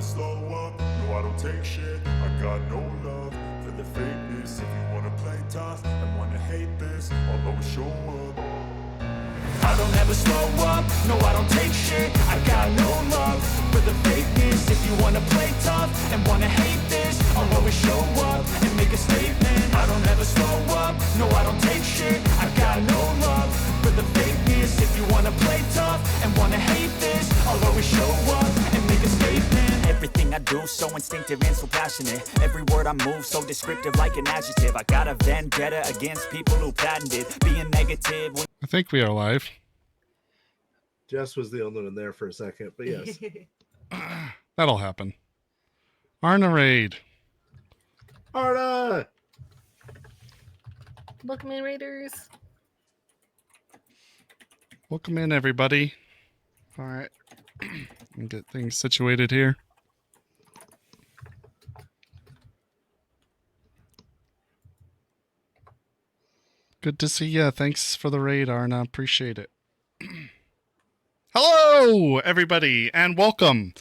slow up, no I don't take shit. I got no love for the fakeness. If you wanna play tough and wanna hate this, I'll always show up. I don't ever slow up, no I don't take shit. I got no love for the fakeness. If you wanna play tough and wanna hate this, I'll always show up and make a statement. I don't ever slow up, no I don't take shit. I got no love for the fakeness. If you wanna play tough and wanna hate this, I'll always show up and make a statement. Everything I do so instinctive and so passionate. Every word I move so descriptive like an adjective. I got a vendetta against people who patented being negative. I think we are live. Jess was the only one there for a second, but yes. That'll happen. RED. Arna! Welcome in, Raiders. Welcome in, everybody. All right. Get things situated here. Good to see ya. Thanks for the raid, Arna. Appreciate it. Hello, everybody, and welcome.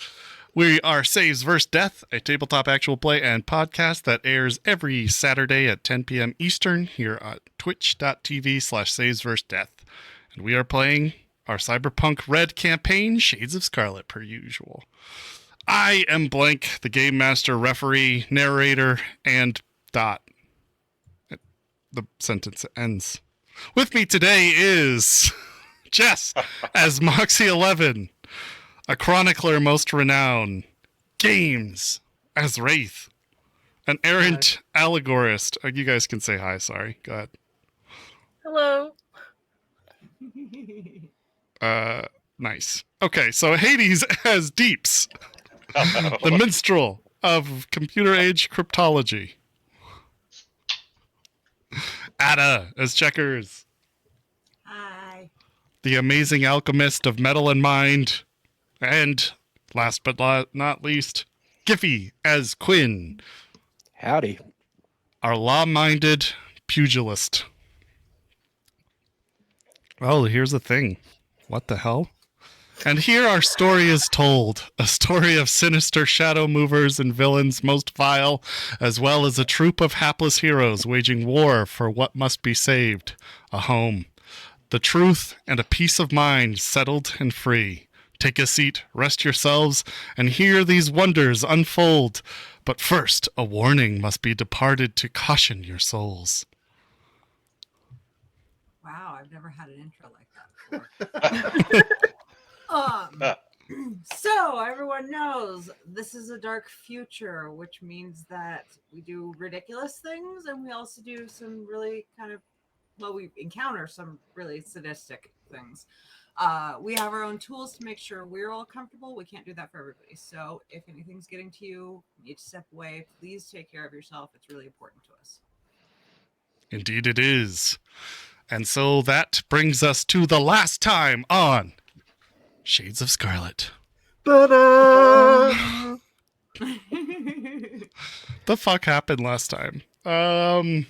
We are Saves vs. Death, a tabletop actual play and podcast that airs every Saturday at 10 p.m. Eastern here at twitch.tv/Saves vs. Death. And we are playing our Cyberpunk RED campaign, Shades of Scarlet, per usual. I am Blank, the game master, referee, narrator, and dot. The sentence ends. With me today is Jess as Moxie11, a chronicler most renowned, Games as Wraith, an errant allegorist. You guys can say hi, sorry. Go ahead. Hello. Nice. Okay, so Hades as Deeps, the minstrel of computer age cryptology. Ada as Checkers. Hi. The amazing alchemist of metal and mind. And, last but not least, Giffy as Quinn. Howdy. Our law-minded pugilist. Oh, here's the thing. What the hell? And here our story is told. A story of sinister shadow movers and villains most vile, as well as a troop of hapless heroes waging war for what must be saved. A home. The truth and a peace of mind settled and free. Take a seat, rest yourselves, and hear these wonders unfold. But first, a warning must be departed to caution your souls. Wow, I've never had an intro like that before. So everyone knows this is a dark future, which means that we do ridiculous things, and we also do some really we encounter some really sadistic things. We have our own tools to make sure we're all comfortable. We can't do that for everybody. So if anything's getting to you, you need to step away. Please take care of yourself. It's really important to us. Indeed it is. And so that brings us to the last time on Shades of Scarlet. Ta-da! The fuck happened last time? I'm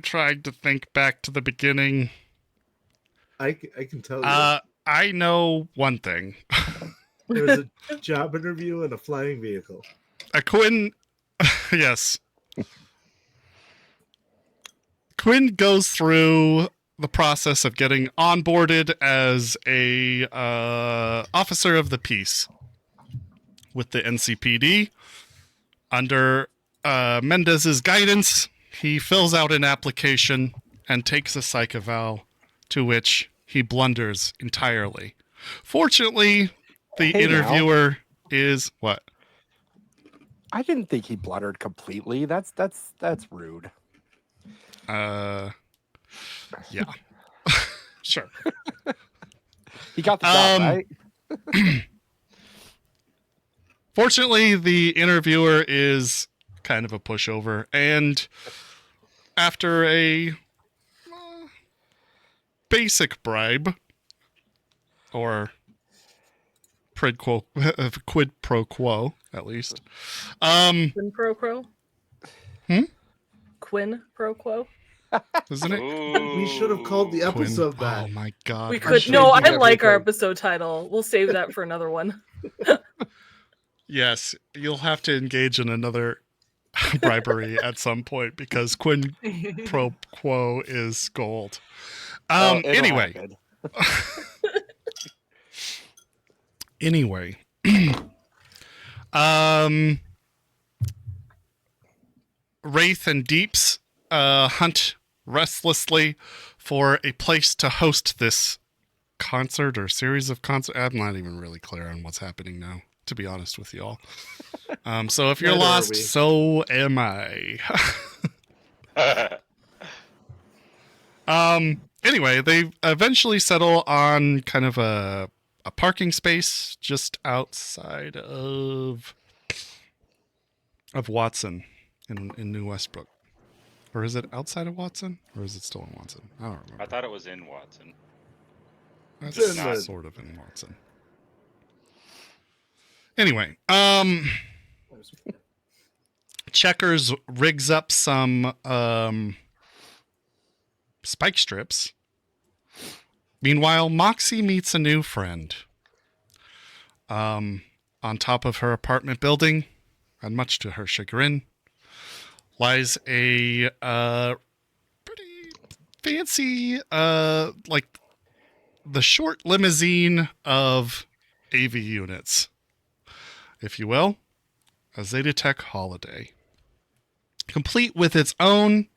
trying to think back to the beginning. I can tell you. I know one thing. There was a job interview in a flying vehicle. Quinn, yes. Quinn goes through the process of getting onboarded as a officer of the peace with the NCPD. Under Mendez's guidance, he fills out an application and takes a psych eval, to which he blunders entirely. Fortunately, the interviewer is what? I didn't think he blundered completely. That's rude. Yeah. Sure. He got the job, right? Fortunately, the interviewer is kind of a pushover, and after a basic bribe, or quid pro quo, at least. Quinn pro quo? Hmm? Quinn pro quo? isn't it? We should have called the Quinn. episode Oh that. my god. We I'm could. No, I changing like our everything. episode title. We'll save that for another one. Yes, you'll have to engage in another bribery at some point because Quinn pro quo is gold. Oh, it'll Anyway. happen. Anyway. Wraith and Deeps hunt restlessly for a place to host this concert or series of concerts. I'm not even really clear on what's happening now, to be honest with y'all. So if you're Neither are lost, we. so am I. Anyway, they eventually settle on kind of a parking space just outside of Watson in New Westbrook. Or is it outside of Watson? Or is it still in Watson? I don't remember. I thought it was in Watson. That's It's in the- sort of in Watson. Anyway, Checkers rigs up some spike strips. Meanwhile, Moxie meets a new friend. On top of her apartment building, and much to her chagrin, lies a pretty fancy, like the short limousine of AV units, if you will, a Zetatech Holiday, complete with its own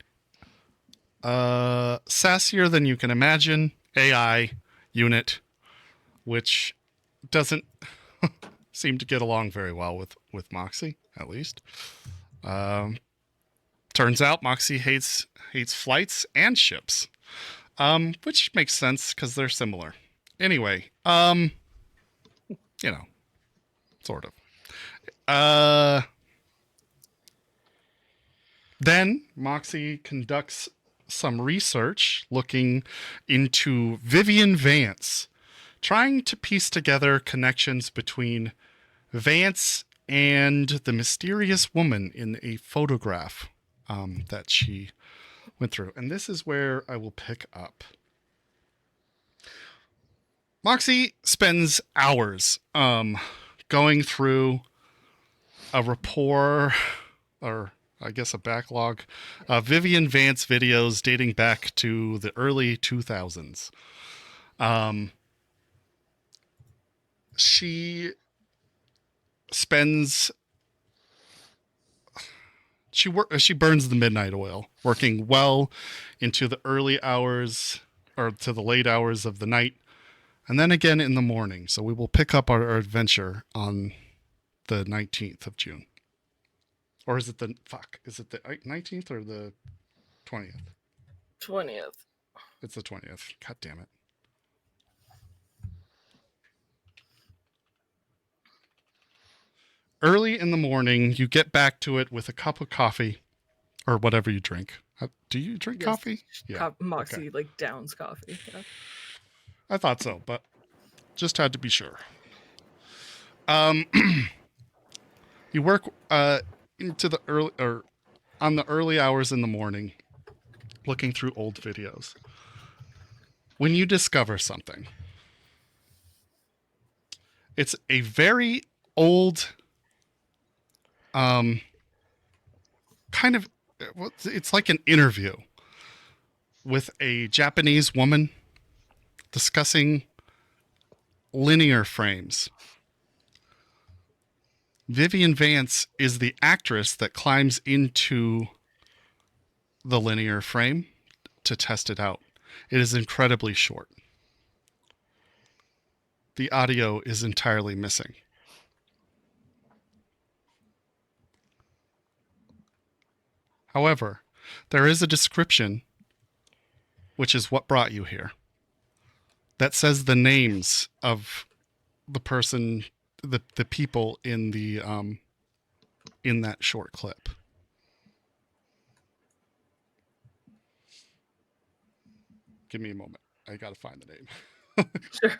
sassier than you can imagine AI unit, which doesn't seem to get along very well with Moxie, at least. Turns out Moxie hates flights and ships, which makes sense because they're similar. Anyway, sort of. Then Moxie conducts some research looking into Vivian Vance, trying to piece together connections between Vance and the mysterious woman in a photograph that she went through. And this is where I will pick up. Moxie spends hours going through a rapport, or I guess a backlog, of Vivian Vance videos dating back to the early 2000s. She burns the midnight oil, working well into the early hours or to the late hours of the night, and then again in the morning. So we will pick up our adventure on the 19th of June. Or is it the 19th or the 20th? 20th. It's the 20th. God damn it. Early in the morning, you get back to it with a cup of coffee or whatever you drink. Do you drink Yes. coffee? Moxie like downs coffee. Yeah. I thought so, but just had to be sure. You work into the on the early hours in the morning, looking through old videos. When you discover something, it's a very old, kind of, it's like an interview with a Japanese woman discussing linear frames. Vivian Vance is the actress that climbs into the linear frame to test it out. It is incredibly short. The audio is entirely missing. However, there is a description, which is what brought you here, that says the names of the person, the people in the in that short clip. Give me a moment. I gotta find the name. Sure.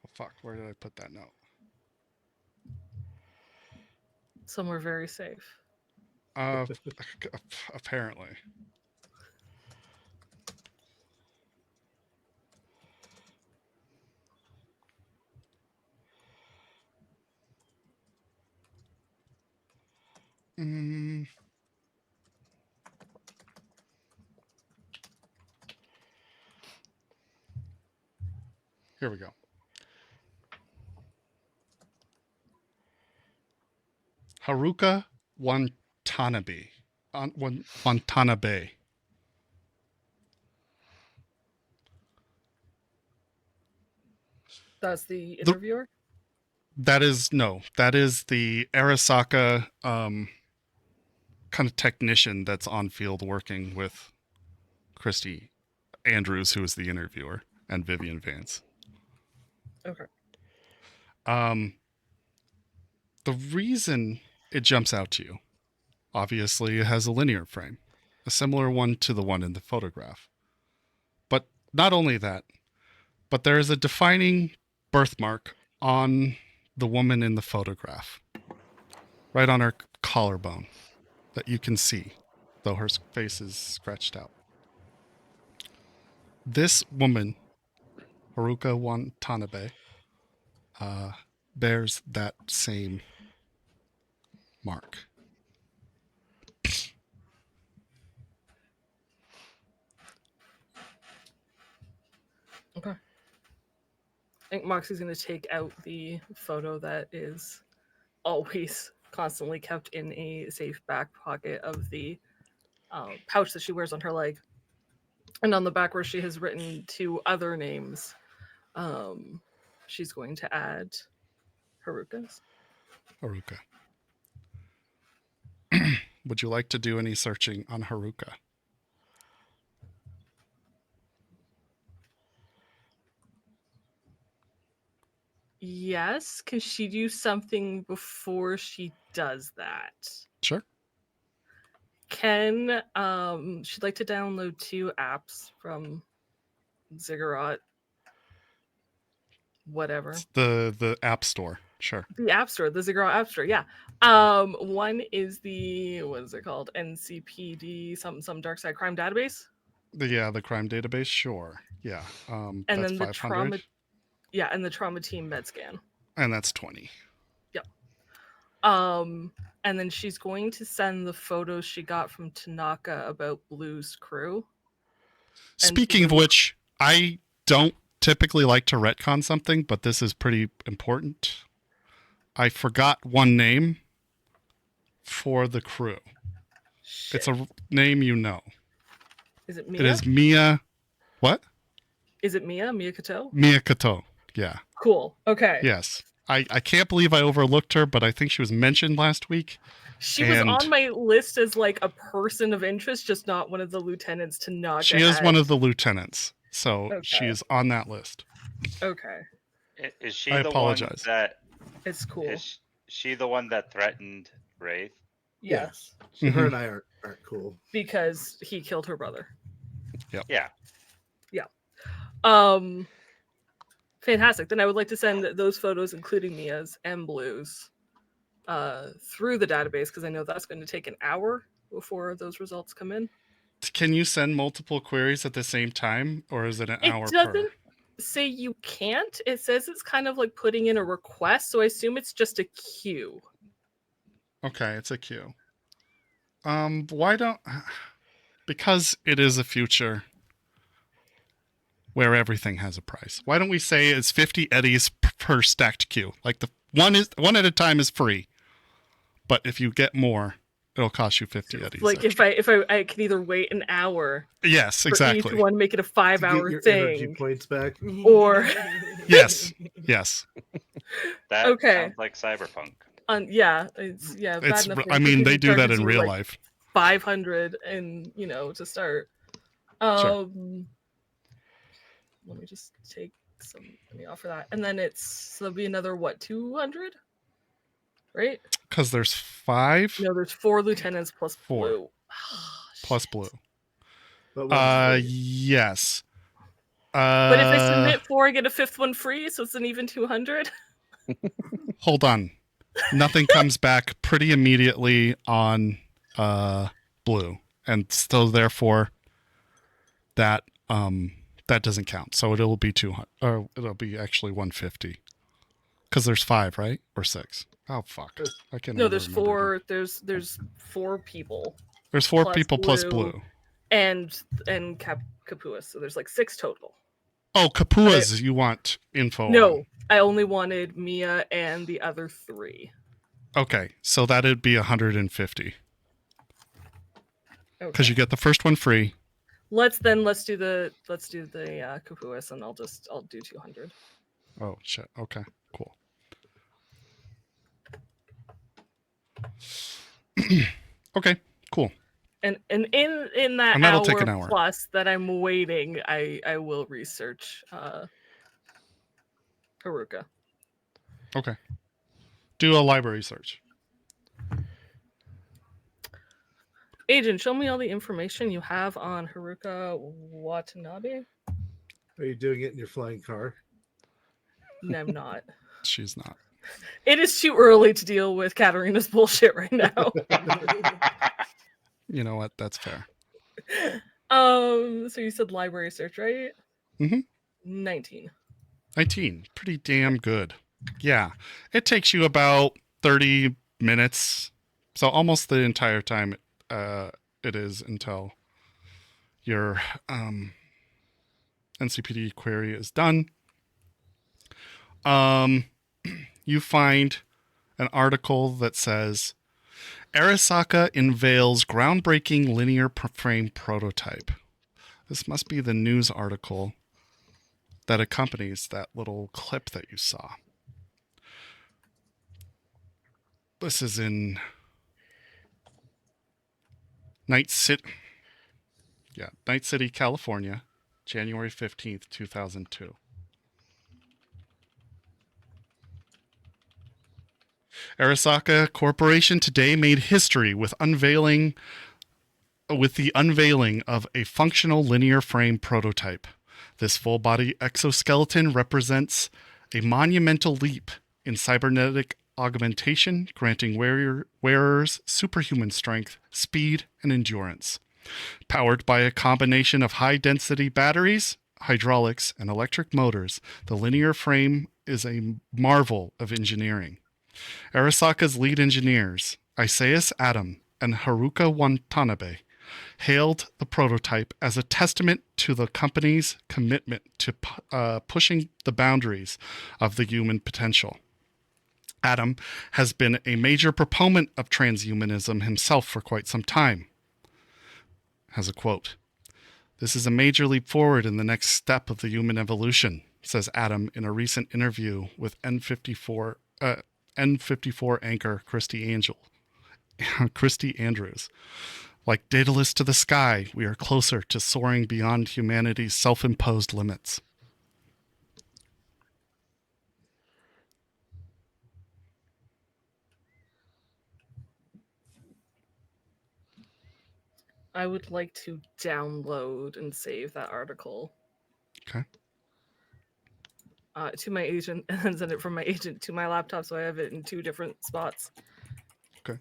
Oh, fuck, where did I put that note? Somewhere very safe. Apparently. Mm. Here we go. Haruka Watanabe. Watanabe. That's the interviewer? That is the Arasaka kind of technician that's on field working with Christy Andrews, who is the interviewer, and Vivian Vance. Okay. The reason it jumps out to you, obviously, it has a linear frame, a similar one to the one in the photograph. But not only that, but there is a defining birthmark on the woman in the photograph, right on her collarbone, that you can see, though her face is scratched out. This woman, Haruka Watanabe, bears that same mark. Okay. I think Moxie's going to take out the photo that is always constantly kept in a safe back pocket of the pouch that she wears on her leg. And on the back where she has written 2 other names, she's going to add Haruka's. Haruka. Would you like to do any searching on Haruka? Yes, can she do something before she does that? Sure. She'd like to download 2 apps from Ziggurat. Whatever. It's the App Store. Sure. The App Store, the Ziggurat App Store, yeah. One is the, what is it called? NCPD, some dark side crime database. The crime database, sure. Yeah. And that's then the 500. trauma, yeah, and the trauma team med scan. And that's 20. Yep. And then she's going to send the photos she got from Tanaka about Blue's crew. Speaking of which, I don't typically like to retcon something, but this is pretty important. I forgot one name for the crew. Shit. It's a name you know. Is it Mia? It is Mia. What? Is it Mia? Mia Kato? Mia Kato. Yeah. Cool. Okay. Yes. I can't believe I overlooked her, but I think she was mentioned last week. She was on my list as like a person of interest, just not one of the lieutenants to knock. She is one of the lieutenants, so she is on that list. Okay. Is she I the apologize. one that It's cool. is she the one that threatened Wraith? Yes. So her and I aren't cool. Because he killed her brother. Yep. Yeah. Fantastic. Then I would like to send those photos, including Mia's and Blue's, through the database, because I know that's going to take an hour before those results come in. Can you send multiple queries at the same time, or is it an hour It per? doesn't say you can't. It says it's kind of like putting in a request, so I assume it's just a queue. Okay, it's a queue. Why don't? Because it is a future where everything has a price. Why don't we say it's 50 eddies per stacked queue? Like the one at a time is free, but if you get more, it'll cost you 50 eddies. Like extra. if I can either wait an hour. Yes, for exactly. each one, make it a To 5-hour get your thing. energy points back. Or Yes. That Okay. sounds like Cyberpunk. bad It's. enough I mean, they do that charges in you, real like, life. 500 and to start. Sure. Let me just take some money off for that, and then there'll be another 200, right? Because there's 5 No, there's 4 lieutenants plus 4. Blue. plus Blue. But one's free. Yes. But if I submit 4, I get a 5th one free, so it's an even 200. Hold on. Nothing comes back pretty immediately on blue, and so therefore that that doesn't count. So it'll be 200, or it'll be actually 150, because there's 5, right, or 6? Oh fuck, I can't. No, even there's remember. 4. There's 4 people There's 4 plus people plus blue. and Capuas. So there's like 6 total. Oh, Kapuas, you want info on? No, I only wanted Mia and the other 3. Okay, so that'd be 150 because Okay. you get the first one free. Let's do the Capuas, and I'll do 200. Oh shit. Okay, cool. Okay, cool. And in that And that'll hour, take an hour. plus that I'm waiting, I will research Haruka. Okay. Do a library search. Agent, show me all the information you have on Haruka Watanabe. Are you doing it in your flying car? No, I'm not. She's not. It is too early to deal with Katarina's bullshit right now. You know what? That's fair. So you said library search, right? Mhm. 19. 19. Pretty damn good. Yeah. It takes you about 30 minutes. So almost the entire time it is until your NCPD query is done. You find an article that says Arasaka unveils groundbreaking linear frame prototype. This must be the news article that accompanies that little clip that you saw. This is in Night City, California, January 15th, 2002. Arasaka Corporation today made history with the unveiling of a functional linear frame prototype. This full-body exoskeleton represents a monumental leap in cybernetic augmentation, granting wearers superhuman strength, speed, and endurance. Powered by a combination of high-density batteries, hydraulics, and electric motors, the linear frame is a marvel of engineering. Arasaka's lead engineers, Isaias Adam and Haruka Watanabe, hailed the prototype as a testament to the company's commitment to pushing the boundaries of the human potential. Adam has been a major proponent of transhumanism himself for quite some time. Has a quote, "This is a major leap forward in the next step of the human evolution," says Adam in a recent interview with N54 anchor Christy Andrews. Like Daedalus to the sky, we are closer to soaring beyond humanity's self-imposed limits. I would like to download and save that article. Okay. To my agent, and then send it from my agent to my laptop, so I have it in 2 different spots. Okay.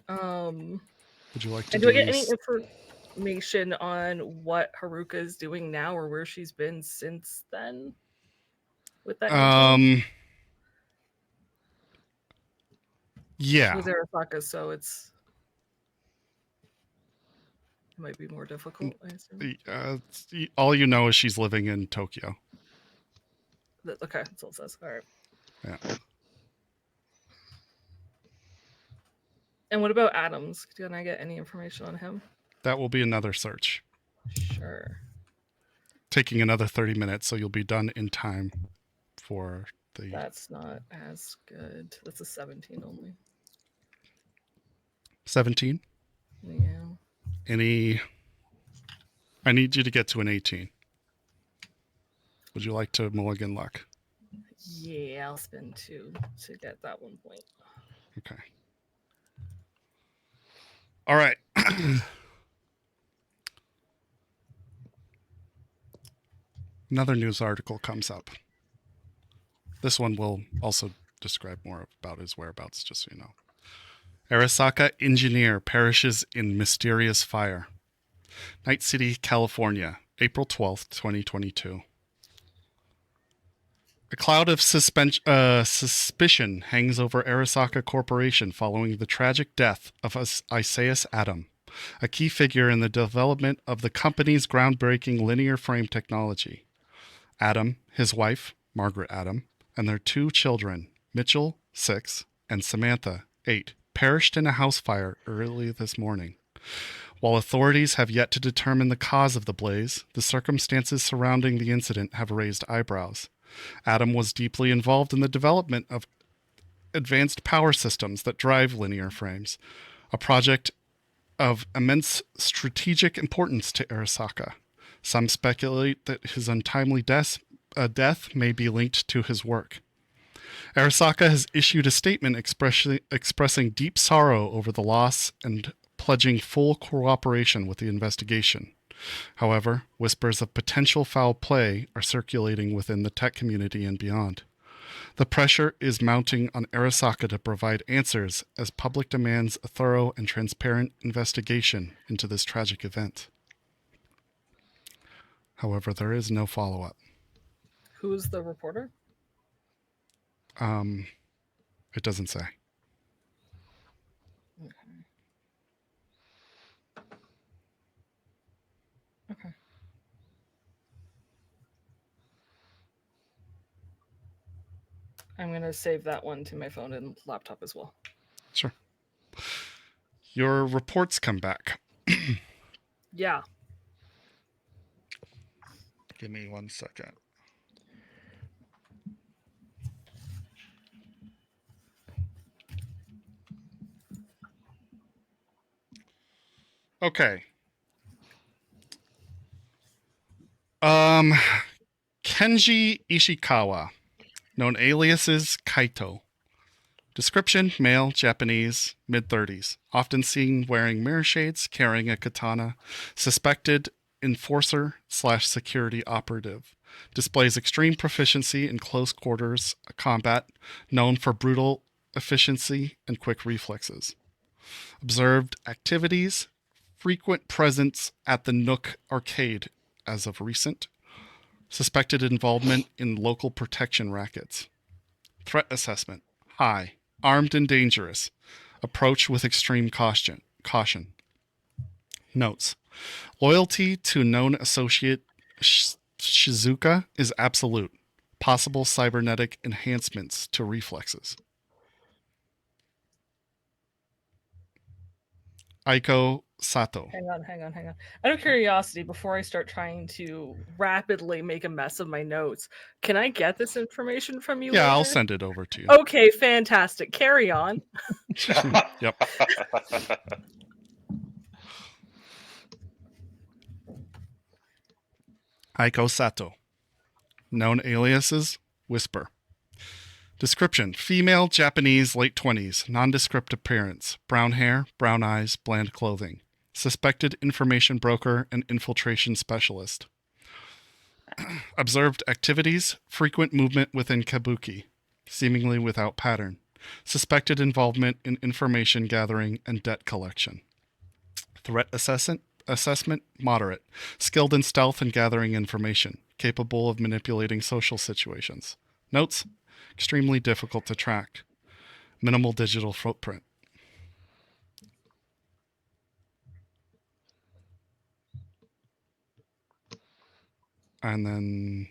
Would you like to and do I get any information on what Haruka is doing now, or where she's been since then? With that, yeah. with Arasaka, so it might be more difficult, I assume. All you know is she's living in Tokyo. Okay, that's all it says. All right. Yeah. And what about Adams? Can I get any information on him? That will be another search. Sure. Taking another 30 minutes, so you'll be done in time for the... That's not as good. That's a 17 only. 17? Yeah. I need you to get to an 18. Would you like to mulligan luck? Yeah, I'll spend 2 to get that 1 point. Okay. All right. Another news article comes up. This one will also describe more about his whereabouts, just so you know. Arasaka engineer perishes in mysterious fire. Night City, California, April 12th, 2022. A cloud of suspicion hangs over Arasaka Corporation following the tragic death of Isaias Adam, a key figure in the development of the company's groundbreaking linear frame technology. Adam, his wife, Margaret Adam, and their 2 children, Mitchell, 6, and Samantha, 8, perished in a house fire early this morning. While authorities have yet to determine the cause of the blaze, the circumstances surrounding the incident have raised eyebrows. Adam was deeply involved in the development of advanced power systems that drive linear frames, a project of immense strategic importance to Arasaka. Some speculate that his untimely death may be linked to his work. Arasaka has issued a statement expressing deep sorrow over the loss and pledging full cooperation with the investigation. However, whispers of potential foul play are circulating within the tech community and beyond. The pressure is mounting on Arasaka to provide answers as public demands a thorough and transparent investigation into this tragic event. However, there is no follow-up. Who's the reporter? It doesn't say. Okay. I'm going to save that one to my phone and laptop as well. Sure. Your reports come back. Yeah. Give me 1 second. Okay. Kenji Ishikawa, known aliases Kaito. Description: male, Japanese, mid-30s, often seen wearing mirror shades, carrying a katana, suspected enforcer/security operative. Displays extreme proficiency in close quarters combat, known for brutal efficiency and quick reflexes. Observed activities: frequent presence at the Nook arcade as of recent. Suspected involvement in local protection rackets. Threat assessment: high. Armed and dangerous. Approach with extreme caution. Notes: loyalty to known associate Shizuka is absolute. Possible cybernetic enhancements to reflexes. Aiko Sato. Hang on. Out of curiosity, before I start trying to rapidly make a mess of my notes, can I get this information from you? Yeah, I'll later? send it over to you. Okay, fantastic. Carry on. Yep. Aiko Sato. Known aliases: Whisper. Description: female, Japanese, late 20s, nondescript appearance, brown hair, brown eyes, bland clothing. Suspected information broker and infiltration specialist. Observed activities: frequent movement within kabuki, seemingly without pattern. Suspected involvement in information gathering and debt collection. Threat assessment: moderate. Skilled in stealth and gathering information. Capable of manipulating social situations. Notes: extremely difficult to track. Minimal digital footprint. And then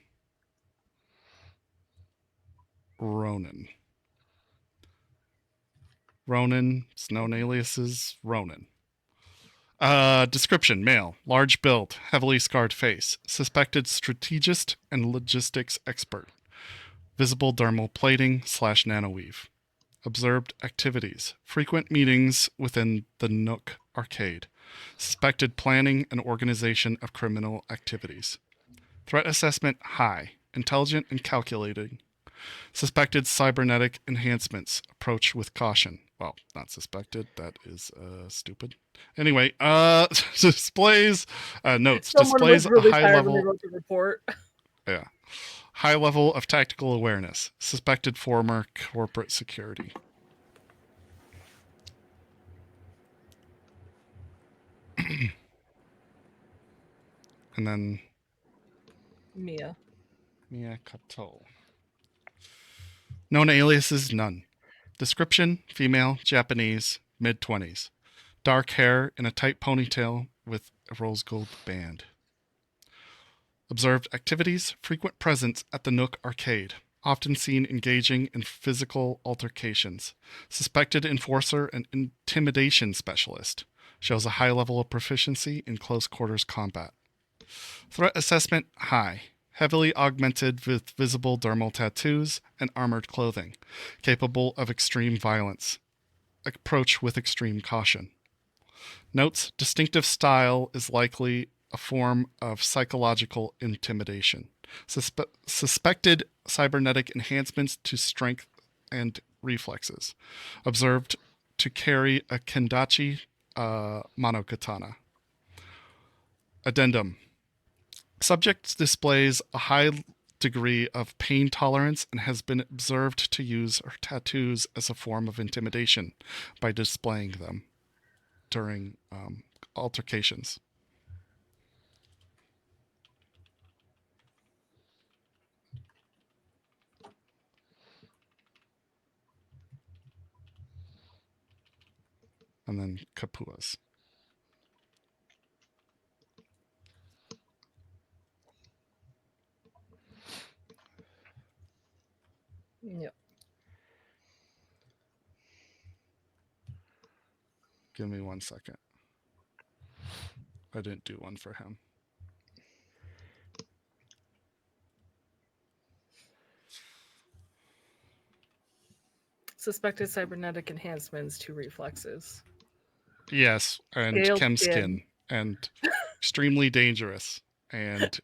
Ronan. Ronan's known aliases: Ronan. Description: male, large build, heavily scarred face, suspected strategist and logistics expert. Visible dermal plating / nanoweave. Observed activities: frequent meetings within the Nook arcade. Suspected planning and organization of criminal activities. Threat assessment: high. Intelligent and calculating. Suspected cybernetic enhancements. Approach with caution. Well, not suspected. That is stupid. Anyway, displays notes. Someone Displays was really a high tired when they level. wrote the report. Yeah. High level of tactical awareness. Suspected former corporate security. And then Mia. Mia Kato. Known aliases, none. Description, female, Japanese, mid-20s. Dark hair in a tight ponytail with a rose gold band. Observed activities, frequent presence at the Nook Arcade. Often seen engaging in physical altercations. Suspected enforcer and intimidation specialist. Shows a high level of proficiency in close quarters combat. Threat assessment, high. Heavily augmented with visible dermal tattoos and armored clothing. Capable of extreme violence. Approach with extreme caution. Notes, distinctive style is likely a form of psychological intimidation. Suspected cybernetic enhancements to strength and reflexes. Observed to carry a kendachi monokatana. Addendum. Subject displays a high degree of pain tolerance and has been observed to use her tattoos as a form of intimidation by displaying them during altercations. And then Kapuas. Yep. Give me 1 second. I didn't do one for him. Suspected cybernetic enhancements to reflexes. Yes, and Pale chem skin. skin, and extremely dangerous, and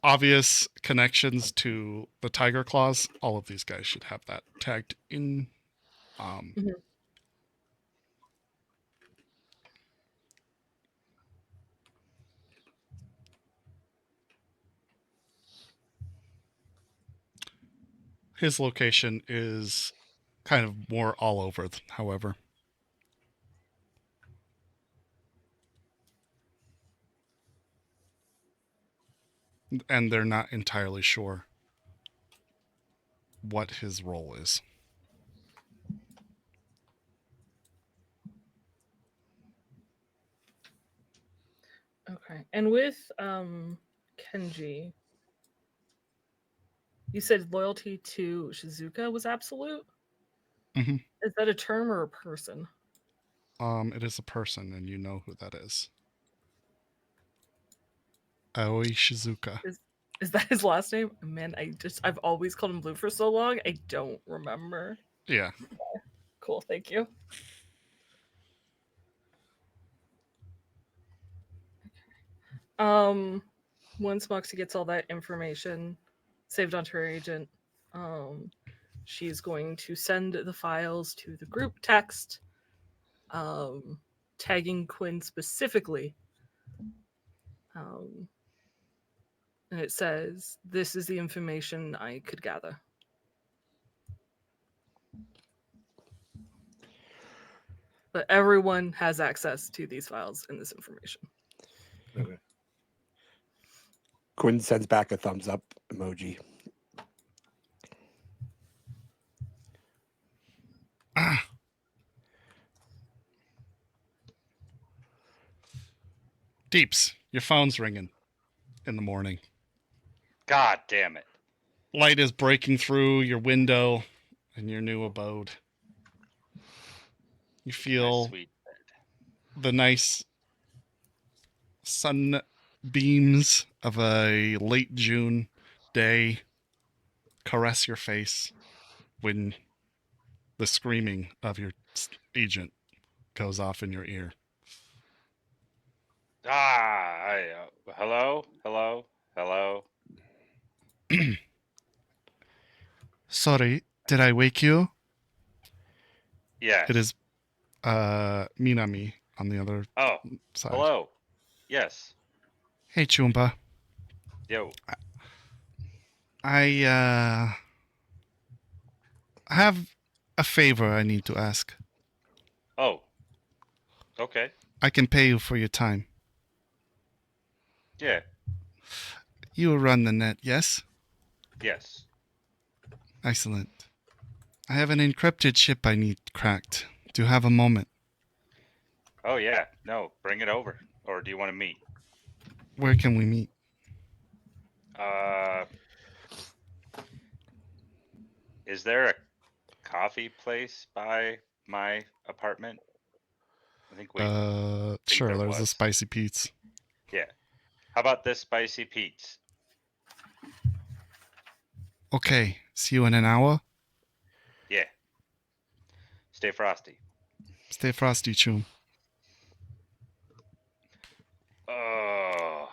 obvious connections to the tiger claws. All of these guys should have that tagged in. His location is kind of more all over, however. And they're not entirely sure what his role is. Okay. And with Kenji, you said loyalty to Shizuka was absolute? Mhm. Is that a term or a person? It is a person, and you know who that is. Aoi Shizuka. Is that his last name? Man, I've always called him Blue for so long, I don't remember. Yeah. Cool, thank you. Once Moxie gets all that information saved onto her agent, she's going to send the files to the group text, tagging Quinn specifically. And it says, "This is the information I could gather." But everyone has access to these files and this information. Okay. Quinn sends back a thumbs up emoji. Deeps, your phone's ringing in the morning. God damn it. Light is breaking through your window in your new abode. You My feel sweet. the nice sunbeams of a late June day caress your face when the screaming of your agent goes off in your ear. Hello? Hello? Hello? Sorry, did I wake you? Yes. It is Minami on the other Oh, side. hello. Yes. Hey, Chumba. Yo. I have a favor I need to ask. Oh. Okay. I can pay you for your time. Yeah. You run the net, yes? Yes. Excellent. I have an encrypted chip I need cracked. Do you have a moment? Oh yeah. No, bring it over. Or do you want to meet? Where can we meet? Is there a coffee place by my apartment? I think Sure, there there's a was. Spicy Pete's. Yeah. How about this Spicy Pete's? Okay, see you in an hour. Yeah. Stay frosty. Stay frosty, Choom. Oh.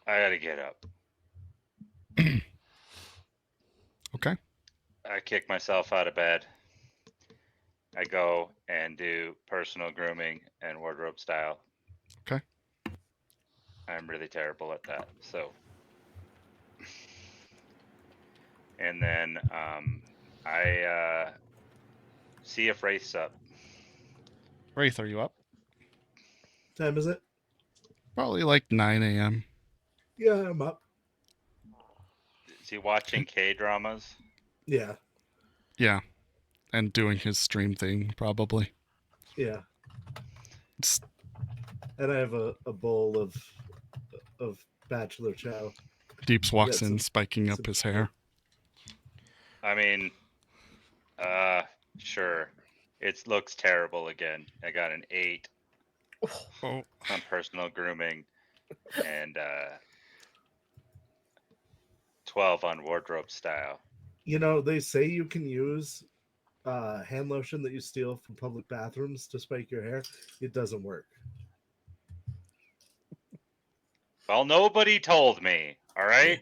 I gotta get up. Okay. I kick myself out of bed. I go and do personal grooming and wardrobe style. Okay. I'm really terrible at that. So, and then I see if Wraith's up. Wraith, are you up? Time is it? Probably like 9 a.m. Yeah, I'm up. Is he watching K dramas? Yeah, Yeah. And doing his stream thing, probably. yeah. It's, And I have a bowl of bachelor chow. Deeps walks Yeah, in, spiking up some- his hair. I mean, sure. It looks terrible again. I got an 8 Oh. on personal grooming and 12 on wardrobe style. You know, they say you can use hand lotion that you steal from public bathrooms to spike your hair. It doesn't work. Well, nobody told me. All right.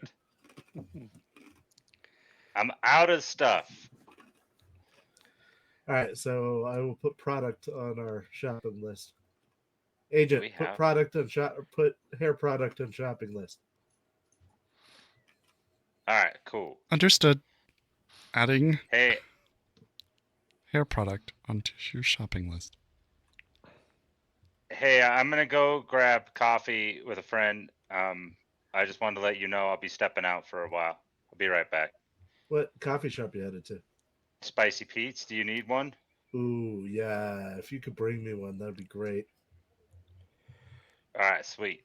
I'm out of stuff. All right, so I will put product on our shopping list. Agent, We put have- product on put hair product on shopping list. All right, cool. Understood. Adding Hey, hair product onto your shopping list. hey, I'm gonna go grab coffee with a friend. I just wanted to let you know I'll be stepping out for a while. I'll be right back. What coffee shop you headed to? Spicy Pete's, do you need one? Ooh, yeah. If you could bring me one, that'd be great. All right, sweet.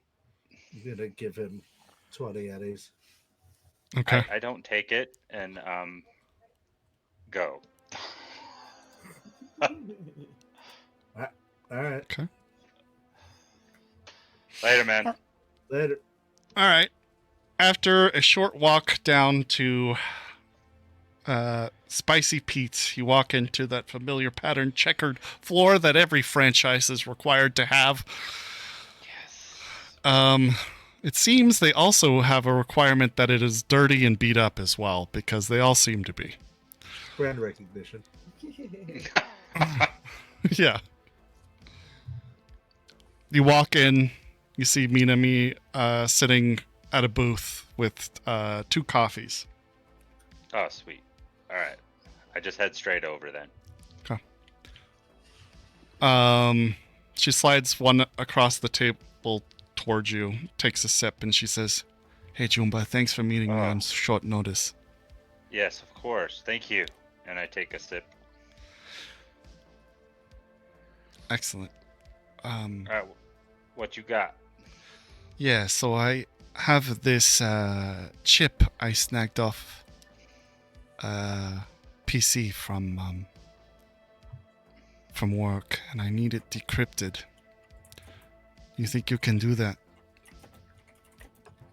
I'm gonna give him 20 eddies. Okay. I don't take it and go. All right. Okay. Later, man. Later. All right. After a short walk down to Spicy Pete's, you walk into that familiar patterned checkered floor that every franchise is required to have. Yes. It seems they also have a requirement that it is dirty and beat up as well, because they all seem to be. Brand recognition. Yeah. You walk in, you see Minami sitting at a booth with 2 coffees. Oh, sweet. All right. I just head straight over then. She slides one across the table towards you, takes a sip, and she says, "Hey, Jumba, thanks for meeting me Oh. on short notice." Yes, of course. Thank you. And I take a sip. Excellent. All right. What you got? Yeah, so I have this chip I snagged off PC from work, and I need it decrypted. You think you can do that?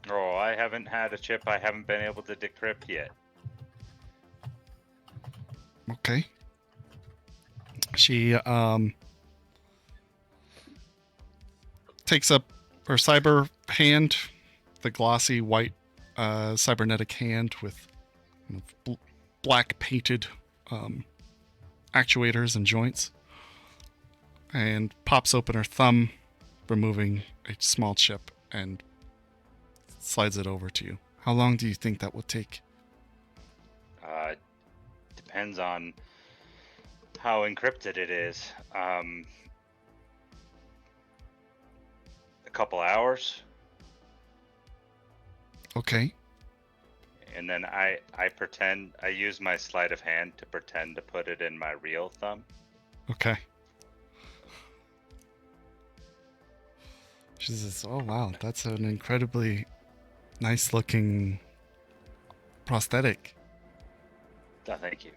Oh, I haven't had a chip I haven't been able to decrypt yet. Okay. She takes up her cyber hand, the glossy white cybernetic hand with black painted actuators and joints, and pops open her thumb removing a small chip and slides it over to you. How long do you think that will take? Depends on how encrypted it is. A couple hours. Okay. And then I use my sleight of hand to pretend to put it in my real thumb. Okay. She says, "Oh wow, that's an incredibly nice looking prosthetic." Oh, thank you.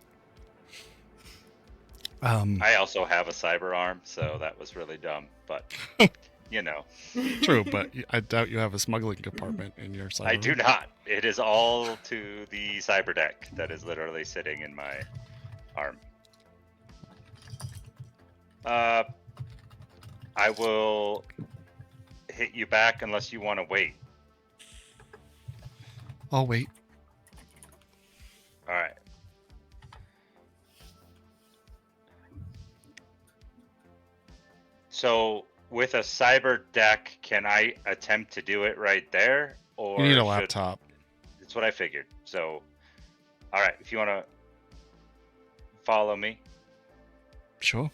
Um, I also have a cyber arm, so that was really dumb, but True, but I doubt you have a smuggling compartment in your cyber. I do not. It is all to the cyber deck that is literally sitting in my arm. I will hit you back unless you want to wait. I'll wait. All right. So with a cyber deck, can I attempt to do it right there? Or You need a should- laptop. That's what I figured. So, all right, if you want to follow me. Sure.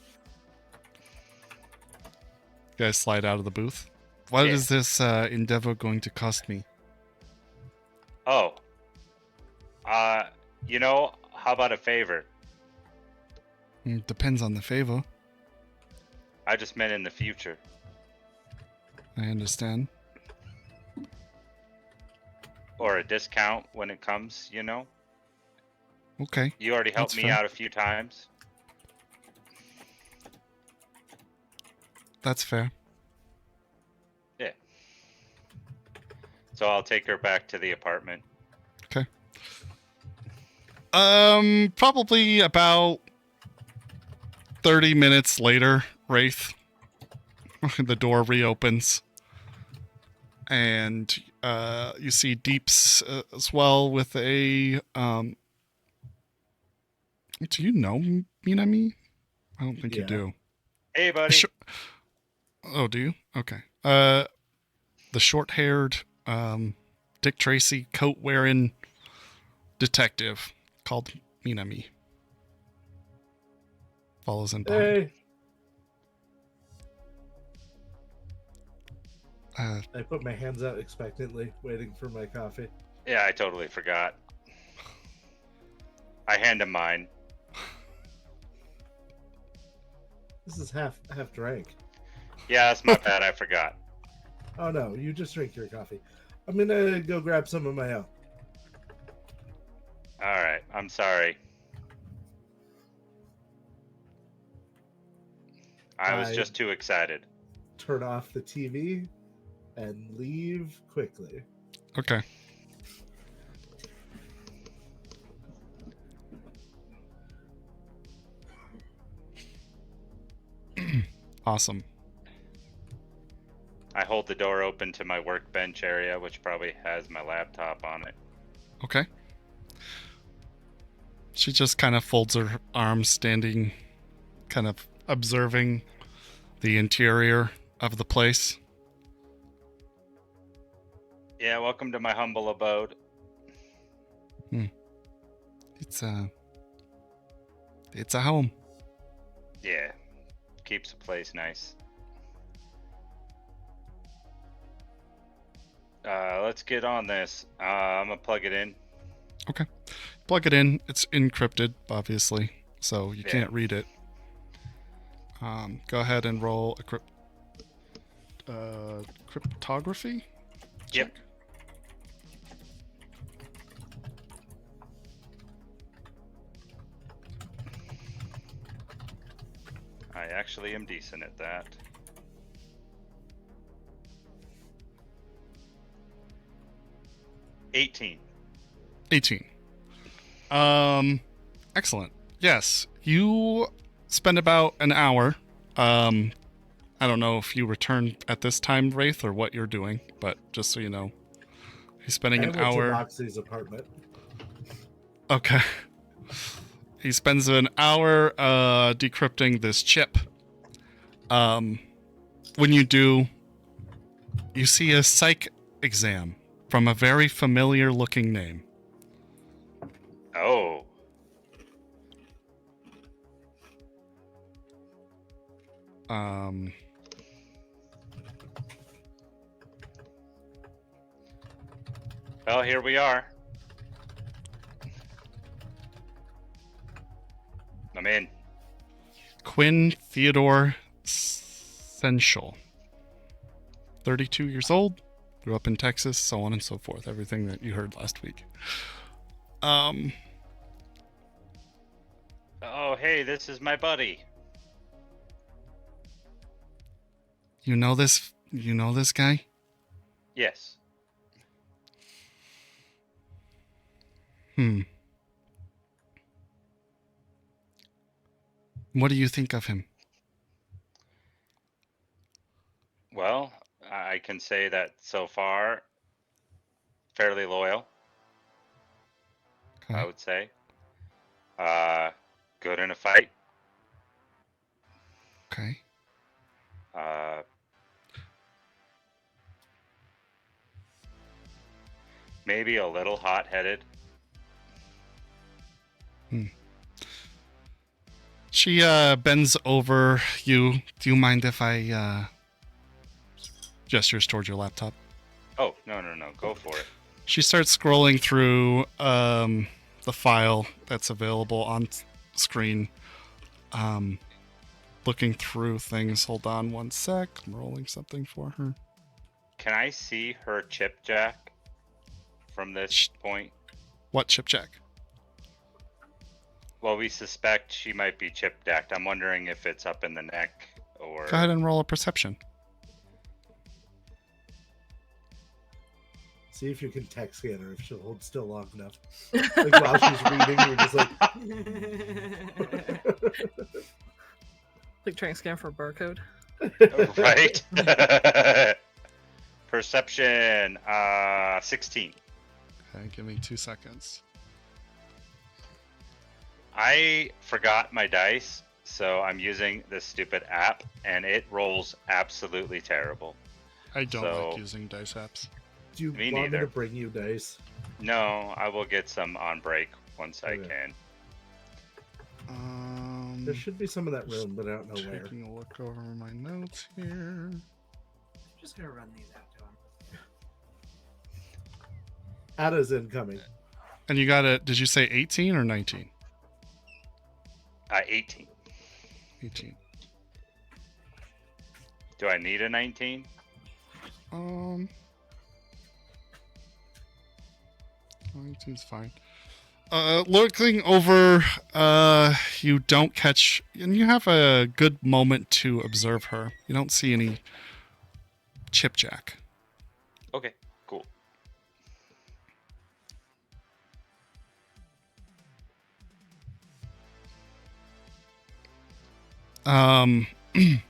You guys slide out of the booth. What Yeah. is this endeavor going to cost me? Oh. How about a favor? Depends on the favor. I just meant in the future. I understand. Or a discount when it comes, Okay. You already helped That's me fair. out a few times. That's fair. Yeah. So I'll take her back to the apartment. Okay. Probably about 30 minutes later, Wraith, the door reopens. And you see Deeps as well with a... do you know Minami? I don't think you Yeah. do. Hey, buddy. Oh, do you? Okay. The short-haired, Dick Tracy coat-wearing detective called Minami follows in behind. Hey, Uh, I put my hands out expectantly, waiting for my coffee. Yeah, I totally forgot. I hand him mine. This is half drank. Yeah, that's my bad. I forgot. Oh no, you just drink your coffee. I'm gonna go grab some of my own. All right. I'm sorry. I was I- just too excited. Turn off the TV and leave quickly. okay. Awesome. I hold the door open to my workbench area, which probably has my laptop on it. Okay. She just kind of folds her arms, standing, kind of observing the interior of the place. Yeah, welcome to my humble abode. It's a home. Yeah, keeps the place nice. Let's get on this. I'm gonna plug it in. Okay. Plug it in. It's encrypted, obviously, so you Yeah. can't read it. Go ahead and roll a cryptography. Yep. check. I actually am decent at that. $18. 18. Excellent. Yes, you spend about an hour. I don't know if you return at this time, Wraith, or what you're doing, but just so you know, he's spending I an went to hour. Roxy's apartment. Okay. He spends an hour decrypting this chip. When you do, you see a psych exam from a very familiar looking name. Oh. Well, here we are. I'm in. Quinn Theodore Sensual. 32 years old, grew up in Texas, so on and so forth. Everything that you heard last week. Oh, hey, this is my buddy. You know this guy? Yes. What do you think of him? Well, I can say that so far, fairly loyal, I Okay. would say. Good in a fight. Okay. Maybe a little hot-headed. She bends over you. Do you mind if I gestures towards your laptop? Oh, no, go for it. She starts scrolling through the file that's available on screen. Looking through things. Hold on one sec. I'm rolling something for her. Can I see her chip jack from this point? What chip jack? Well, we suspect she might be chip jacked. I'm wondering if it's up in the neck or... Go ahead and roll a perception. See if you can tech scan her if she'll hold still long enough. Like while she's reading, you're just like, Like trying to scan for a barcode. Right? Perception, 16. Okay, give me 2 seconds. I forgot my dice, so I'm using this stupid app, and it rolls absolutely terrible. I don't So- like using dice apps. do you Me want me neither. to bring you dice? No, I will get some on break once I Okay. can. There should be some in that room, but I don't know where. Taking a look over my notes here. Just gonna run these out to him. Ada's incoming. And you got it. Did you say 18 or 19? 18. 18. Do I need a 19? 19's fine. Looking over, you don't catch, and you have a good moment to observe her. You don't see any chipjack. Okay, cool.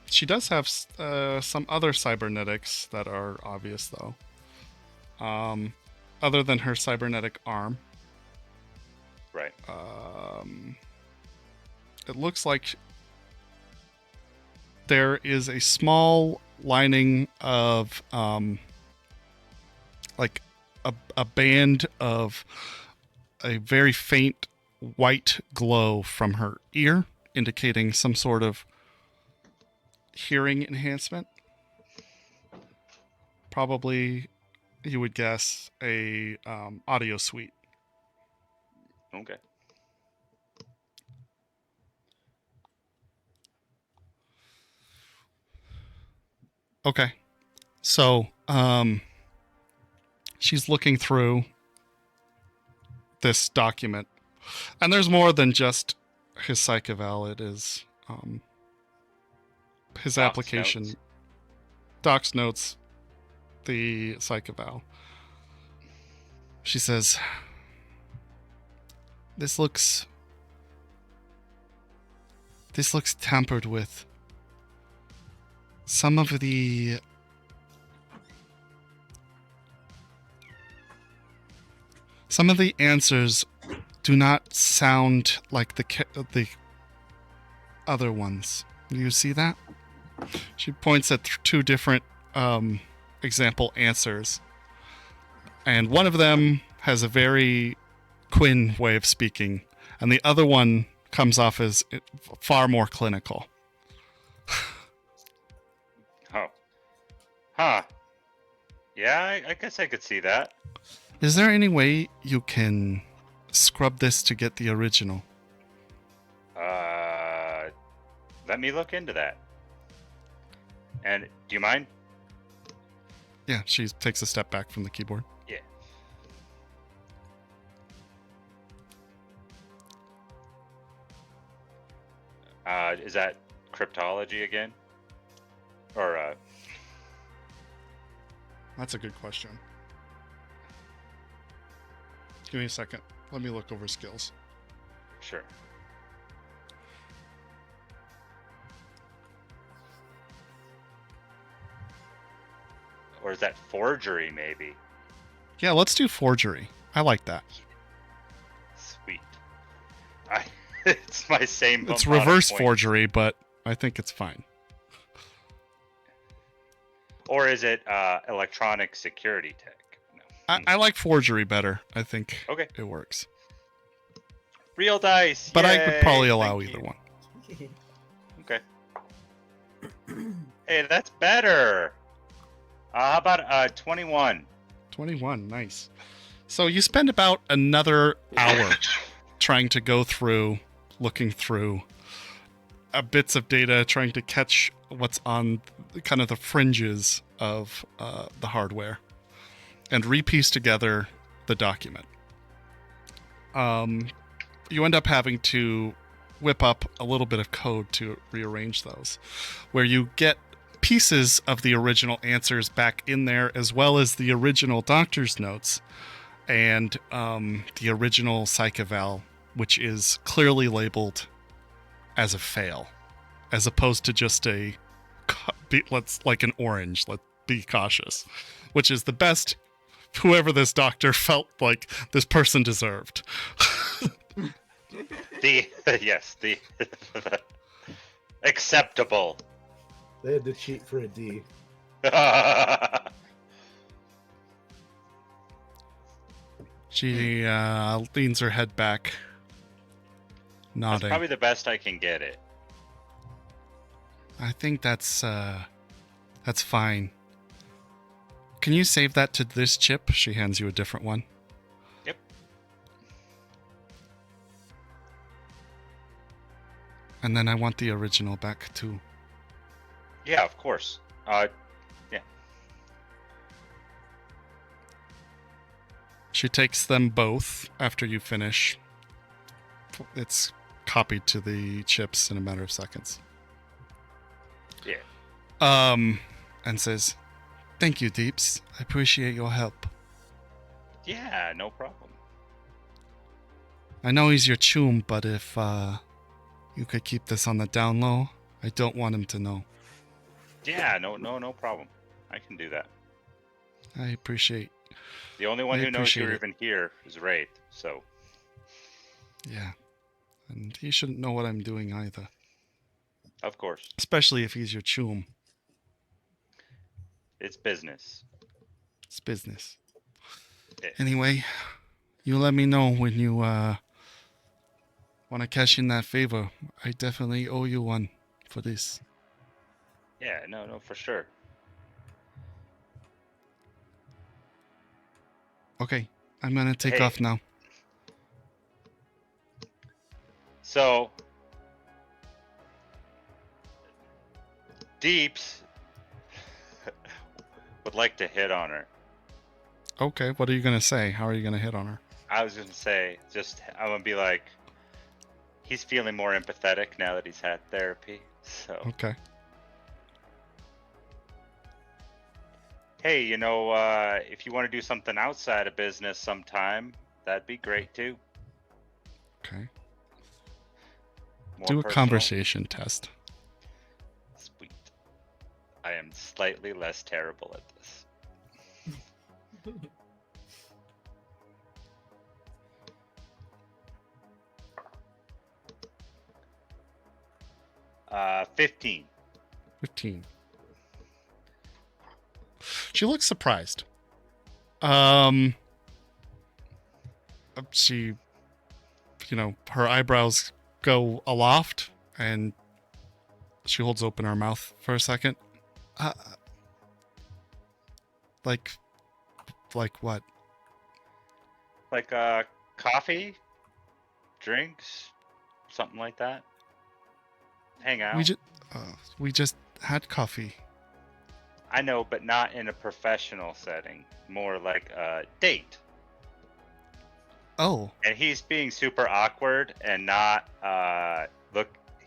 She does have some other cybernetics that are obvious, though. Other than her cybernetic arm. Right. It looks like there is a small lining of like a band of a very faint white glow from her ear, indicating some sort of hearing enhancement. Probably, you would guess, a audio suite. Okay. Okay. So, she's looking through this document. And there's more than just his psych eval. It is his Doc's application. notes. Doc's notes, the psych eval. She says, This looks tampered with. Some of the answers do not sound like the other ones. Do you see that? She points at two different example answers. And one of them has a very Quinn way of speaking, and the other one comes off as far more clinical. Oh. Huh. Yeah, I guess I could see that. Is there any way you can scrub this to get the original? Let me look into that. And do you mind? Yeah, she takes a step back from the keyboard. Yeah. Is that cryptology again? Or That's a good question. Give me a second. Let me look over skills. sure. Or is that forgery, maybe? Yeah, let's do forgery. I like that. Sweet. It's my same. It's amount of reverse points. forgery, but I think it's fine. Or is it electronic security tech? No. I like forgery better. I think Okay. it works. Real dice. But I would probably Yay, allow thank either you. one. Okay. Hey, that's better. How about 21? 21, nice. So you spend about another hour trying to go through, looking through bits of data, trying to catch what's on kind of the fringes of the hardware and repiece together the document. You end up having to whip up a little bit of code to rearrange those, where you get pieces of the original answers back in there, as well as the original doctor's notes and the original psych eval, which is clearly labeled as a fail, as opposed to just let's like an orange. Let's be cautious, which is the best whoever this doctor felt like this person deserved. The acceptable. They had to cheat for a D. She leans her head back, That's nodding. probably the best I can get it. I think that's fine. Can you save that to this chip? She hands you a different one. Yep. And then I want the original back too. Yeah, of course. Yeah. She takes them both after you finish. It's copied to the chips in a matter of seconds. Yeah. And says, "Thank you, Deeps. I appreciate your help. Yeah, no problem. I know he's your chum, but if you could keep this on the down low, I don't want him to know. Yeah, no problem. I can do that. I appreciate. The only one I who knows appreciate you're it. even here is Wraith, so Yeah. And he shouldn't know what I'm doing either. of course. Especially if he's your chum. It's business. It's business. Yeah. Anyway, you let me know when you want to cash in that favor. I definitely owe you one for this. Yeah, no, for sure. Okay, I'm going to take Hey. off now. So, Deeps would like to hit on her. Okay, what are you going to say? How are you going to hit on her? I was gonna say, I'm gonna be like, he's feeling more empathetic now that he's had therapy. So, Okay. hey, if you want to do something outside of business sometime, that'd be great too. Okay. More Do a personal. conversation test. Sweet. I am slightly less terrible at this. 15. 15. She looks surprised. She, her eyebrows go aloft, and she holds open her mouth for a second. Like what? Like coffee, drinks, something like that. Hang out. We just had coffee. I know, but not in a professional setting. More like a date. Oh. And he's being super awkward and not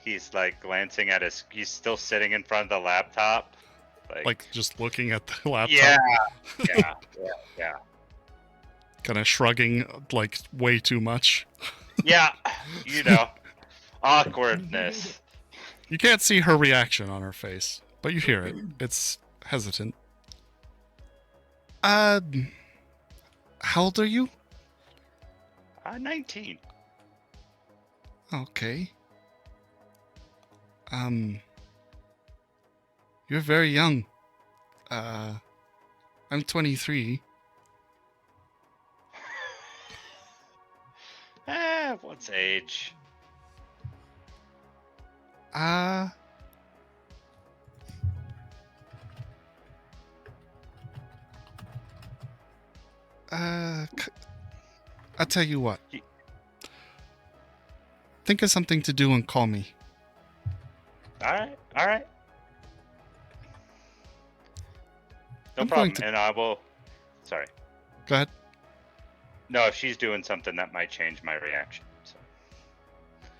he's like glancing at he's still sitting in front of the laptop. Like just looking at the laptop. Yeah. Kind of shrugging like way too much. Yeah, awkwardness. You can't see her reaction on her face, but you hear it. It's hesitant. How old are you? 19. Okay. You're very young. I'm 23. What's age? I'll tell you what. Think of something to do and call me. All right. No I'm problem. going to- And I will. Sorry. Go ahead. No, if she's doing something, that might change my reaction. So.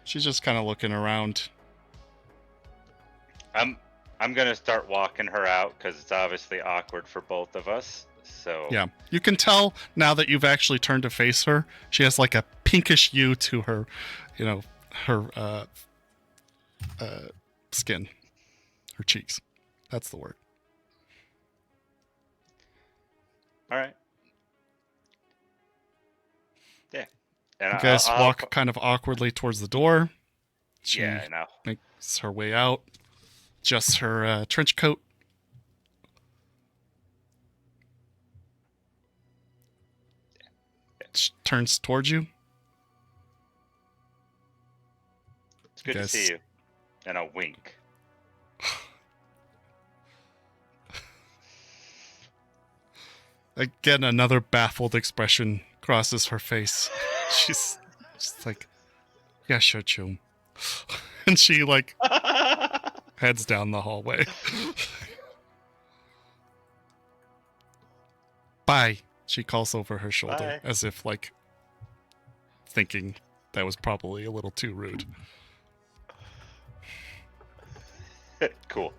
She's just kind of looking around. I'm gonna start walking her out because it's obviously awkward for both of us. So Yeah, you can tell now that you've actually turned to face her. She has like a pinkish hue to her, her skin, her cheeks. That's the word. All right. Yeah. And You guys walk kind of awkwardly towards the door. She Yeah, I know. makes her way out, adjusts her trench coat. She turns towards you. It's good to Guess- see you. And a wink. Again, another baffled expression crosses her face. She's like, yeah, sure, chum. And she like heads down the hallway. Bye. She calls over her shoulder Bye. as if like thinking that was probably a little too rude. Cool.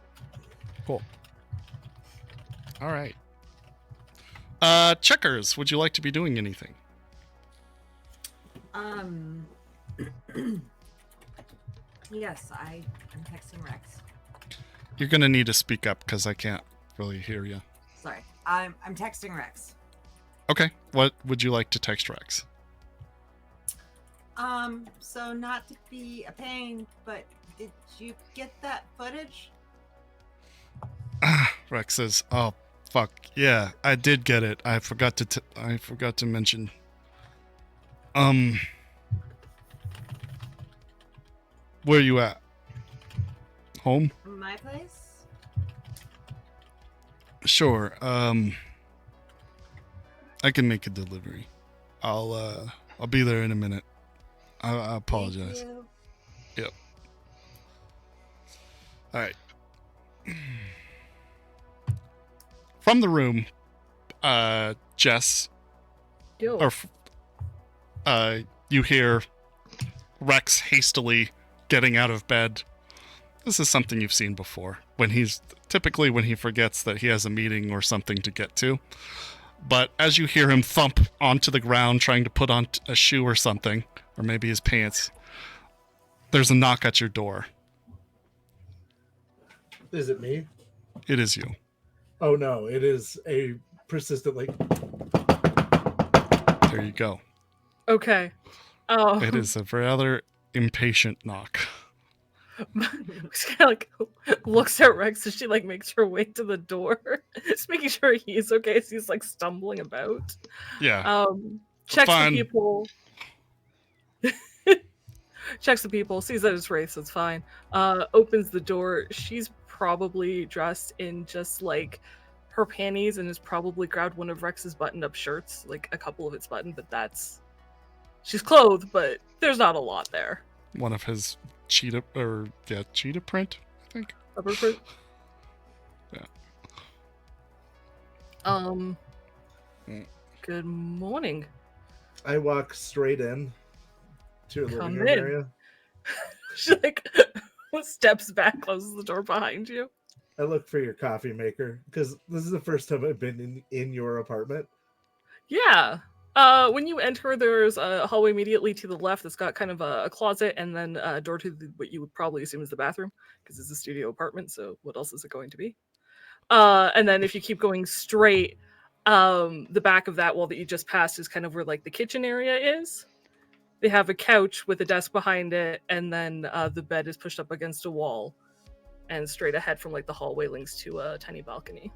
All right. Checkers, would you like to be doing anything? Yes, I'm texting Rex. You're gonna need to speak up because I can't really hear you. Sorry, I'm texting Rex. Okay. What would you like to text Rex? So not to be a pain, but did you get that footage? Rex says, "Oh, fuck yeah, I did get it. I forgot to mention. Where you at? Home? My place? Sure. I can make a delivery. I'll be there in a minute. I apologize. Thank you. Yep. All right. From the room, Jess, Yo. or you hear Rex hastily getting out of bed. This is something you've seen before. When he forgets that he has a meeting or something to get to. But as you hear him thump onto the ground trying to put on a shoe or something, or maybe his pants, there's a knock at your door. Is it me? It is you. Oh no, it is a persistent like. There you go. Okay. Oh. It is a rather impatient knock. She kind of like looks at Rex as she like makes her way to the door, just making sure he's okay as he's like stumbling about. Yeah. Checks Fine. the people. Checks the people, sees that it's Wraith, so it's fine. Opens the door. She's probably dressed in just like her panties and has probably grabbed one of Rex's buttoned-up shirts, like a couple of it's buttoned, but that's she's clothed, but there's not a lot there. One of his cheetah print, I think. Rubber print. Yeah. Good morning. I walk straight in to your Come living room in. area. She like steps back, closes the door behind you. I look for your coffee maker because this is the first time I've been in your apartment. Yeah. When you enter, there's a hallway immediately to the left that's got kind of a closet and then a door to what you would probably assume is the bathroom because it's a studio apartment. So what else is it going to be? And then if you keep going straight, the back of that wall that you just passed is kind of where like the kitchen area is. They have a couch with a desk behind it, and then the bed is pushed up against a wall, and straight ahead from like the hallway links to a tiny balcony.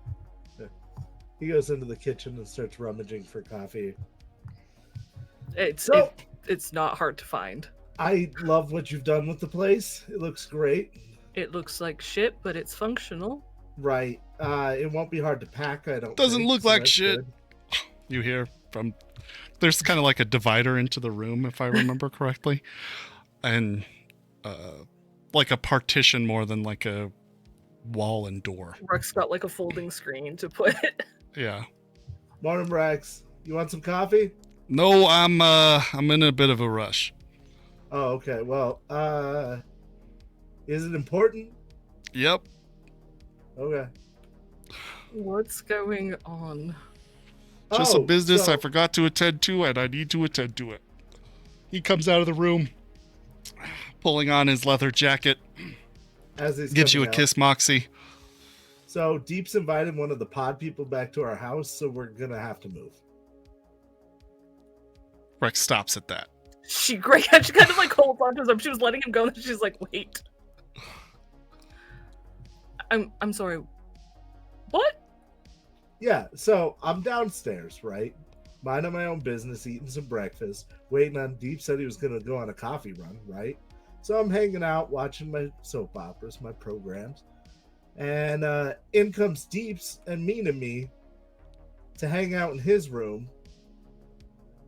He goes into the kitchen and starts rummaging for coffee. It's not hard to find. I love what you've done with the place. It looks great. It looks like shit, but it's functional. Right. It won't be hard to pack, I don't Doesn't think, look so like that's shit. good. You hear from... There's kind of like a divider into the room, if I remember correctly. And like a partition more than like a wall and door. Rex got like a folding screen to put. Yeah. Morning, Rex. You want some coffee? No, I'm in a bit of a rush. Oh, okay. Well, is it important? Yep. Okay. What's going on? Just a business so- I forgot to attend to, and I need to attend to it. He comes out of the room, pulling on his leather jacket, As he's gives you a coming out. kiss, Moxie. So Deep's invited one of the pod people back to our house, so we're gonna have to move. Rex stops at that. She kind of like holds on to him. She was letting him go, and she's like, "Wait, I'm sorry. What?" Yeah, so I'm downstairs, right? Minding my own business, eating some breakfast, waiting on Deep said he was gonna go on a coffee run, right? So I'm hanging out, watching my soap operas, my programs, and in comes Deeps and me to hang out in his room.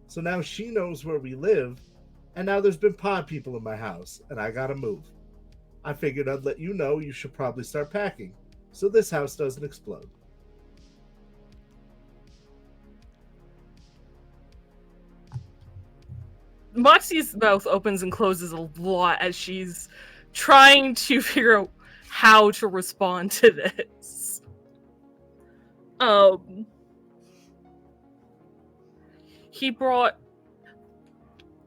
So now she knows where we live, and now there's been pod people in my house, and I gotta move. I figured I'd let you know you should probably start packing, so this house doesn't explode. Moxie's mouth opens and closes a lot as she's trying to figure out how to respond to this. He brought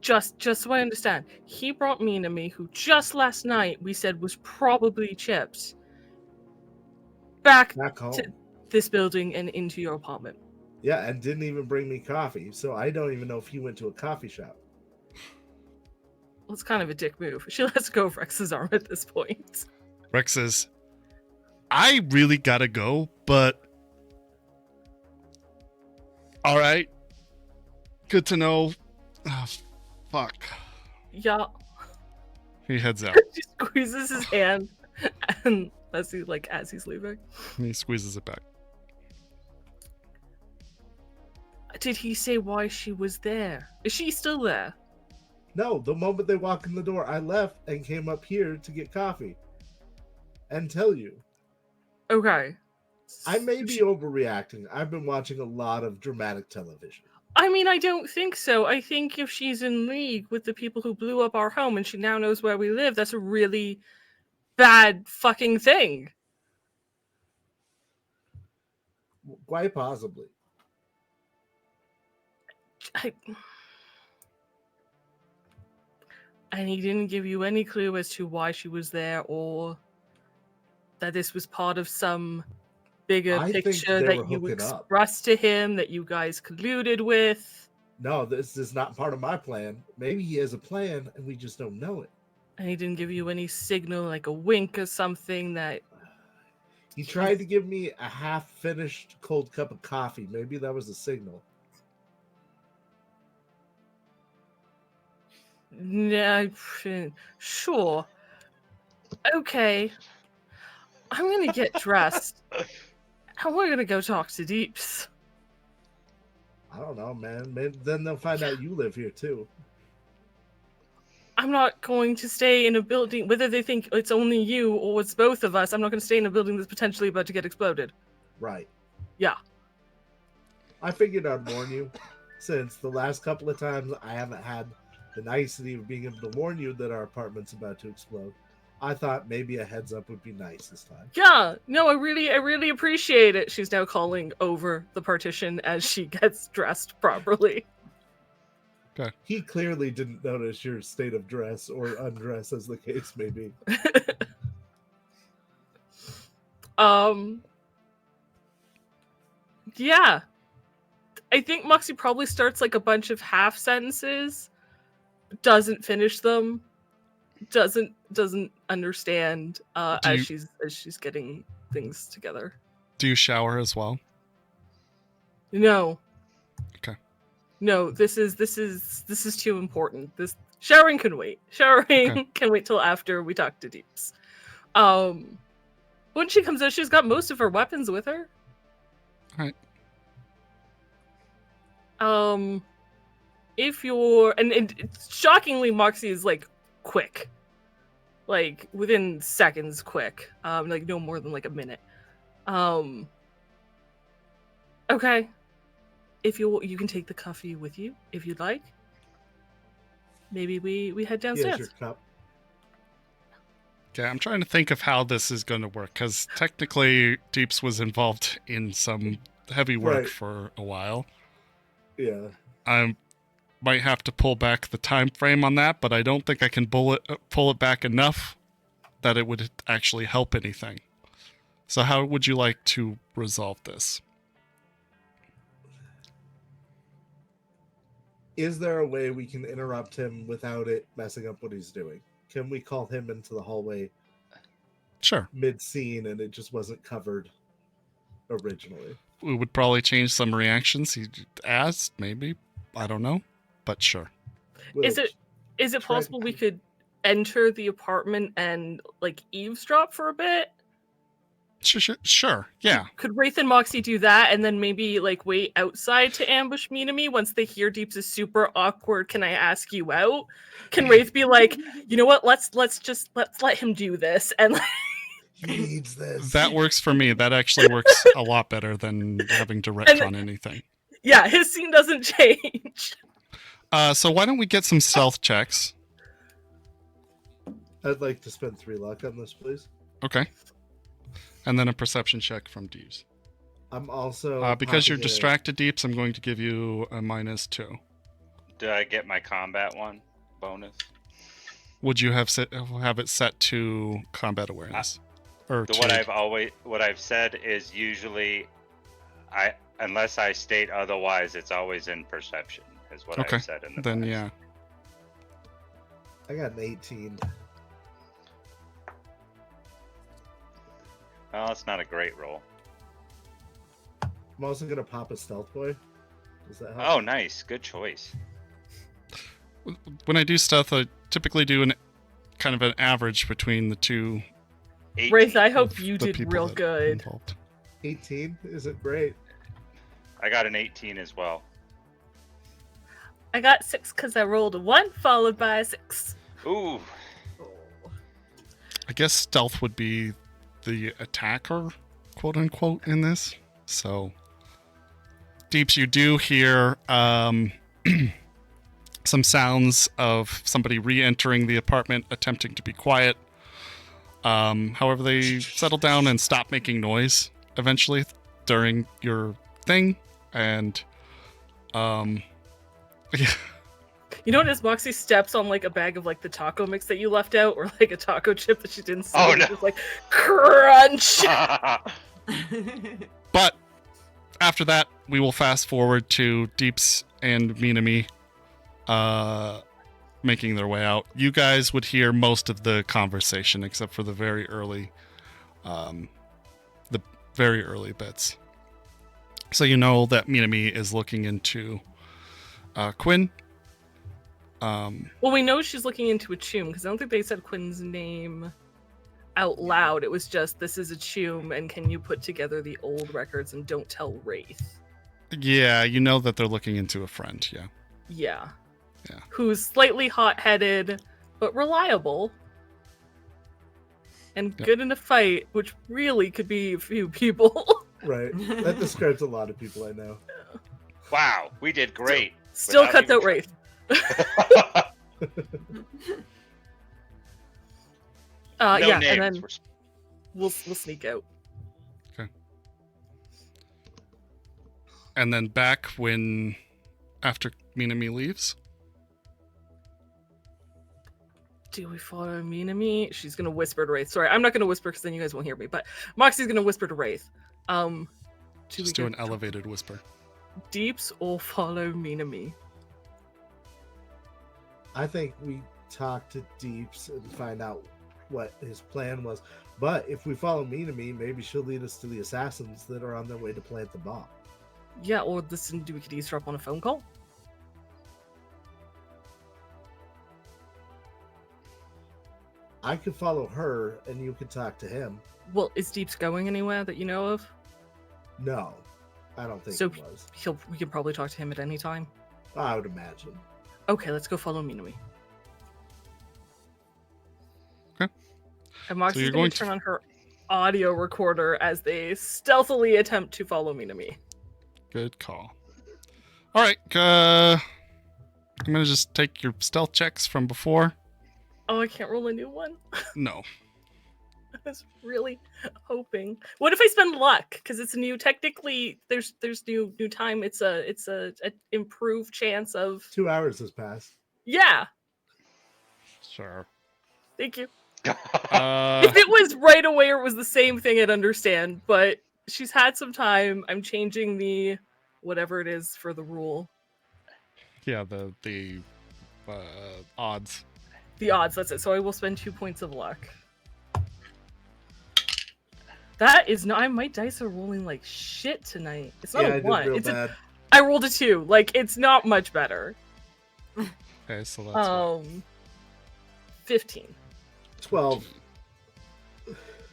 just so I understand, he brought me, who just last night we said was probably chipped, back home. to this building and into your apartment. Yeah, and didn't even bring me coffee, so I don't even know if he went to a coffee shop. Well, it's kind of a dick move. She lets go of Rex's arm at this point. Rex says, I really gotta go, but... Alright. Good to know. Oh, fuck. Yeah. He heads out. She squeezes his hand and as he's leaving. He squeezes it back. Did he say why she was there? Is she still there? No, the moment they walk in the door, I left and came up here to get coffee. And tell you. Okay. I may be overreacting. I've been watching a lot of dramatic television. I mean, I don't think so. I think if she's in league with the people who blew up our home and she now knows where we live, that's a really bad fucking thing. Quite possibly. And he didn't give you any clue as to why she was there or that this was part of some bigger I think picture they were that you hooking up. expressed to him, that you guys colluded with. No, this is not part of my plan. Maybe he has a plan and we just don't know it. And he didn't give you any signal, like a wink or something that... He tried to give me a half-finished cold cup of coffee. Maybe that was a signal. Yeah, sure. Okay. I'm gonna get dressed. And we're gonna go talk to Deeps. I don't know, man. Maybe then they'll find out you live here too. I'm not going to stay in a building, whether they think it's only you or it's both of us, I'm not going to stay in a building that's potentially about to get exploded. Right. Yeah. I figured I'd warn you, since the last couple of times I haven't had the nicety of being able to warn you that our apartment's about to explode. I thought maybe a heads up would be nice this time. Yeah, no, I really appreciate it. She's now calling over the partition as she gets dressed properly. He clearly didn't notice your state of dress or undress, as the case may be. Yeah. I think Moxie probably starts like a bunch of half sentences, doesn't finish them, doesn't understand as she's getting things together. Do you shower as well? No. Okay. No, this is too important. This showering can wait. Showering can wait till after we talk to Deeps. When she comes out, she's got most of her weapons with her. All right. If you're and shockingly, Moxie is like quick, like within seconds, quick. Like no more than like a minute. Okay. If you can take the coffee with you if you'd like. Maybe we head downstairs. Here's your cup. Okay, I'm trying to think of how this is going to work, because technically Deeps was involved in some heavy work for a while. Yeah. I might have to pull back the time frame on that, but I don't think I can pull it back enough that it would actually help anything. So how would you like to resolve this? Is there a way we can interrupt him without it messing up what he's doing? Can we call him into the hallway Sure. mid-scene and it just wasn't covered originally? We would probably change some reactions he asked, maybe. I don't know, but sure. Is it possible we could enter the apartment and like eavesdrop for a bit? Sure. Yeah. Could Wraith and Moxie do that and then maybe like wait outside to ambush Minami once they hear Deeps is super awkward? Can I ask you out? Can Wraith be like, you know what? Let's let him do this and like he needs this. That works for me. That actually works a lot better than having to retcon anything. Yeah, his scene doesn't change. So why don't we get some stealth checks? I'd like to spend 3 luck on this, please. Okay. And then a perception check from Deeps. I'm also because you're distracted, Deeps, I'm going to give you a -2. Do I get my combat one bonus? Would you have it set to combat awareness? What I've said is usually, unless I state otherwise, it's always in perception. Is what I've said in the then past. Yeah. I got an 18. Well, it's not a great roll. I'm also gonna pop a stealth boy. Does that help? Oh, nice. Good choice. When I do stealth, I typically do an kind of an average between the two. 18. Wraith, I hope you the did people real that good. involved. 18 isn't great. I got an 18 as well. I got 6 because I rolled a 1 followed by a 6. Ooh. I guess stealth would be the attacker, quote unquote, in this. So, Deeps, you do hear some sounds of somebody re-entering the apartment, attempting to be quiet. However, they settle down and stop making noise eventually during your thing, and You notice Moxie steps on like a bag of like the taco mix that you left out, or like a taco chip that she didn't see. Oh, no. Just like crunch. But after that, we will fast forward to Deeps and Minami making their way out. You guys would hear most of the conversation except for the very early bits. So you know that Minami is looking into Quinn. Well, we know she's looking into a tomb because I don't think they said Quinn's name out loud. It was just, this is a tomb, and can you put together the old records and don't tell Wraith? Yeah, you know that they're looking into a friend, yeah. Yeah. Yeah. Who's slightly hot-headed, but reliable. And Yep. good in a fight, which really could be a few people. Right. That describes a lot of people I know. Wow, we did great. Still Without cuts even out try- Wraith. No Yeah, names. and then we'll sneak out. And then back when after Minami leaves. Do we follow Minami? She's gonna whisper to Wraith. Sorry, I'm not gonna whisper because then you guys won't hear me. But Moxie's gonna whisper to Wraith. Just do an elevated whisper. Deeps or follow Minami? I think we talk to Deeps and find out what his plan was. But if we follow Minami, maybe she'll lead us to the assassins that are on their way to plant the bomb. Yeah, or listen, we could eavesdrop on a phone call. I could follow her and you could talk to him. Well, is Deeps going anywhere that you know of? No, I don't think So he was. we can probably talk to him at any time. I would imagine. Okay, let's go follow Minami. Okay. And Moxie's you're going going to to- turn on her audio recorder as they stealthily attempt to follow Minami. Good call. All right, I'm gonna just take your stealth checks from before. Oh, I can't roll a new one? No. I was really hoping. What if I spend luck? Because it's new. Technically, there's new time. It's a improved chance of 2 hours has passed. yeah. Sure. Thank you. Uh, If it was right away or it was the same thing, I'd understand. But she's had some time. I'm changing the whatever it is for the rule. yeah, the odds. The odds. That's it. So I will spend 2 points of luck. That is not. My dice are rolling like shit tonight. It's not Yeah, I a did one. real It's bad. I rolled a 2. Like it's not much better. Okay, so that's what? 15. 12.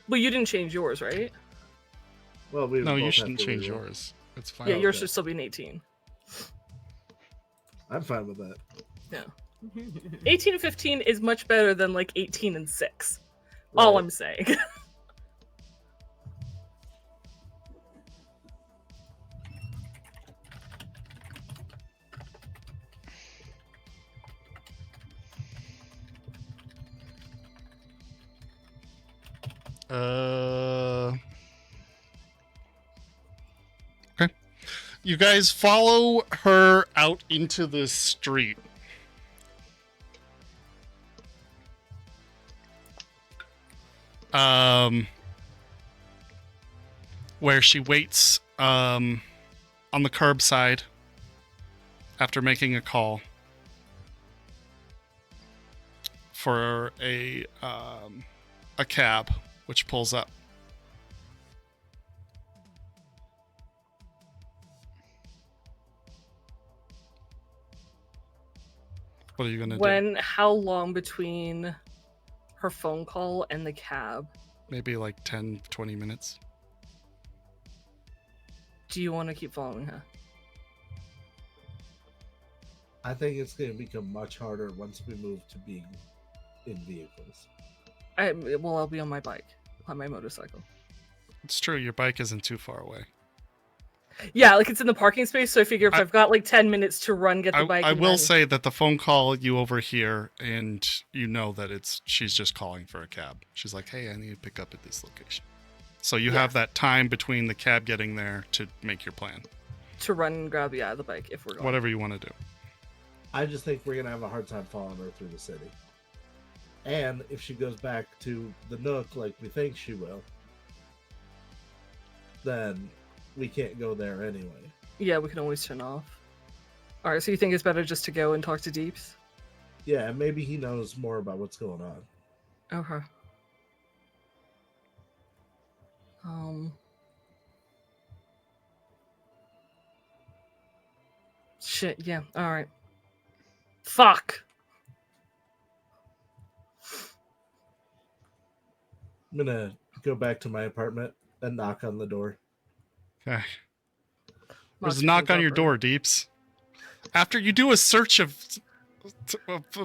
Well, you didn't change yours, right? Well, we No, both you have shouldn't to change reroll. yours. It's fine. Yeah, yours okay. should still be an 18. I'm fine with that. Yeah. 18 and 15 is much better than like 18 and 6. All Right. I'm saying. Okay. You guys follow her out into the street. Where she waits on the curbside after making a call for a cab which pulls up. What are you gonna do? How long between her phone call and the cab? Maybe like 10, 20 minutes. Do you want to keep following her? I think it's going to become much harder once we move to being in vehicles. I'll be on my bike, on my motorcycle. It's true, your bike isn't too far away. Yeah, like it's in the parking space, so I figure if I've got like 10 minutes to run, get the bike. I and will then- say that the phone call you overhear, and you know that she's just calling for a cab. She's like, "Hey, I need to pick up at this location." So you have that time between the cab getting there to make your plan. to run and grab the bike if we're going. Whatever you want to do. I just think we're going to have a hard time following her through the city. And if she goes back to the Nook like we think she will, then we can't go there anyway. Yeah, we can always turn off. All right, so you think it's better just to go and talk to Deeps? Yeah, maybe he knows more about what's going on. Okay. Shit, yeah, alright. Fuck! I'm gonna go back to my apartment and knock on the door. Okay. There's Moxie a knock pulls on your up door, Deeps. After you do a search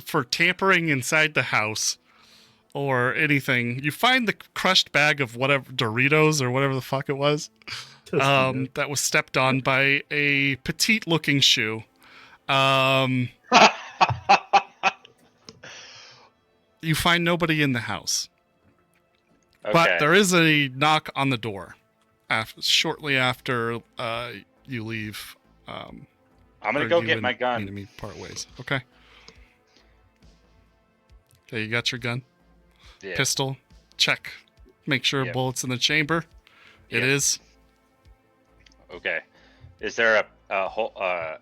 for tampering inside the house or anything, you find the crushed bag of whatever Doritos or whatever the fuck it was Tostito. that was stepped on by a petite-looking shoe. You find nobody in the house, but there is a knock on the door shortly after you leave. I'm gonna or go you get and my gun. Enemy part ways. Okay. Okay, you got your gun. Yeah. Pistol. Check. Make sure Yep. bullets in the chamber. It Yep. is. Okay. Is there a whole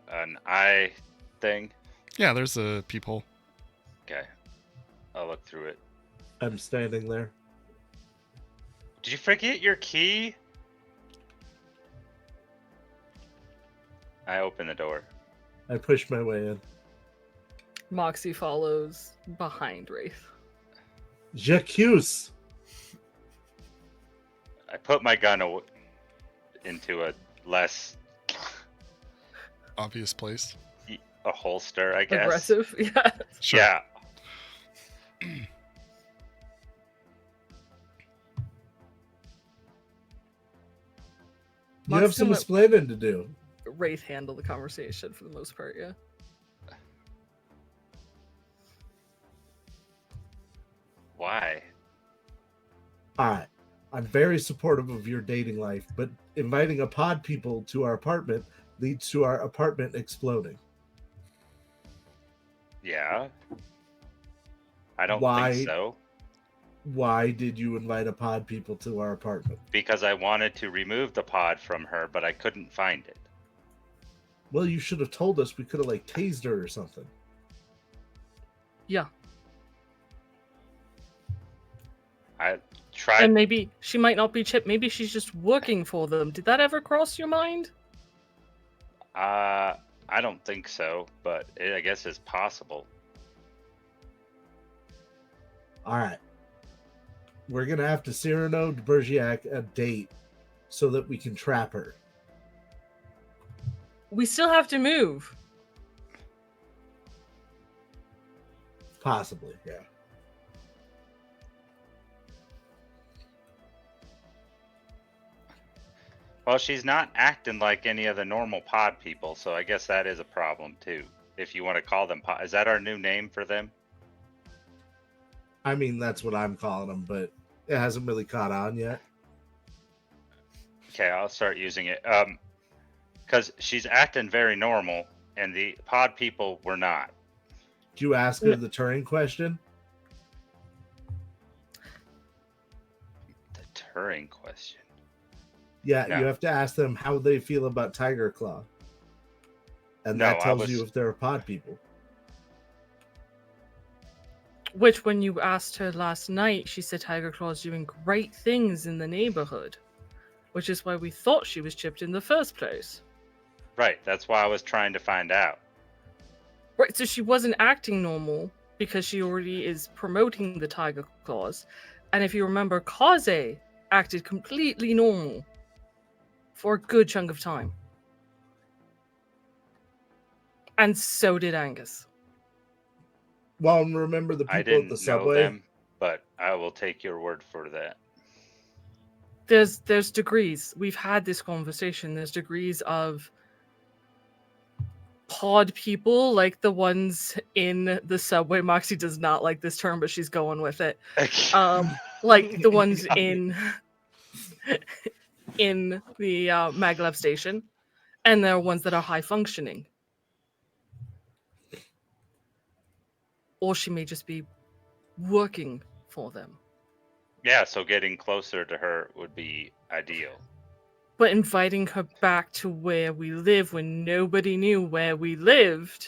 an eye thing? Yeah, there's a peephole. Okay. I'll look through it. I'm standing there. Did you forget your key? I open the door. I push my way in. Moxie follows behind Wraith. J'accuse. I put my gun into a less Obvious place. a holster, I guess. Aggressive? Yeah. Sure. Yeah. You have some Moxie explaining to do. let Wraith handle the conversation for the most part, yeah. Why? Alright. I'm very supportive of your dating life, but inviting a pod people to our apartment leads to our apartment exploding. Yeah. I don't Why? think so. Why did you invite a pod people to our apartment? Because I wanted to remove the pod from her, but I couldn't find it. Well, you should have told us. We could have like tased her or something. Yeah. I tried. And maybe she might not be Chip. Maybe she's just working for them. Did that ever cross your mind? I don't think so, but I guess it's possible. All right. We're going to have to Cyrano de Bergerac a date so that we can trap her. We still have to move. Possibly, yeah. Well, she's not acting like any of the normal pod people, so I guess that is a problem too. If you want to call them pod, is that our new name for them? I mean, that's what I'm calling them, but it hasn't really caught on yet. Okay, I'll start using it. Because she's acting very normal, and the pod people were not. Did you ask her the Turing question? The Turing question. Yeah, No. you have to ask them how they feel about Tiger Claw. And No, that I tells was- you if they're pod people. Which, when you asked her last night, she said Tiger Claw's doing great things in the neighborhood. Which is why we thought she was chipped in the first place. Right, that's why I was trying to find out. Right, so she wasn't acting normal because she already is promoting the Tiger Claws. And if you remember, Kaze acted completely normal for a good chunk of time. And so did Angus. Well, and remember the I people at didn't the know subway? them, but I will take your word for that. There's degrees. We've had this conversation. There's degrees of pod people, like the ones in the subway. Moxie does not like this term, but she's going with it. Like the ones in the maglev station, and there are ones that are high functioning. Or she may just be working for them. Yeah, so getting closer to her would be ideal. But inviting her back to where we live when nobody knew where we lived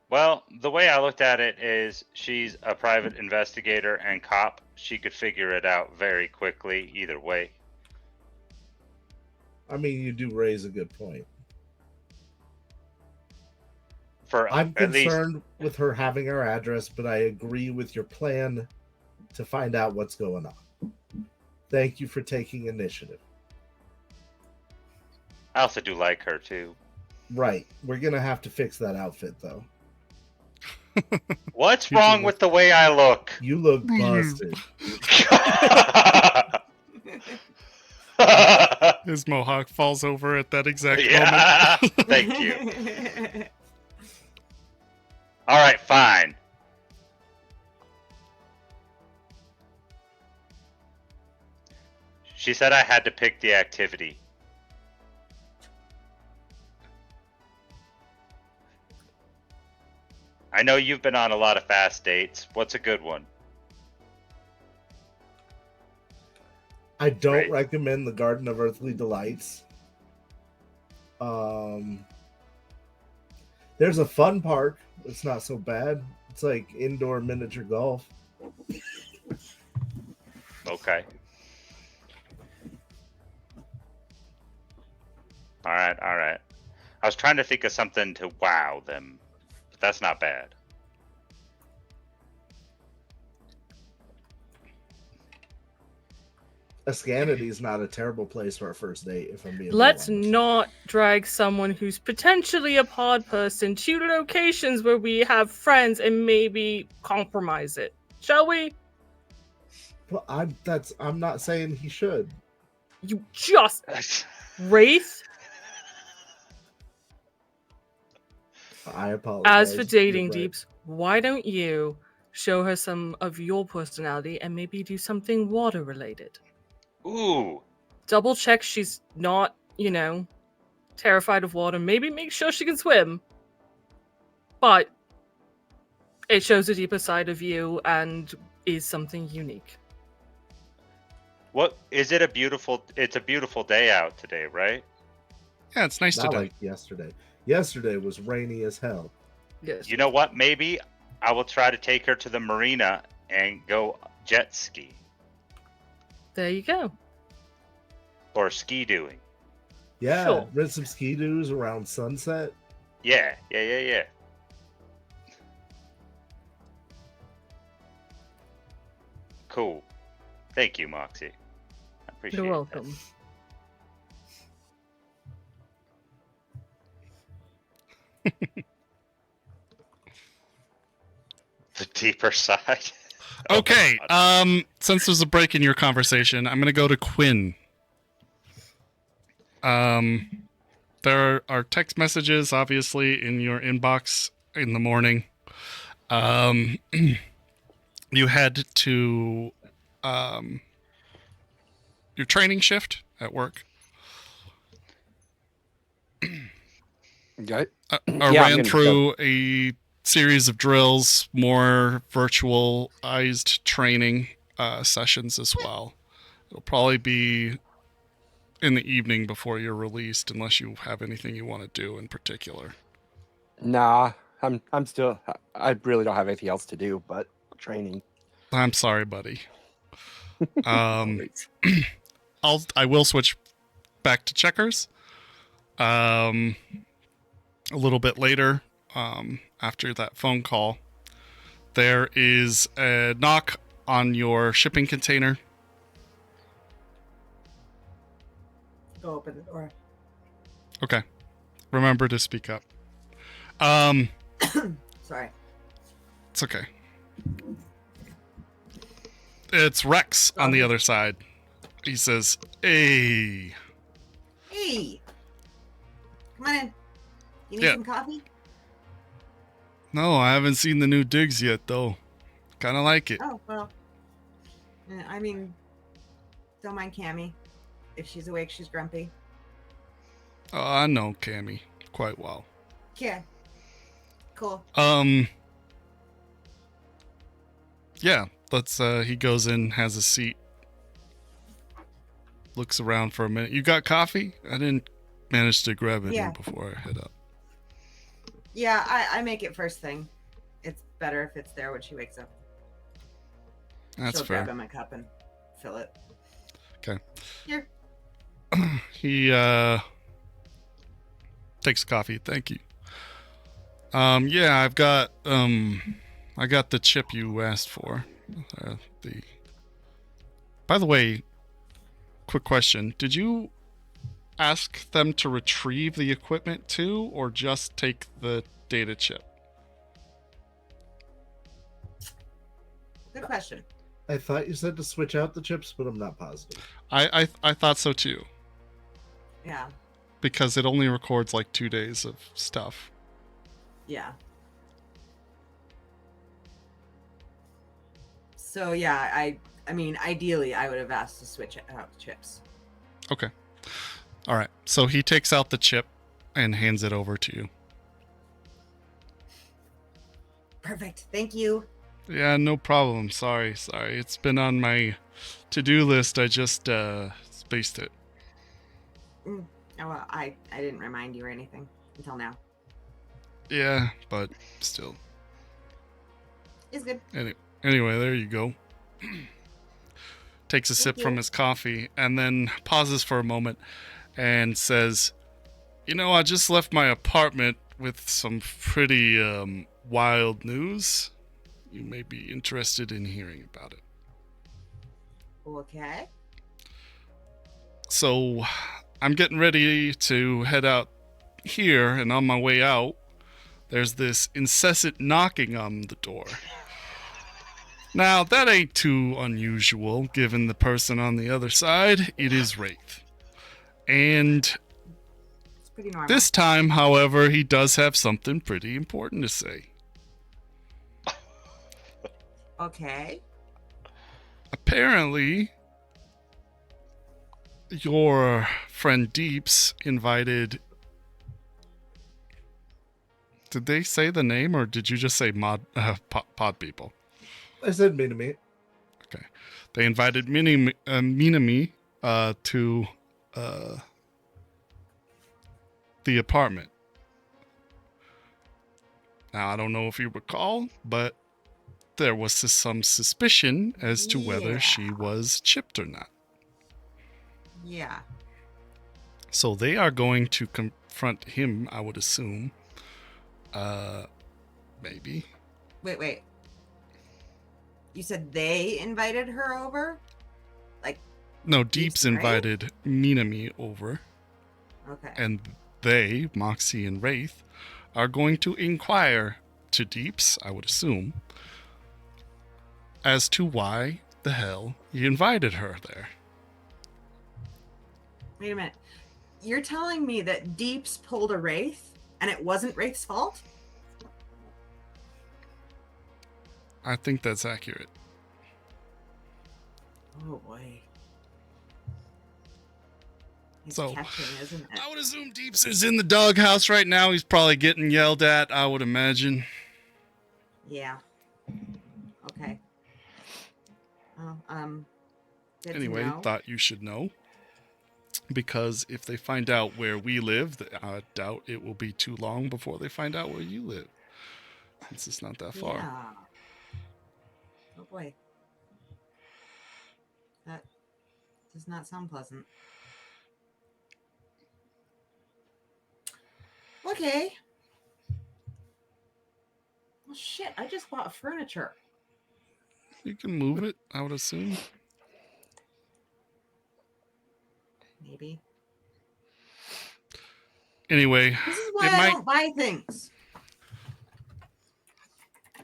Well, the way I looked at it is she's a private investigator and cop. She could figure it out very quickly either way. I mean, you do raise a good point. For I'm at least concerned with her having our address, but I agree with your plan to find out what's going on. Thank you for taking initiative. I also do like her too. Right. We're going to have to fix that outfit, though. What's wrong with the way I look? You look busted. His mohawk falls over at that exact Yeah, moment. thank you. All right, fine. She said I had to pick the activity. I know you've been on a lot of fast dates. What's a good one? I don't Right. recommend the Garden of Earthly Delights. There's a fun park. It's not so bad. It's like indoor miniature golf. Okay. All right, all right. I was trying to think of something to wow them, but that's not bad. Escanity is not a terrible place for a first date, if I'm being Let's honest. not drag someone who's potentially a pod person to locations where we have friends and maybe compromise it. Shall we? Well, I'm not saying he should. You just Wraith. I apologize. As for You're dating right. deeps, why don't you show her some of your personality and maybe do something water related? Ooh. Double check she's not, terrified of water. Maybe make sure she can swim. But it shows a deeper side of you and is something unique. What is it? It's a beautiful day out today, right? Yeah, it's nice Not today. like yesterday. Yesterday was rainy as hell. Yes. You know what? Maybe I will try to take her to the marina and go jet ski There you go. or ski doing. Yeah, Sure. rent some ski doos around sunset. Yeah. Cool. Thank you, Moxie. I appreciate You're that. welcome. The deeper side. Okay, Oh, God. since there's a break in your conversation, I'm gonna go to Quinn. There are text messages, obviously, in your inbox in the morning. You head to your training shift at work. Okay. I Yeah, I'm ran gonna through a series of drills, more virtualized training sessions as well. It'll probably be in the evening before you're released, unless you have anything you want to do in particular. Nah, I'm still. I really don't have anything else to do but training. I'm sorry, buddy. Always. I will switch back to checkers. A little bit later, after that phone call, there is a knock on your shipping container. Go open the door. Okay. Remember to speak up. Sorry. It's okay. It's Rex on the other side. He says, "Hey." Hey, come on in. You need Yeah. some coffee? No, I haven't seen the new digs yet, though. Kind of like it. Oh well. I mean, don't mind Cammy. If she's awake, she's grumpy. Oh, I know Cammy quite well. Yeah. Cool. Yeah, let's, he goes in, has a seat, looks around for a minute. You got coffee? I didn't manage to grab any Yeah. before I head up. Yeah, I make it first thing. It's better if it's there when she wakes up. That's She'll fair. grab him a cup and fill it. Okay. Here. He takes coffee. Thank you. Yeah, I got the chip you asked for. By the way, quick question. Did you ask them to retrieve the equipment too, or just take the data chip? Good question. I thought you said to switch out the chips, but I'm not positive. I thought so too, Yeah. because it only records like 2 days of stuff. Yeah. So yeah, I mean, ideally, I would have asked to switch out the chips. Okay. All right. So he takes out the chip and hands it over to you. Perfect. Thank you. Yeah, no problem. Sorry. It's been on my to-do list. I just spaced it. Oh, well, I didn't remind you or anything until now. Yeah, but still. It's good. Anyway, there you go. Takes a Thank sip you. from his coffee and then pauses for a moment and says, "You know, I just left my apartment with some pretty wild news. You may be interested in hearing about it." Okay. So, I'm getting ready to head out here, and on my way out, there's this incessant knocking on the door. Now, that ain't too unusual, given the person on the other side. It is Wraith. And It's pretty normal. this time, however, he does have something pretty important to say. Okay. Apparently, your friend Deeps invited... Did they say the name, or did you just say pod people? I said me. Okay. They invited Minami to the apartment. Now, I don't know if you recall, but there was some suspicion as to whether she was chipped or not. Yeah. So they are going to confront him, I would assume. Maybe. Wait. You said they invited her over? No, Deeps Right? invited Minami over, Okay. and they, Moxie and Wraith, are going to inquire to Deeps, I would assume, as to why the hell he invited her there. Wait a minute. You're telling me that Deeps pulled a Wraith and it wasn't Wraith's fault? I think that's accurate. Oh boy. It's So, catching, isn't it? I would assume Deeps is in the doghouse right now. He's probably getting yelled at, I would imagine. Yeah. Okay. Well, good to Anyway, know. thought you should know. Because if they find out where we live, I doubt it will be too long before they find out where you live. Since it's not that far. Yeah. Oh boy. That does not sound pleasant. Okay. Well, shit, I just bought furniture. You can move it, I would assume. Maybe. Anyway, This is why it I might, don't buy things.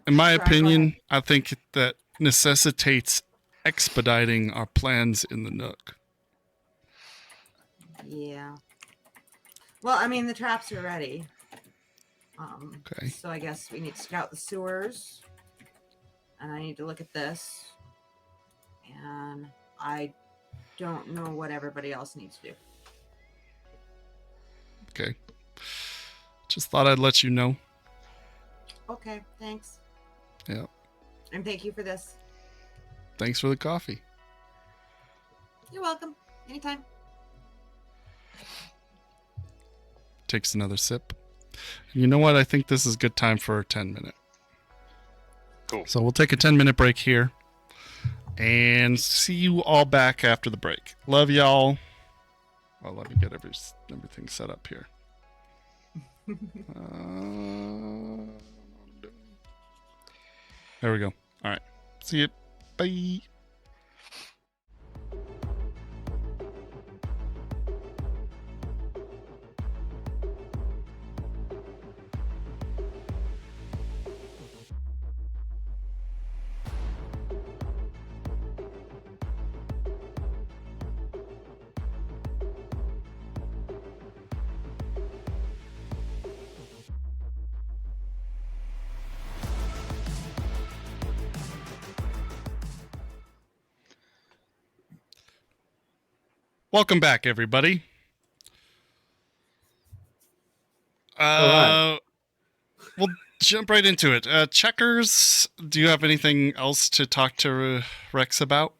in my Sorry, go opinion, I think that necessitates expediting our plans in the Nook. Yeah. Well, I mean, the traps are ready. Okay. So I guess we need to scout the sewers. And I need to look at this. And I don't know what everybody else needs to do. Okay. Just thought I'd let you know. Okay, thanks. Yeah. And thank you for this. Thanks for the coffee. You're welcome. Anytime. Takes another sip. You know what? I think this is a good time for a 10-minute. Cool. So we'll take a 10-minute break here. And see you all back after the break. Love y'all. Well, let me get everything set up here. There we go. All right. See you. Bye. Welcome back, everybody. right. We'll jump right into it. Checkers, do you have anything else to talk to Rex about?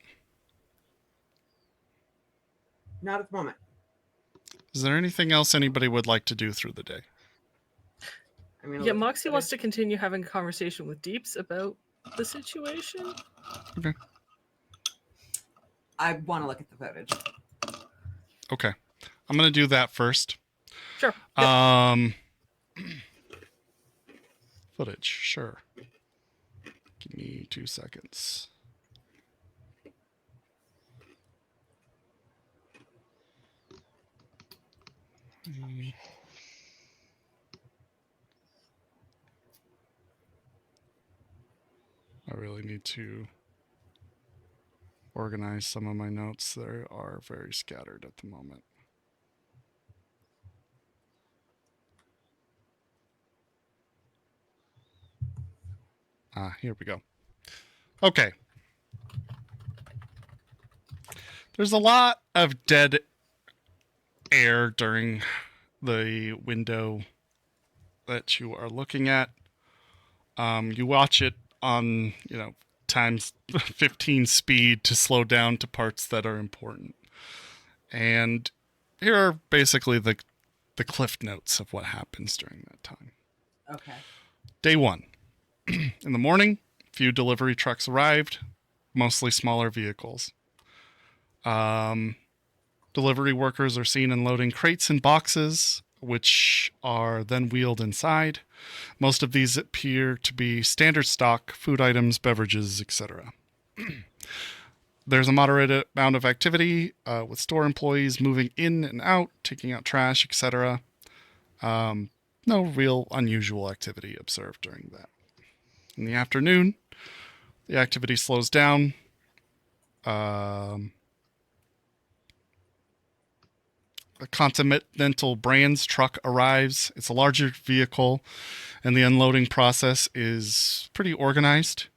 Not at the moment. Is there anything else anybody would like to do through the day? I mean, Yeah, Moxie wants to continue having a conversation with Deeps about the situation. Okay. I want to look at the footage. Okay. I'm going to do that first. Sure. Yep. Footage, sure. Give me 2 seconds. I really need to organize some of my notes. They are very scattered at the moment. Here we go. Okay. There's a lot of dead air during the window that you are looking at. You watch it on, times 15 speed to slow down to parts that are important. And here are basically the cliff notes of what happens during that time. Okay. Day 1. In the morning, few delivery trucks arrived, mostly smaller vehicles. Delivery workers are seen unloading crates and boxes, which are then wheeled inside. Most of these appear to be standard stock, food items, beverages, etc. There's a moderate amount of activity with store employees moving in and out, taking out trash, etc. No real unusual activity observed during that. In the afternoon, the activity slows down. A Continental Brands truck arrives. It's a larger vehicle, and the unloading process is pretty organized.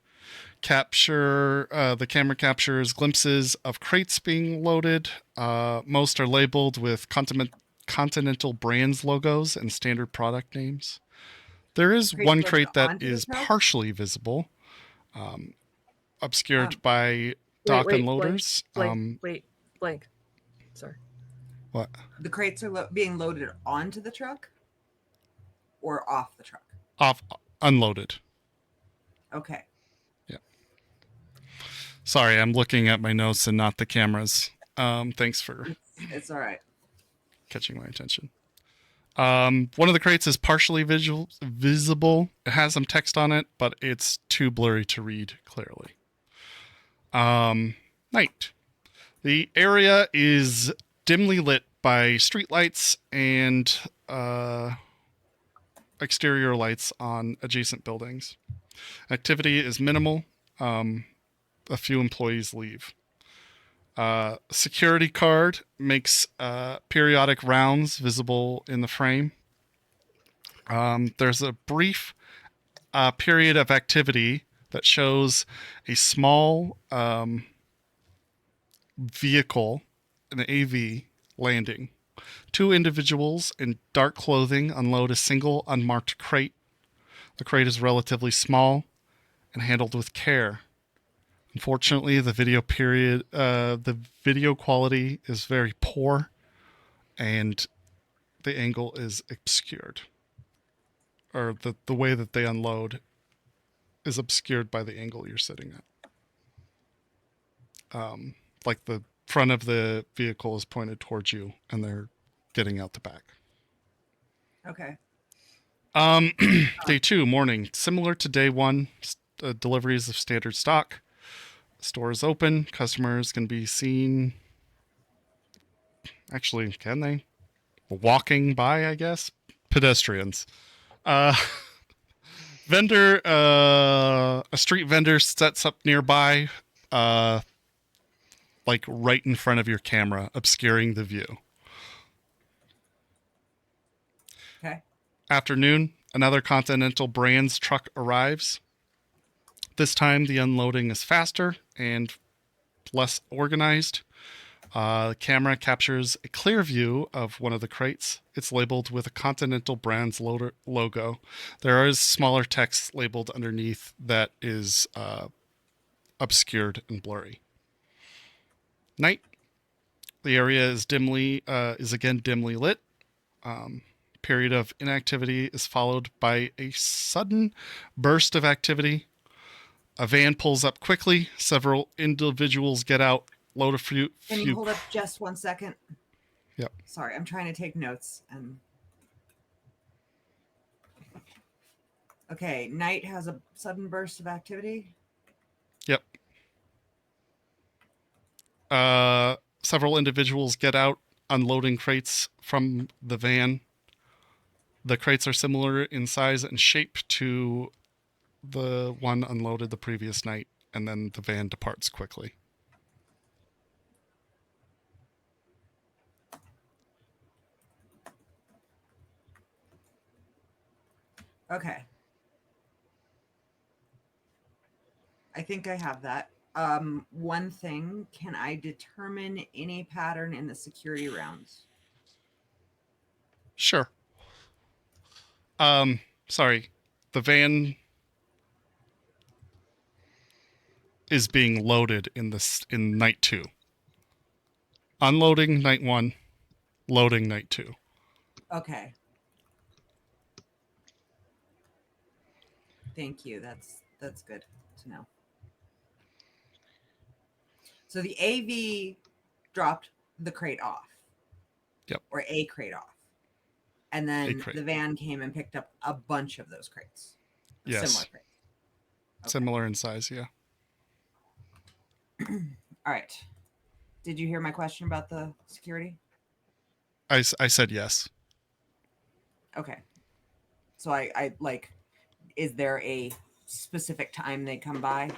The camera captures glimpses of crates being loaded. Most are labeled with Continental Brands logos and standard product names. There is Crates one loaded crate that onto the is truck? partially visible, obscured by dock unloaders. Blank. Sorry. What? The crates are being loaded onto the truck or off the truck? Unloaded. Okay. Yeah. Sorry, I'm looking at my notes and not the cameras. Thanks for It's all right. catching my attention. One of the crates is partially visible. It has some text on it, but it's too blurry to read clearly. Night. The area is dimly lit by streetlights and exterior lights on adjacent buildings. Activity is minimal. A few employees leave. Security card makes periodic rounds visible in the frame. There's a brief period of activity that shows a small vehicle, an AV, landing. 2 individuals in dark clothing unload a single unmarked crate. The crate is relatively small and handled with care. Unfortunately, the video quality is very poor, and the angle is obscured. or the way that they unload is obscured by the angle you're sitting at. Like the front of the vehicle is pointed towards you, and they're getting out the back. Okay. Day 2, morning. Similar to day 1, deliveries of standard stock. Store is open. Customers can be seen. Actually, can they? Walking by, I guess. Pedestrians. Vendor, a street vendor sets up nearby, like right in front of your camera, obscuring the view. Okay. Afternoon, another Continental Brands truck arrives. This time, the unloading is faster and less organized. The camera captures a clear view of one of the crates. It's labeled with a Continental Brands logo. There is smaller text labeled underneath that is obscured and blurry. Night. The area is again dimly lit. Period of inactivity is followed by a sudden burst of activity. A van pulls up quickly. Several individuals get out, load a few. Can you hold up just 1 second? Yep. Sorry, I'm trying to take notes. Okay, night has a sudden burst of activity. Yep. Several individuals get out, unloading crates from the van. The crates are similar in size and shape to the one unloaded the previous night, and then the van departs quickly. Okay. I think I have that. One thing, can I determine any pattern in the security rounds? Sure. Sorry. The van is being loaded in night 2. Unloading night 1, loading night 2. Okay. Thank you. That's good to know. So the AV dropped the crate off. Yep. Or a crate off. And then crate. the van came and picked up a bunch of those crates. Yes. Similar crates. Okay. Similar in size, yeah. All right. Did you hear my question about the security? I said yes. Okay. So I like, is there a specific time they come by?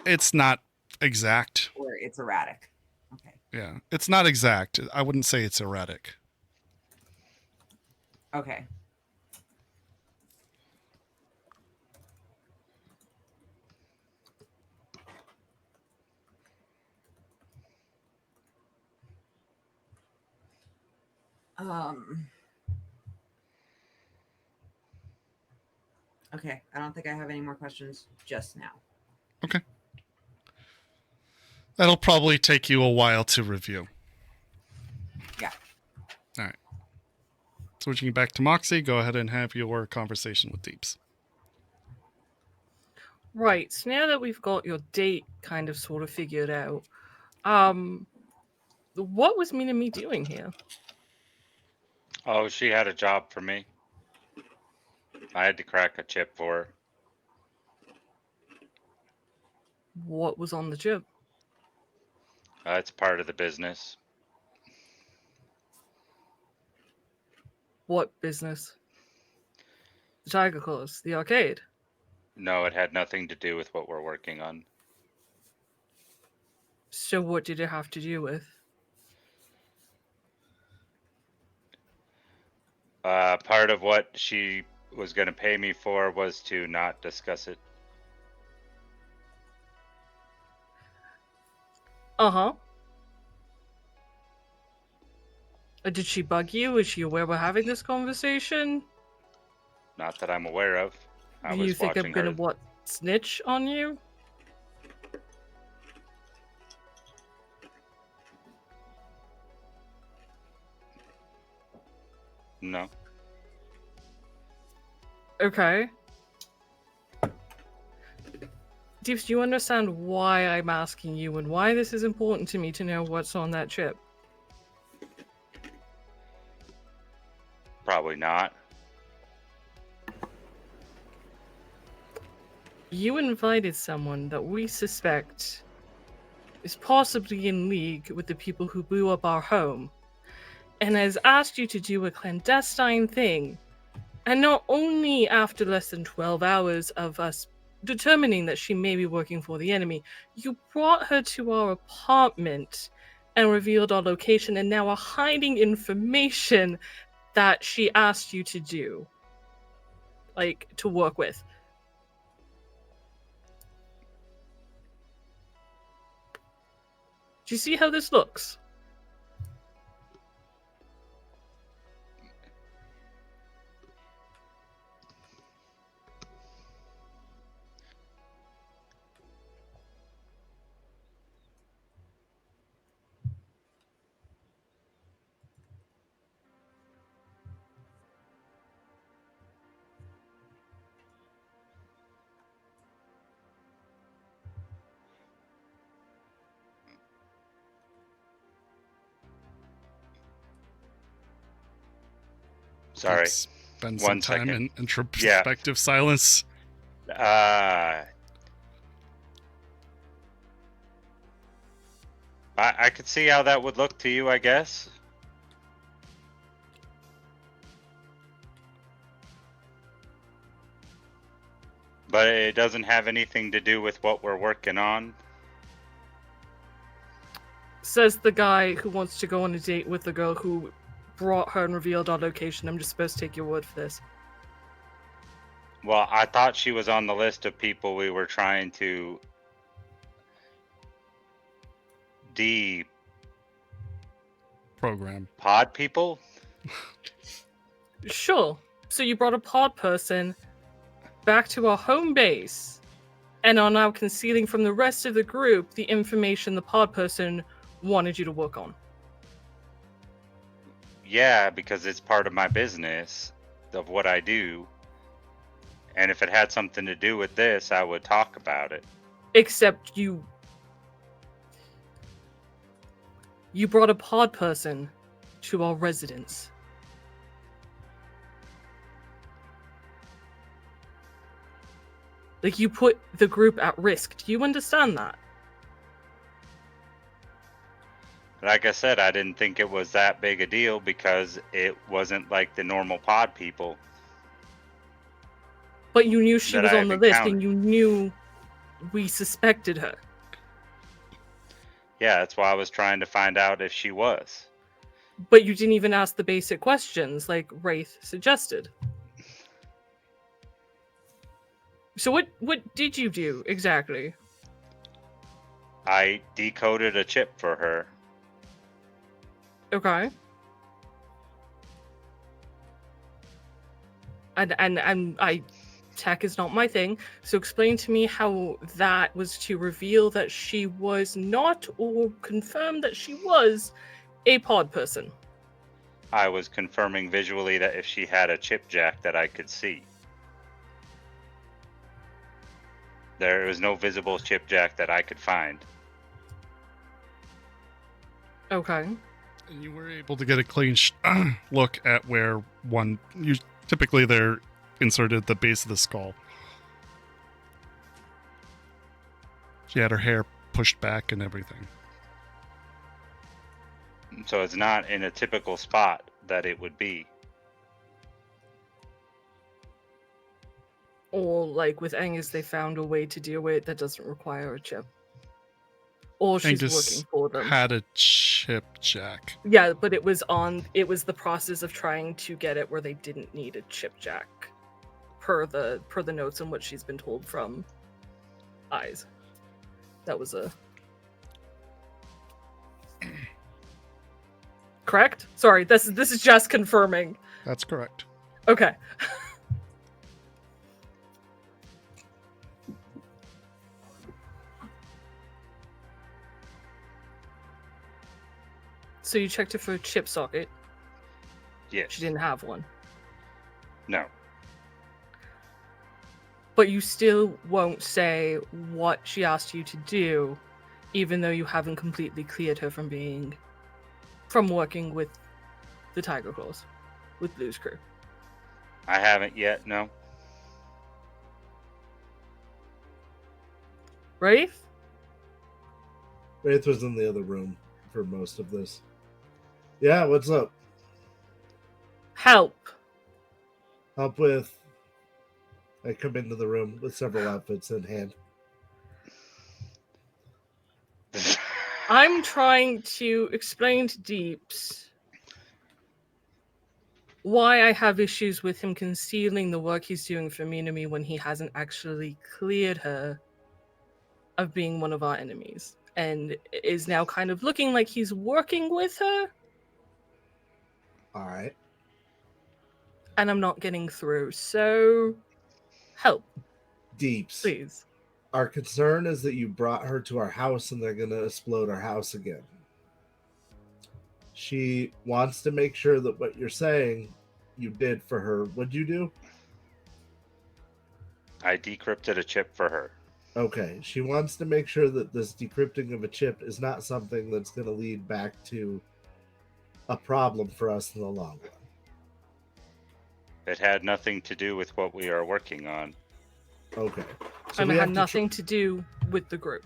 It's not exact. Or it's erratic? Okay. Yeah. It's not exact. I wouldn't say it's erratic. Okay. Okay, I don't think I have any more questions just now. Okay. That'll probably take you a while to review. Yeah. All right. Switching back to Moxie, go ahead and have your conversation with Deeps. Right, so now that we've got your date kind of sort of figured out, what was Mina Me doing here? Oh, she had a job for me. I had to crack a chip for her. What was on the chip? It's part of the business. What business? The Tiger Claws, the arcade? No, it had nothing to do with what we're working on. So what did it have to do with? Part of what she was going to pay me for was to not discuss it. Uh-huh. Did she bug you? Is she aware we're having this conversation? Not that I'm aware of. I Do was you think I'm watching gonna, her. snitch on you? No. Okay. Deeps, do you understand why I'm asking you and why this is important to me to know what's on that chip? Probably not. You invited someone that we suspect is possibly in league with the people who blew up our home, and has asked you to do a clandestine thing. And not only after less than 12 hours of us determining that she may be working for the enemy, you brought her to our apartment and revealed our location and now are hiding information that she asked you to do. Like, to work with. Do you see how this looks? Sorry. Spend One some time second. in introspective silence. I could see how that would look to you, I guess. But it doesn't have anything to do with what we're working on. Says the guy who wants to go on a date with the girl who brought her and revealed our location. I'm just supposed to take your word for this. Well, I thought she was on the list of people we were trying to Program. pod people. Sure. So you brought a pod person back to our home base and are now concealing from the rest of the group the information the pod person wanted you to work on. Yeah, because it's part of my business, of what I do. And if it had something to do with this, I would talk about it. Except you brought a pod person to our residence. Like, you put the group at risk. Do you understand that? Like I said, I didn't think it was that big a deal because it wasn't like the normal pod people. But you knew she that was I on the have list encountered. and you knew we suspected her. Yeah, that's why I was trying to find out if she was. But you didn't even ask the basic questions like Wraith suggested. So what did you do exactly? I decoded a chip for her. Okay. And tech is not my thing. So explain to me how that was to reveal that she was not, or confirm that she was, a pod person. I was confirming visually that if she had a chip jack that I could see. There was no visible chip jack that I could find. Okay. And you were able to get a clean look at where typically they're inserted at the base of the skull. She had her hair pushed back and everything. So it's not in a typical spot that it would be. Or like with Angus, they found a way to deal with it that doesn't require a chip. Or she's Angus working for them. had a chip jack. Yeah, but it was the process of trying to get it where they didn't need a chip jack. Per the notes and what she's been told from Eyes. That was a correct? Sorry, this is just confirming. That's correct. Okay. So you checked it for a chip socket. Yes. She didn't have one. No. But you still won't say what she asked you to do, even though you haven't completely cleared her from working with the Tiger Claws, with Blue's crew. I haven't yet, no. Wraith? Wraith was in the other room for most of this. Yeah, what's up? Help. Help with... I come into the room with several outfits in hand. I'm trying to explain to Deeps why I have issues with him concealing the work he's doing for Minami when he hasn't actually cleared her of being one of our enemies, and is now kind of looking like he's working with her. All right. And I'm not getting through, so help. Deeps. Please. Our concern is that you brought her to our house and they're going to explode our house again. She wants to make sure that what you're saying you did for her. What'd you do? I decrypted a chip for her. Okay. She wants to make sure that this decrypting of a chip is not something that's going to lead back to a problem for us in the long run. It had nothing to do with what we are working on. Okay. And it had nothing to do with the group.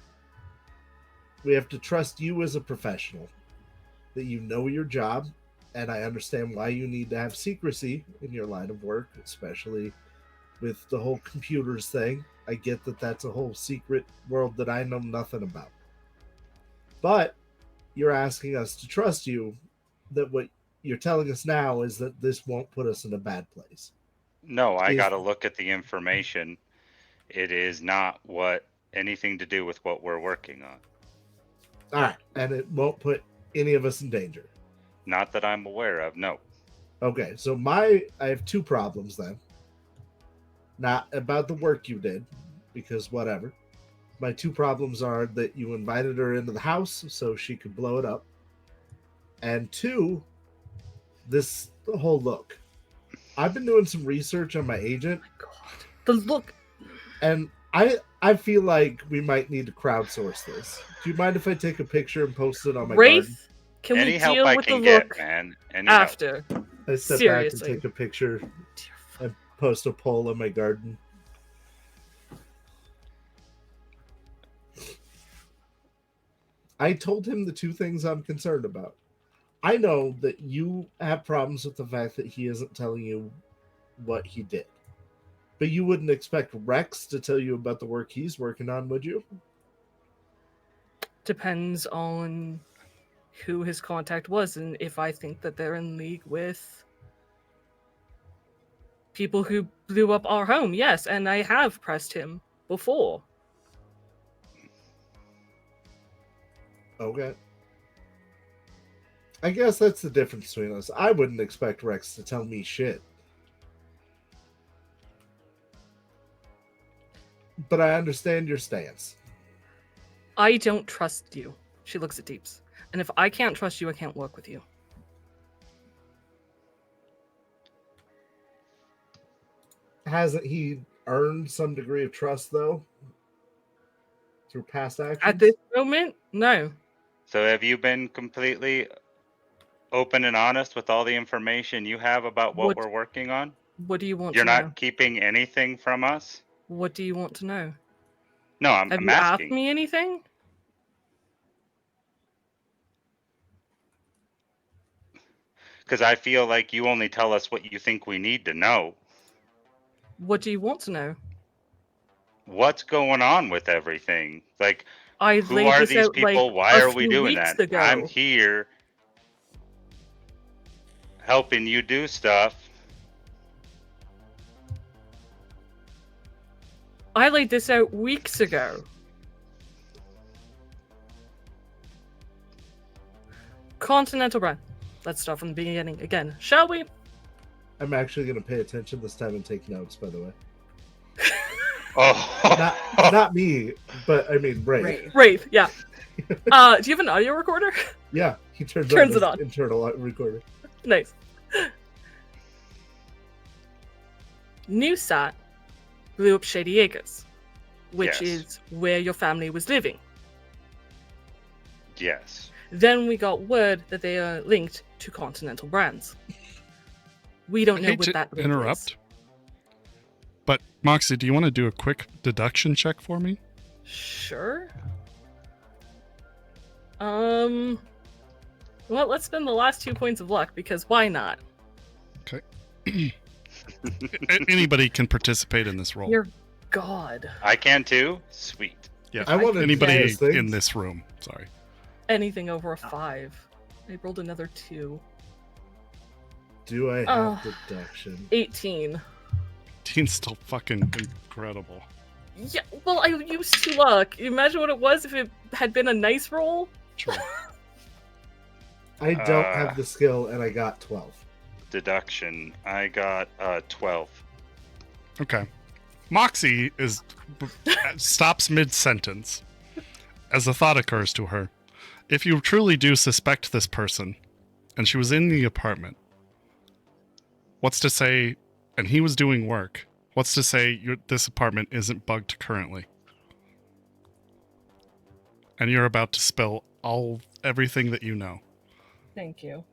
We have to trust you as a professional, that you know your job, and I understand why you need to have secrecy in your line of work, especially with the whole computers thing. I get that that's a whole secret world that I know nothing about. But you're asking us to trust you, that what you're telling us now is that this won't put us in a bad place. No, I got to look at the information. It is not anything to do with what we're working on. All right, and it won't put any of us in danger. Not that I'm aware of, no. Okay, so I have two problems then. Not about the work you did, because whatever. My two problems are that you invited her into the house so she could blow it up. And two, the whole look. I've been doing some research on my agent. Oh my God. The look. And I feel like we might need to crowdsource this. Do you mind if I take a picture and post it on my garden? Wraith, can Any we help deal I with the can get, look man. Any after? I step Seriously. back and take a picture and post a poll in my garden. I told him the two things I'm concerned about. I know that you have problems with the fact that he isn't telling you what he did. But you wouldn't expect Rex to tell you about the work he's working on, would you? Depends on who his contact was, and if I think that they're in league with people who blew up our home. Yes, and I have pressed him before. Okay. I guess that's the difference between us. I wouldn't expect Rex to tell me shit. But I understand your stance. I don't trust you. She looks at Deeps. And if I can't trust you, I can't work with you. Hasn't he earned some degree of trust, though? Through past actions? At this moment, no. So have you been completely open and honest with all the information you have about what we're working on? What do you want You're to know? You're not keeping anything from us? What do you want to know? No, I'm Have you asking. asked me anything? Because I feel like you only tell us what you think we need to know. What do you want to know? What's going on with everything? Like, I who laid are this these out, people? like, Why a are we few doing weeks that? ago. I'm here helping you do stuff. I laid this out weeks ago. Continental brand. Let's start from the beginning again, shall we? I'm actually going to pay attention this time and take notes, by the way. Oh, not me, but I mean Ray. Wraith, yeah. Do you have an audio recorder? Yeah, he turns it on on. his internal recorder. Nice. New sat, blew up Shady Acres, which Yes. is where your family was living. Yes. Then we got word that they are linked to Continental Brands. We don't I know hate what to that link interrupt, is. but Moxie, do you want to do a quick deduction check for me? Sure. Well, let's spend the last 2 points of luck, because why not? Anybody can participate in this roll. Dear God. I can too. Sweet. Yeah, I want to anybody test things. in this room. Sorry. Anything over a 5. I rolled another 2. Do I Oh. have deduction? 18. Team's still fucking incredible. Yeah, well, I used 2 luck. Imagine what it was if it had been a nice roll. True. I don't have the skill, and I got 12. Deduction. I got 12. Okay. Moxie stops mid-sentence as a thought occurs to her. If you truly do suspect this person, and she was in the apartment, what's to say, and he was doing work, what's to say this apartment isn't bugged currently? And you're about to spill everything that you know. Thank you.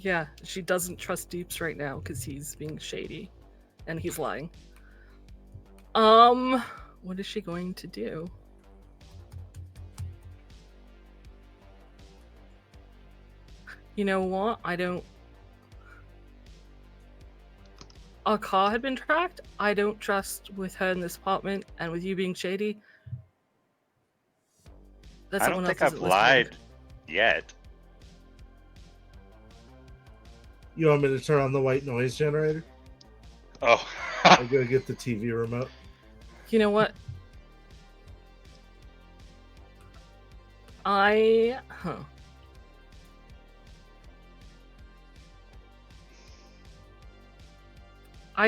Yeah, she doesn't trust Deeps right now because he's being shady and he's lying. What is she going to do? You know what? Our car had been tracked. I don't trust with her in this apartment, and with you being shady. That's I don't someone think else's I've at this point. lied yet. You want me to turn on the white noise generator? Oh. I gotta get the TV remote. You know what? I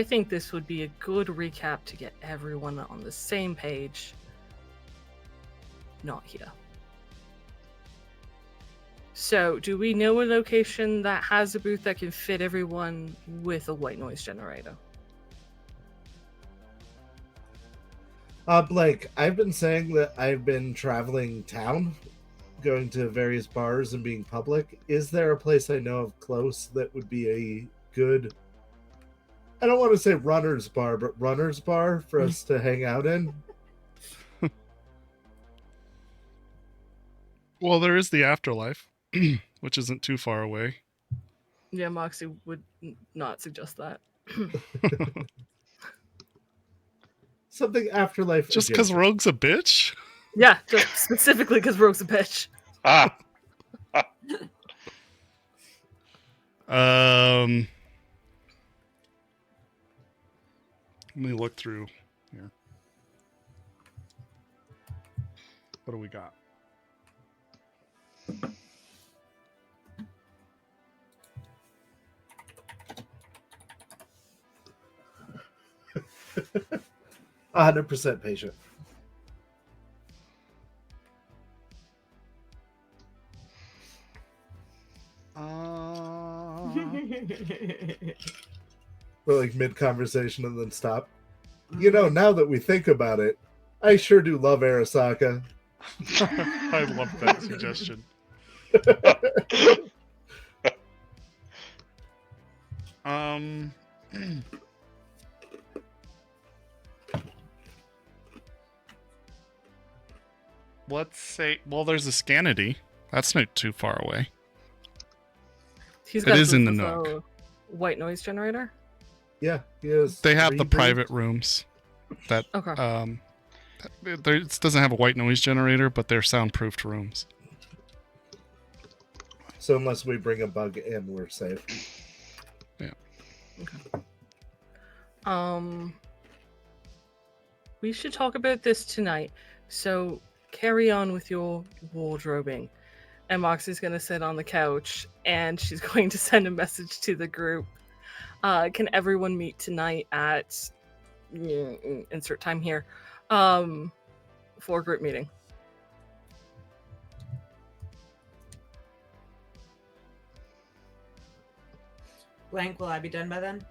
think this would be a good recap to get everyone on the same page. Not here. So, do we know a location that has a booth that can fit everyone with a white noise generator? Blake, I've been saying that I've been traveling town, going to various bars and being public. Is there a place I know of close that would be a good, I don't want to say runner's bar, but runner's bar for us to hang out in? Well, there is the afterlife, which isn't too far away. Yeah, Moxie would not suggest that. Something afterlife. Just because adjacent. Rogue's a bitch? Yeah, just specifically because Rogue's a bitch. Ah. Let me look through here. What do we got? A 100% patient. We're like mid conversation and then stop. You know, now that we think about it, I sure do love Arasaka. I love that suggestion. Let's say, well, there's a Scanity. That's not too far away. He's It got is in the a nook. white noise generator. Yeah, he has They have 3 the booths. private rooms that Okay. it doesn't have a white noise generator, but they're soundproofed rooms. So unless we bring a bug in, we're safe. We should talk about this tonight. So carry on with your wardrobing. And Moxie's going to sit on the couch and she's going to send a message to the group. Can everyone meet tonight at insert time here for a group meeting? Blank, will I be done by then?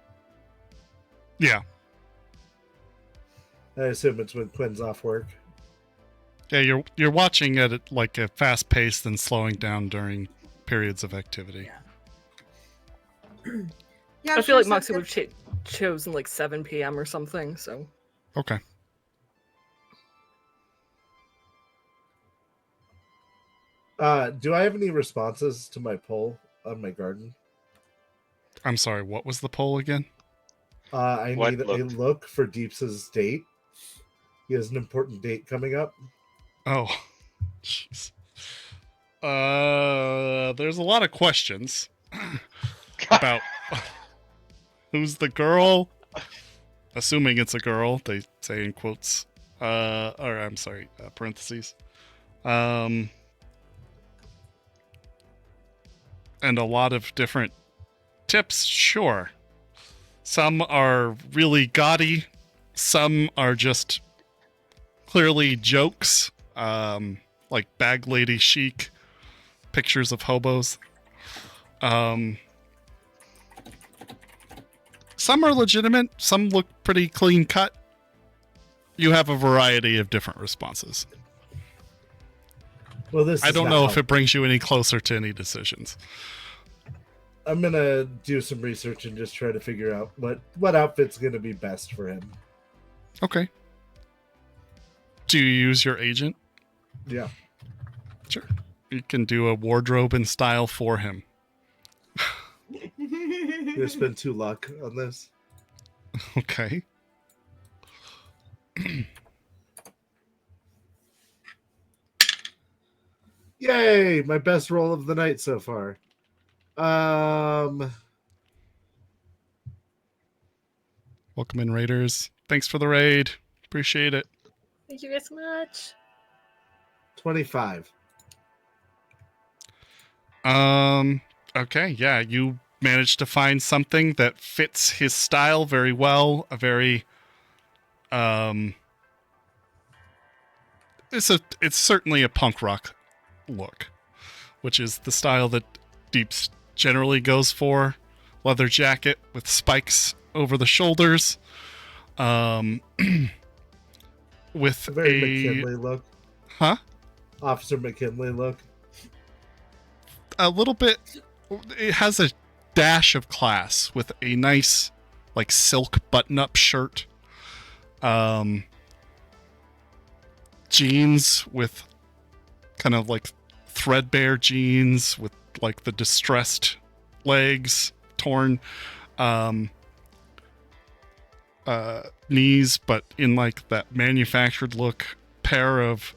Yeah. I assume it's when Quinn's off work. Yeah, you're watching at like a fast pace and slowing down during periods of activity. Yeah, I feel sure, like sounds Moxie good. would have chosen like 7 p.m. or something. So Okay. Do I have any responses to my poll on my garden? I'm sorry, what was the poll again? I What need a looked? look for Deeps' date. He has an important date coming up. Oh. Jeez. There's a lot of questions about who's the girl. Assuming it's a girl, they say in quotes. Or I'm sorry, parentheses. And a lot of different tips, sure. Some are really gaudy. Some are just clearly jokes. Like bag lady chic pictures of hobos. Some are legitimate. Some look pretty clean cut. You have a variety of different responses. Well, this I is don't not know if helpful. it brings you any closer to any decisions. I'm gonna do some research and just try to figure out what outfit's gonna be best for him. Okay. Do you use your agent? Yeah. Sure. You can do a wardrobe and style for him. You gonna spend 2 luck on this? Okay. Yay! My best roll of the night so far. Welcome in, Raiders. Thanks for the raid. Appreciate it. thank you guys so much. 25. Okay, yeah, you managed to find something that fits his style very well. A very, it's certainly a punk rock look, which is the style that Deeps generally goes for. Leather jacket with spikes over the shoulders. With A very a McKinley look. huh? Officer McKinley look. A little bit. It has a dash of class with a nice, like, silk button-up shirt. Jeans with kind of like threadbare jeans with like the distressed legs, torn knees, but in like that manufactured look. Pair of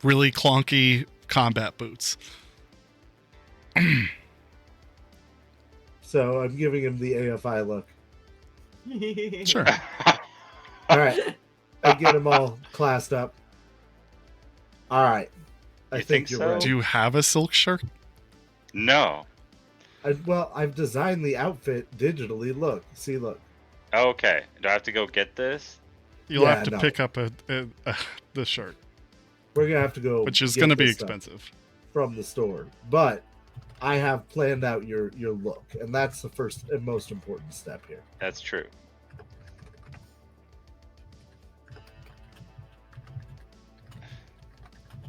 really clunky combat boots. So I'm giving him the AFI look. Sure. All right. I get them all classed up. All right. I You think think you're so? right. Do you have a silk shirt? No. I've designed the outfit digitally. Look. See, look. Okay. Do I have to go get this? You'll Yeah, have to no. pick up the shirt, We're going to have to go. which is get going to be this stuff expensive. from the store. But I have planned out your look. And that's the first and most important step here. That's true.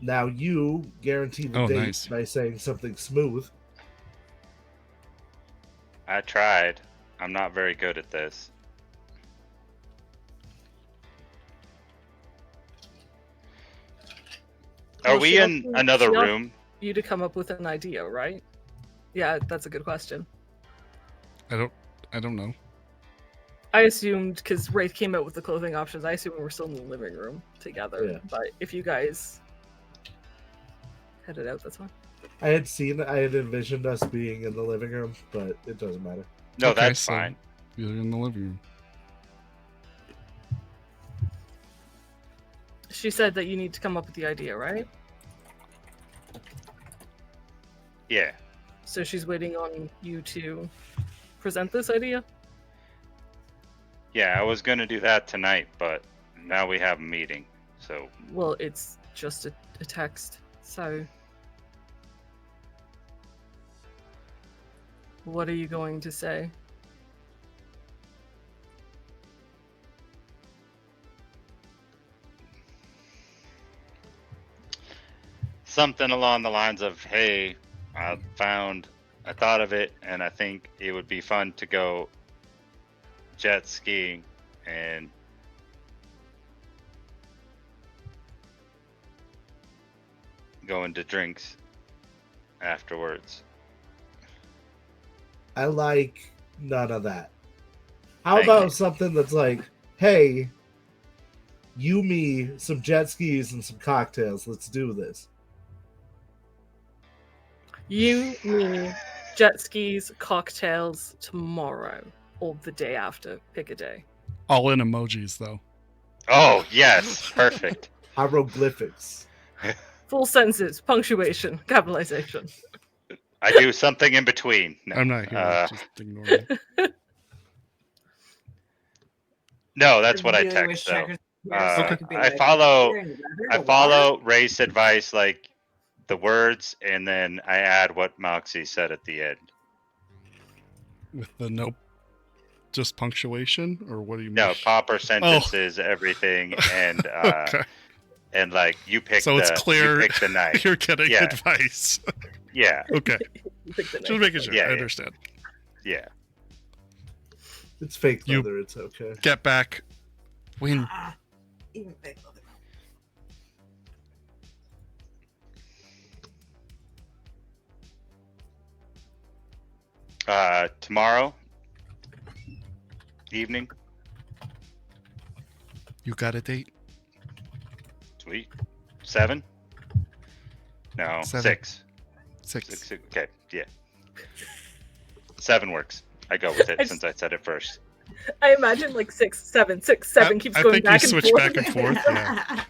Now you guarantee the Oh, date nice. by saying something smooth. I tried. I'm not very good at this. Are Well, we she in also- another she al- room? You to come up with an idea, right? Yeah, that's a good question. I don't know. I assumed because Wraith came out with the clothing options. I assumed we were still in the living room together. Yeah. But if you guys headed out, that's fine. I had envisioned us being in the living room, but it doesn't matter. No, Okay, that's so fine. You're in the living room. She said that you need to come up with the idea, right? Yeah. So she's waiting on you to present this idea? Yeah, I was gonna do that tonight, but now we have a meeting, so Well, it's just a text, so What are you going to say? Something along the lines of, "Hey, I thought of it, and I think it would be fun to go jet skiing and go into drinks afterwards." I like none of that. How Thank about you. something that's like, hey, you, me, some jet skis and some cocktails. Let's do this. You, me, jet skis, cocktails tomorrow or the day after. Pick a day. All in emojis, though. Oh, yes, perfect. Hieroglyphics. Full sentences, punctuation, capitalization. I do something in between. No, I'm not here. Just ignore me. no, that's I what I really wish text though. Checkers was here so Okay. could be I like, follow- "You're in the desert I or what?" follow race advice, like the words, and then I add what Moxie said at the end. With the no, just punctuation, or what do you mean? No, proper sentences, everything, and Okay. and like you pick So the it's clear you pick the night. you're getting Yeah. advice. Yeah, Okay. You pick the Just night. making sure. Yeah, I yeah. understand. yeah. It's fake You- leather. It's okay. Get back. Win. Ah, even big leather. Tomorrow evening. You got a date? Sweet. 7? No, 7. 6. 6. 6. Okay, yeah. 7 works. I go with it I since I said it first. I imagine like 6, 7, 6, 7 keeps I going think back you and switch forth. back and forth. Yeah.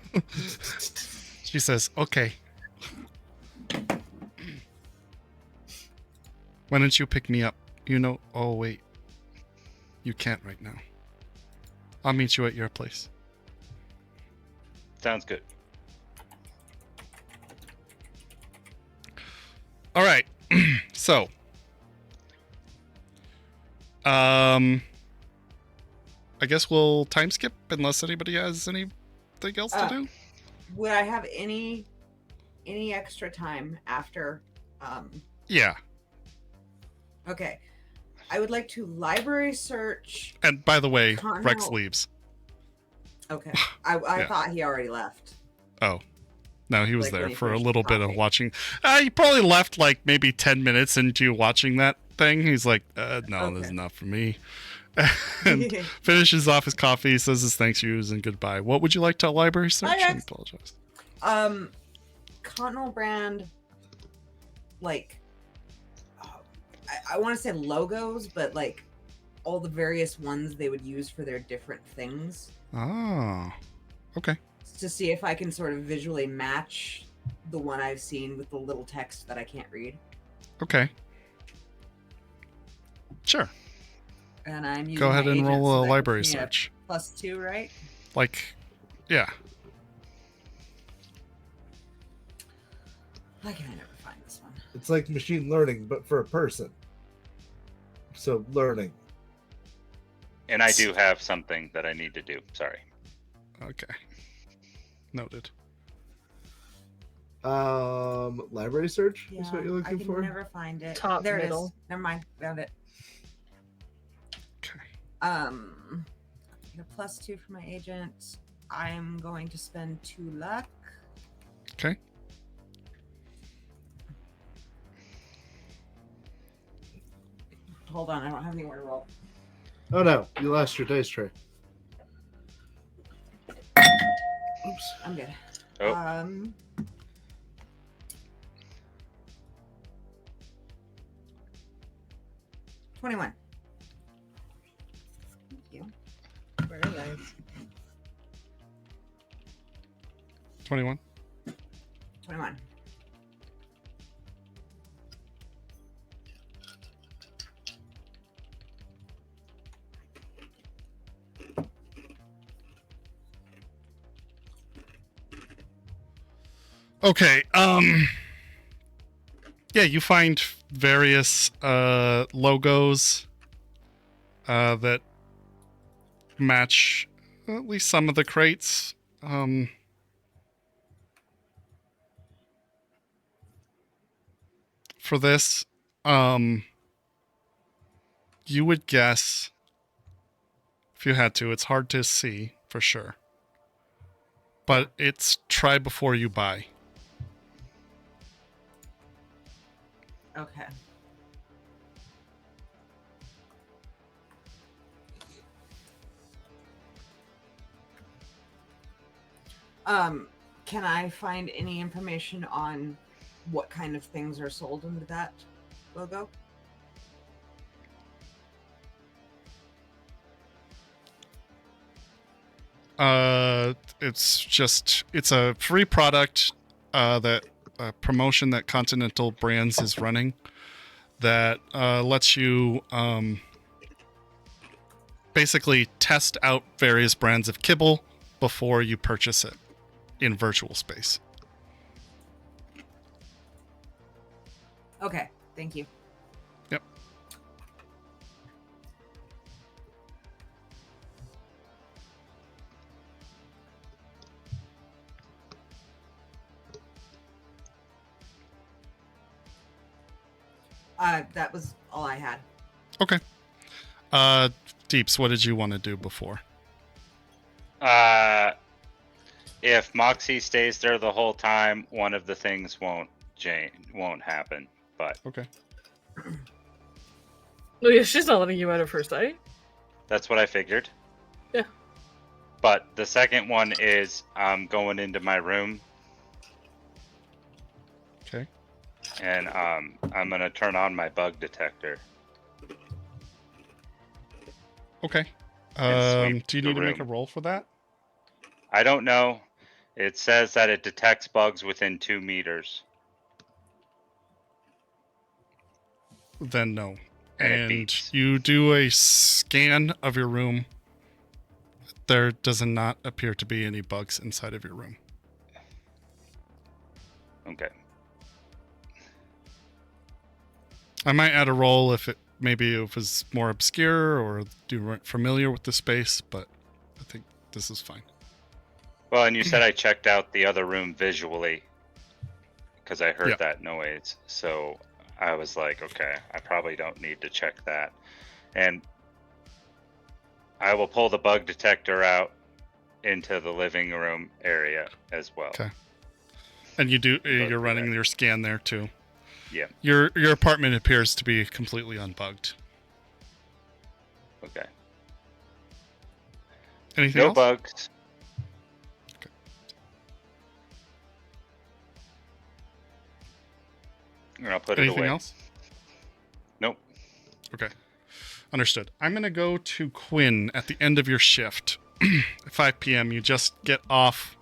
She says, okay. Why don't you pick me up? You know, oh, wait. You can't right now. I'll meet you at your place. Sounds good. All right. So, I guess we'll time skip unless anybody has anything else to do. Would I have any extra time after? Yeah. Okay, I would like to library search. And by the way, Connell- Rex leaves. Okay, I Yeah. thought he already left. Oh. No, he was Like, when there he for a finished little bit of coffee. watching. He probably left like maybe 10 minutes into watching that thing. He's like, no, this is Okay. not for me. And finishes off his coffee, says his thank yous and goodbye. What would you like to library search? I Rex. apologize. Continental brand, like, I want to say logos, but like all the various ones they would use for their different things, Oh, okay. to see if I can sort of visually match the one I've seen with the little text that I can't read. Okay. Sure. And I'm using Go ahead my and agent, roll so a that library gives me a search. +2, right? Like, yeah. Why can I never find this one? It's like machine learning, but for a person. So learning. And I do have something that I need to do. Sorry. Okay. Noted. Library search is what you're I looking can for. never find it. Top, there it middle. is. Never mind. Found it. Okay. I get a +2 for my agent. I'm going to spend 2 luck. Okay. Hold on, I don't have anywhere to roll. Oh no, you lost your dice tray. Oops. I'm good. Oh. 21. Thank you. Very nice. 21. 21. Okay. Yeah, you find various logos that match at least some of the crates. For this, you would guess, if you had to, it's hard to see for sure, but it's try before you buy. Okay. Can I find any information on what kind of things are sold under that logo? It's a free product that promotion that Continental Brands is running that lets you basically test out various brands of kibble before you purchase it in virtual space. Okay, thank you. Yep. That was all I had. Okay. Deeps, what did you want to do before? If Moxie stays there the whole time, one of the things won't happen. But Okay. No, yeah, she's not letting you out at first sight. that's what I figured. Yeah. But the second one is I'm going into my room Okay. and I'm gonna turn on my bug detector. Okay. And sweep Do you the need to make a room. roll for that? I don't know. It says that it detects bugs within 2 meters. Then no. And it And beeps. you do a scan of your room. There does not appear to be any bugs inside of your room. Okay. I might add a roll if it was more obscure or you weren't familiar with the space, but I think this is fine. Well, and you said I checked out the other room visually because I heard Yeah. that noise. So I was like, okay, I probably don't need to check that. And I will pull the bug detector out into the living room area as well. Okay. And you're through running that. your scan there too. Yeah. Your apartment appears to be completely unbugged. Okay. Anything No else? bugs. Okay. And I'll put Anything it away. else? Nope. Okay. Understood. I'm going to go to Quinn at the end of your shift. At 5 p.m. You just get off.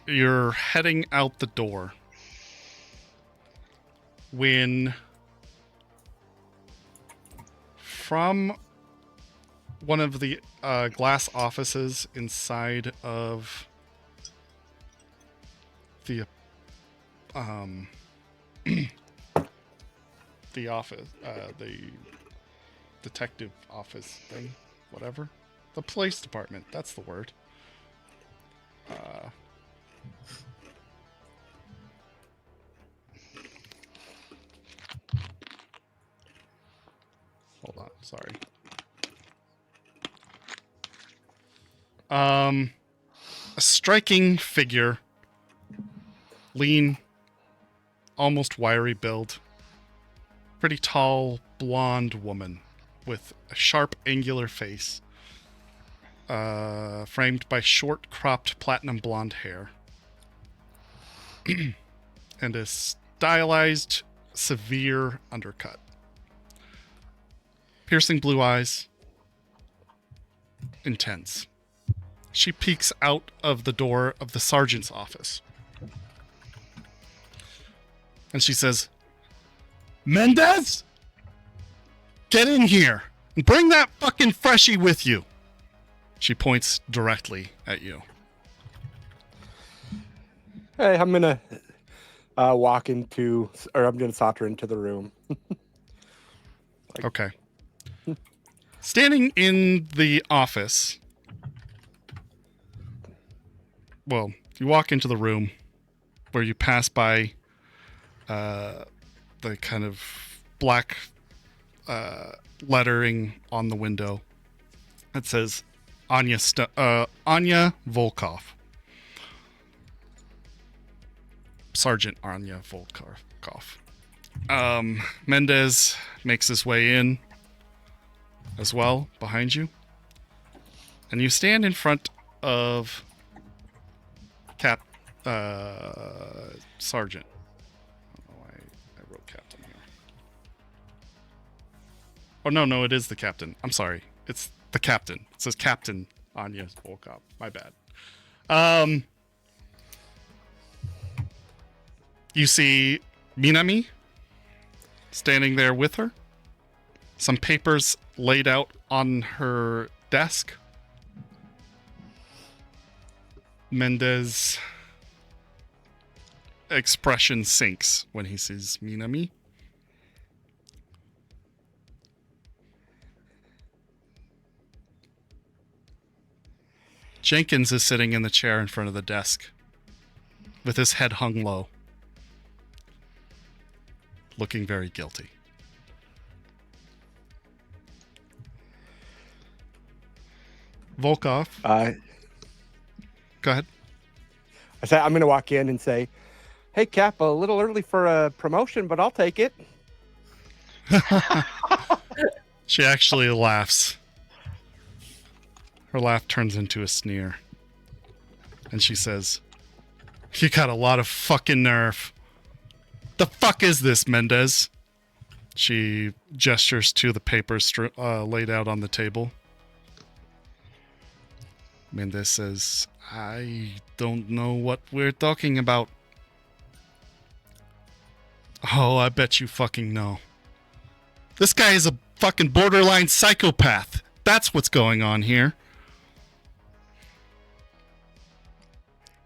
You're heading out the door when from one of the glass offices inside of the the office, the detective office thing, whatever, the police department, that's the word. Hold on, sorry. A striking figure, lean, almost wiry build, pretty tall, blonde woman with a sharp, angular face, framed by short, cropped, platinum blonde hair, and a stylized, severe undercut. Piercing blue eyes, intense. She peeks out of the door of the sergeant's office. And she says, "Mendez, get in here and bring that fucking freshie with you." She points directly at you. Hey, I'm gonna walk into, or I'm gonna saunter into the room. Okay. Standing in the office. Well, you walk into the room where you pass by the kind of black lettering on the window. It says Anya Volkov. Sergeant Anya Volkov. Mendez makes his way in as well behind you. And you stand in front of Sergeant. I don't know why I wrote Captain here. Oh, no, it is the Captain. I'm sorry. It's the Captain. It says Captain Anya Volkov. My bad. You see Minami standing there with her. Some papers laid out on her desk. Mendez expression sinks when he sees Minami. Jenkins is sitting in the chair in front of the desk with his head hung low, looking very guilty. Volkov. Go ahead. I said I'm gonna walk in and say, "Hey, Cap, a little early for a promotion, but I'll take it." She actually laughs. Her laugh turns into a sneer. And she says, "You got a lot of fucking nerve. The fuck is this, Mendez?" She gestures to the papers laid out on the table. Mendez says, "I don't know what we're talking about." "Oh, I bet you fucking know. This guy is a fucking borderline psychopath. That's what's going on here."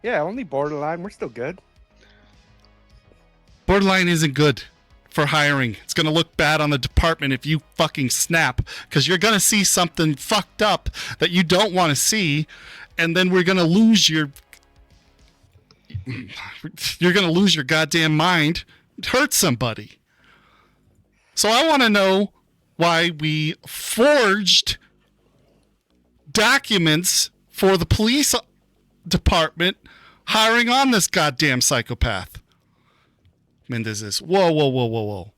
Yeah, only borderline. We're still good. Borderline isn't good for hiring. It's going to look bad on the department if you fucking snap, because you're going to see something fucked up that you don't want to see, and then we're going to lose your... You're going to lose your goddamn mind. Hurt somebody. So I want to know why we forged documents for the police department hiring on this goddamn psychopath. Mendez says, whoa.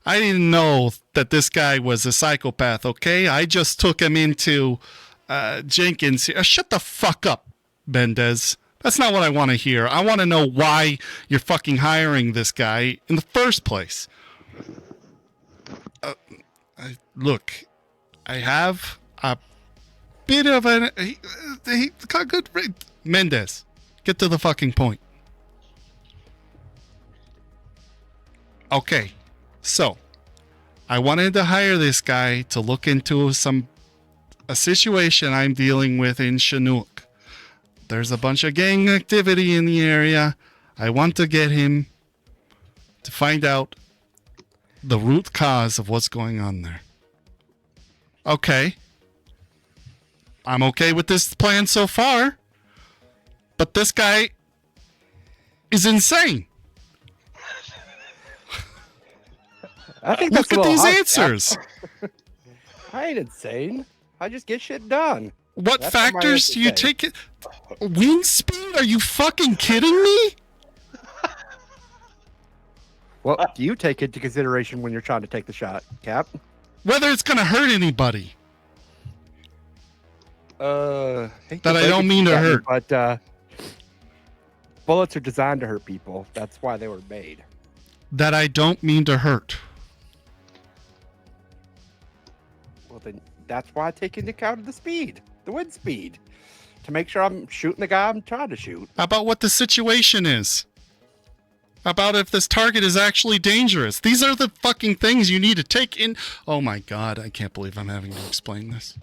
I didn't know that this guy was a psychopath, okay? I just took him into Jenkins. Shut the fuck up, Mendez. That's not what I want to hear. I want to know why you're fucking hiring this guy in the first place. Look, I have a bit of an... He got good... Mendez, get to the fucking point. Okay, so I wanted to hire this guy to look into a situation I'm dealing with in Chinook. There's a bunch of gang activity in the area. I want to get him to find out the root cause of what's going on there. Okay. I'm okay with this plan so far. But this guy is insane. I think that's Look a at little these harsh, answers. Cap. I ain't insane. I just get shit done. What That's all I have factors to do you say. take? Wind speed? Are you fucking kidding me? Well, do you take into consideration when you're trying to take the shot, Cap? Whether it's going to hurt anybody. Hate to That I break don't it mean to you, hurt. but bullets are designed to hurt people. That's why they were made. That I don't mean to hurt. Well, then that's why I take into account the speed, the wind speed, to make sure I'm shooting the guy I'm trying to shoot. How about what the situation is? How about if this target is actually dangerous? These are the fucking things you need to take in. Oh my god, I can't believe I'm having to explain this.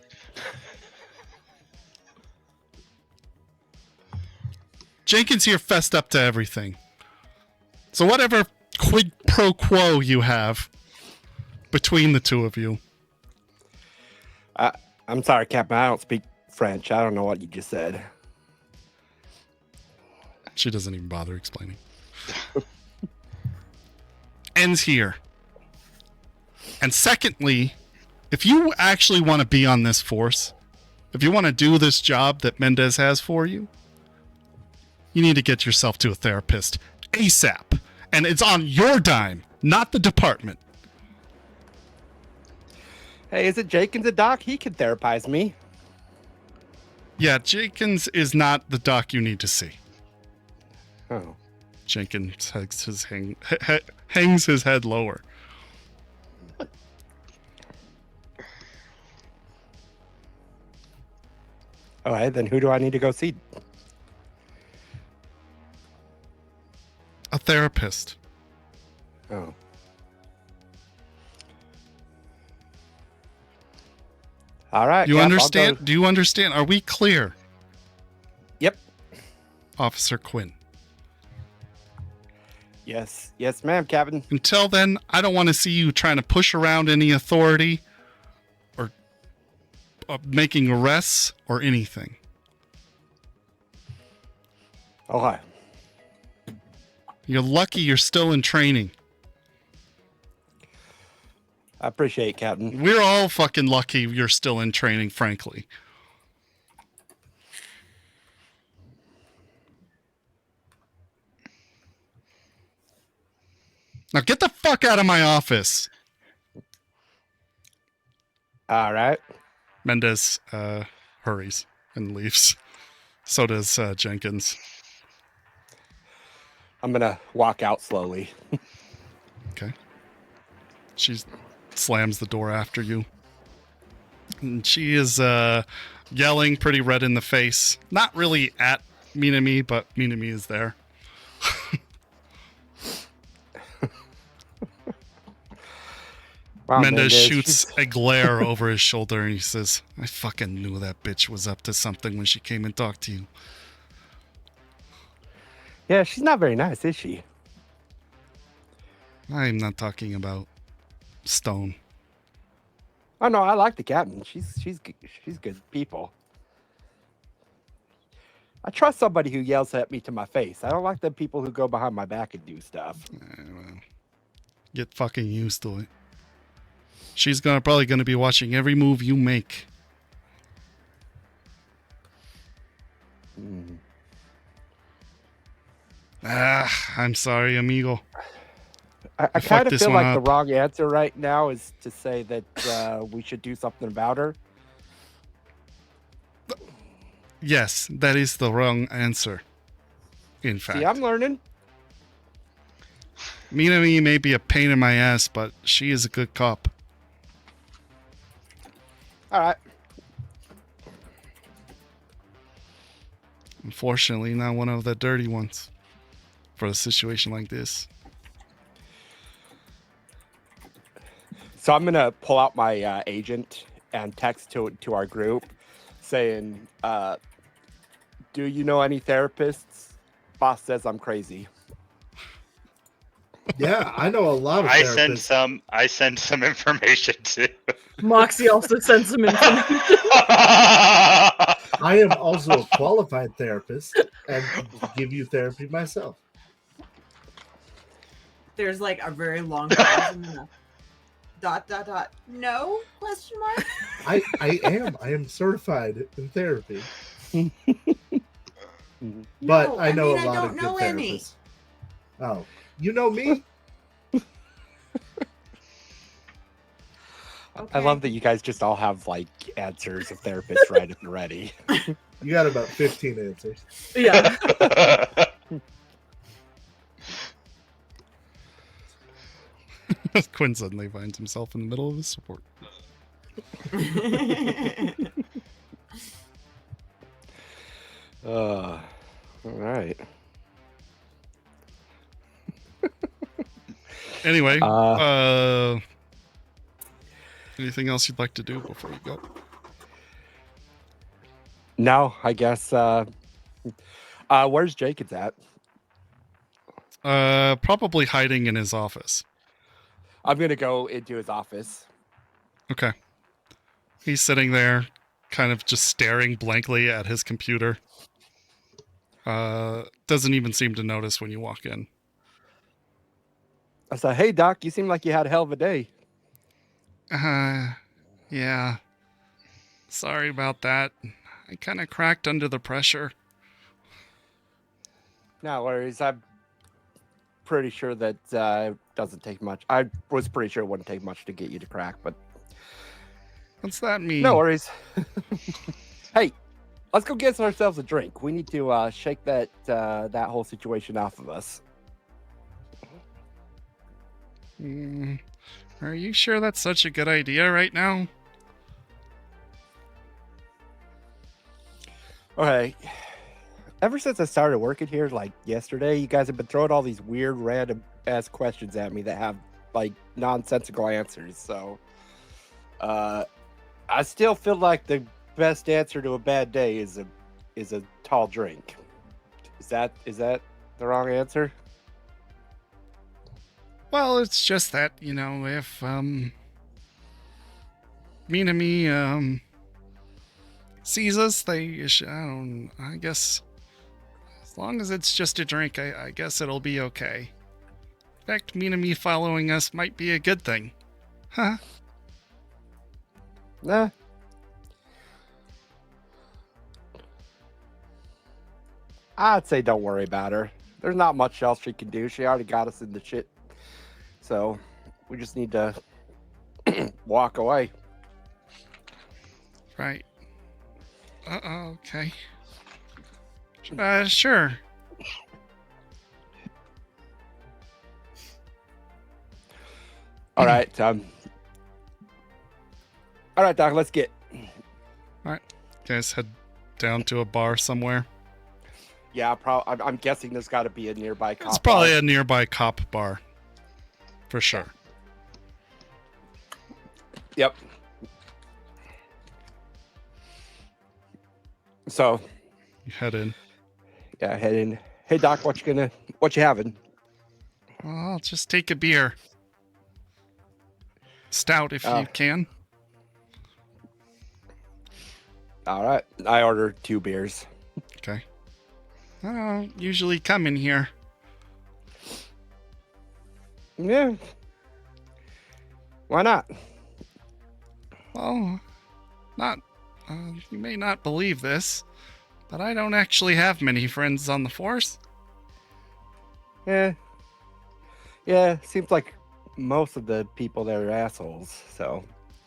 Jenkins here fessed up to everything. So whatever quid pro quo you have between the two of you. I'm sorry, Captain. I don't speak French. I don't know what you just said. She doesn't even bother explaining. Ends here. And secondly, if you actually want to be on this force, if you want to do this job that Mendez has for you, you need to get yourself to a therapist ASAP. And it's on your dime, not the department. Hey, is it Jenkins a doc? He can therapize me. Yeah, Jenkins is not the doc you need to see. Oh. Jenkins hangs his head lower. All right, then who do I need to go see? A therapist. Oh. All right. Do you Cap, I'll understand? go. Do you understand? Are we clear, Yep. Officer Quinn? Yes. Yes, ma'am, Captain. Until then, I don't want to see you trying to push around any authority or making arrests or anything. Okay. You're lucky you're still in training. I appreciate it, Captain. We're all fucking lucky you're still in training, frankly. Now get the fuck out of my office. All right. Mendez hurries and leaves. So does Jenkins. I'm going to walk out slowly. Okay. She slams the door after you. And she is yelling, pretty red in the face. Not really at Minami, but Minami is there. Wow, Mendez shoots she's- a glare over his shoulder and he says, I fucking knew that bitch was up to something when she came and talked to you. Yeah, she's not very nice, is she? I'm not talking about Stone. Oh no, I like the captain. She's good people. I trust somebody who yells at me to my face. I don't like the people who go behind my back and do stuff. Well, get fucking used to it. She's probably gonna be watching every move you make. Mm. I'm sorry, amigo. I Fuck kind of this feel one like up. the wrong answer right now is to say that we should do something about her. Yes, that is the wrong answer. In fact, See, I'm learning. Minami may be a pain in my ass, but she is a good cop. All right. Unfortunately, not one of the dirty ones for a situation like this. So I'm gonna pull out my agent and text to our group, saying, "Do you know any therapists? Boss says I'm crazy." Yeah, I know a lot of therapists. I send some information too. Moxie also sent some information. I am also a qualified therapist and give you therapy myself. There's like a very long pause and then a ... No? Question mark? I am certified in therapy. But No, I know mean, a lot I of don't good know any. therapists. Oh, you know me? I love that you guys just all have like answers of therapists right at the ready. You got about 15 answers. Yeah. Quinn suddenly finds himself in the middle of his support. All right. Anyway, anything else you'd like to do before you go? No, I guess Where's Jenkins at? Probably hiding in his office. I'm gonna go into his office. Okay. He's sitting there, kind of just staring blankly at his computer. Doesn't even seem to notice when you walk in. I said, "Hey, Doc, you seem like you had a hell of a day." Yeah. Sorry about that. I kind of cracked under the pressure. No worries. I'm pretty sure that it doesn't take much. I was pretty sure it wouldn't take much to get you to crack, but What's that mean? no worries. Hey, let's go get ourselves a drink. We need to shake that whole situation off of us. Are you sure that's such a good idea right now? Okay. Ever since I started working here, like yesterday, you guys have been throwing all these weird, random ass questions at me that have like nonsensical answers. So, I still feel like the best answer to a bad day is a tall drink. Is that the wrong answer? Well, it's just that, you know, if Minami sees us, I guess as long as it's just a drink, I guess it'll be okay. In fact, Minami following us might be a good thing. Huh? Nah. I'd say don't worry about her. There's not much else she can do. She already got us in the shit. So we just need to walk away. Right. Okay. Sure. All right. All right, Doc, let's get. All right. Guys, head down to a bar somewhere. Yeah, I'm guessing there's got to be a nearby cop It's probably bar. a nearby cop bar. For sure. Yep. So, You head in. yeah, head in. Hey, Doc, what you having? Well, I'll just take a beer. Stout if you can. All right. I ordered 2 beers. Okay. I don't usually come in here. Yeah. Why not? Well, you may not believe this, but I don't actually have many friends on the force. Yeah. Yeah, seems like most of the people there are assholes, so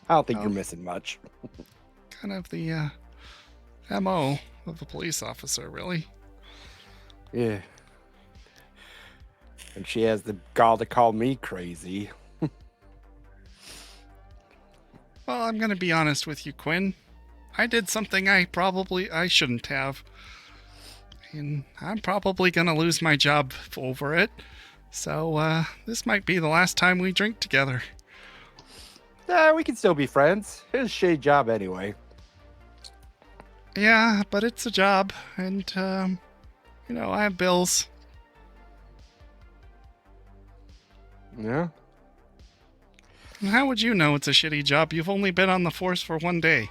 I don't think you're missing much. Kind of the MO of a police officer, really. Yeah. And she has the gall to call me crazy. Well, I'm gonna be honest with you, Quinn. I did something I shouldn't have. And I'm probably gonna lose my job over it. So, this might be the last time we drink together. Yeah, we can still be friends. It's a shady job anyway. Yeah, but it's a job, and, I have bills. Yeah. And how would you know it's a shitty job? You've only been on the force for 1 day.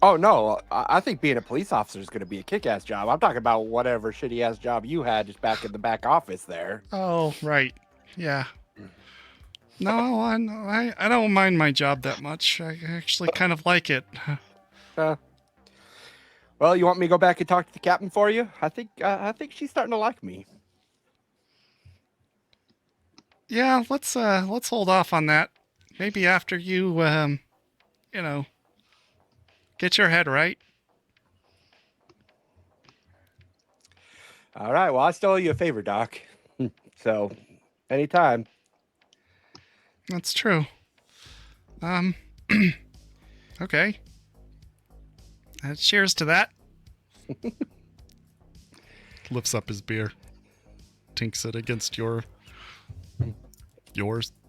Oh, no. I think being a police officer is going to be a kick-ass job. I'm talking about whatever shitty-ass job you had just back in the back office there. Oh, right. Yeah. No, I don't mind my job that much. I actually kind of like it. Well, you want me to go back and talk to the captain for you? I think she's starting to like me. Yeah, let's hold off on that. Maybe after you, get your head right. All right. Well, I still owe you a favor, Doc. So, anytime. That's true. Okay. Cheers to that. Lifts up his beer. Tinks it against yours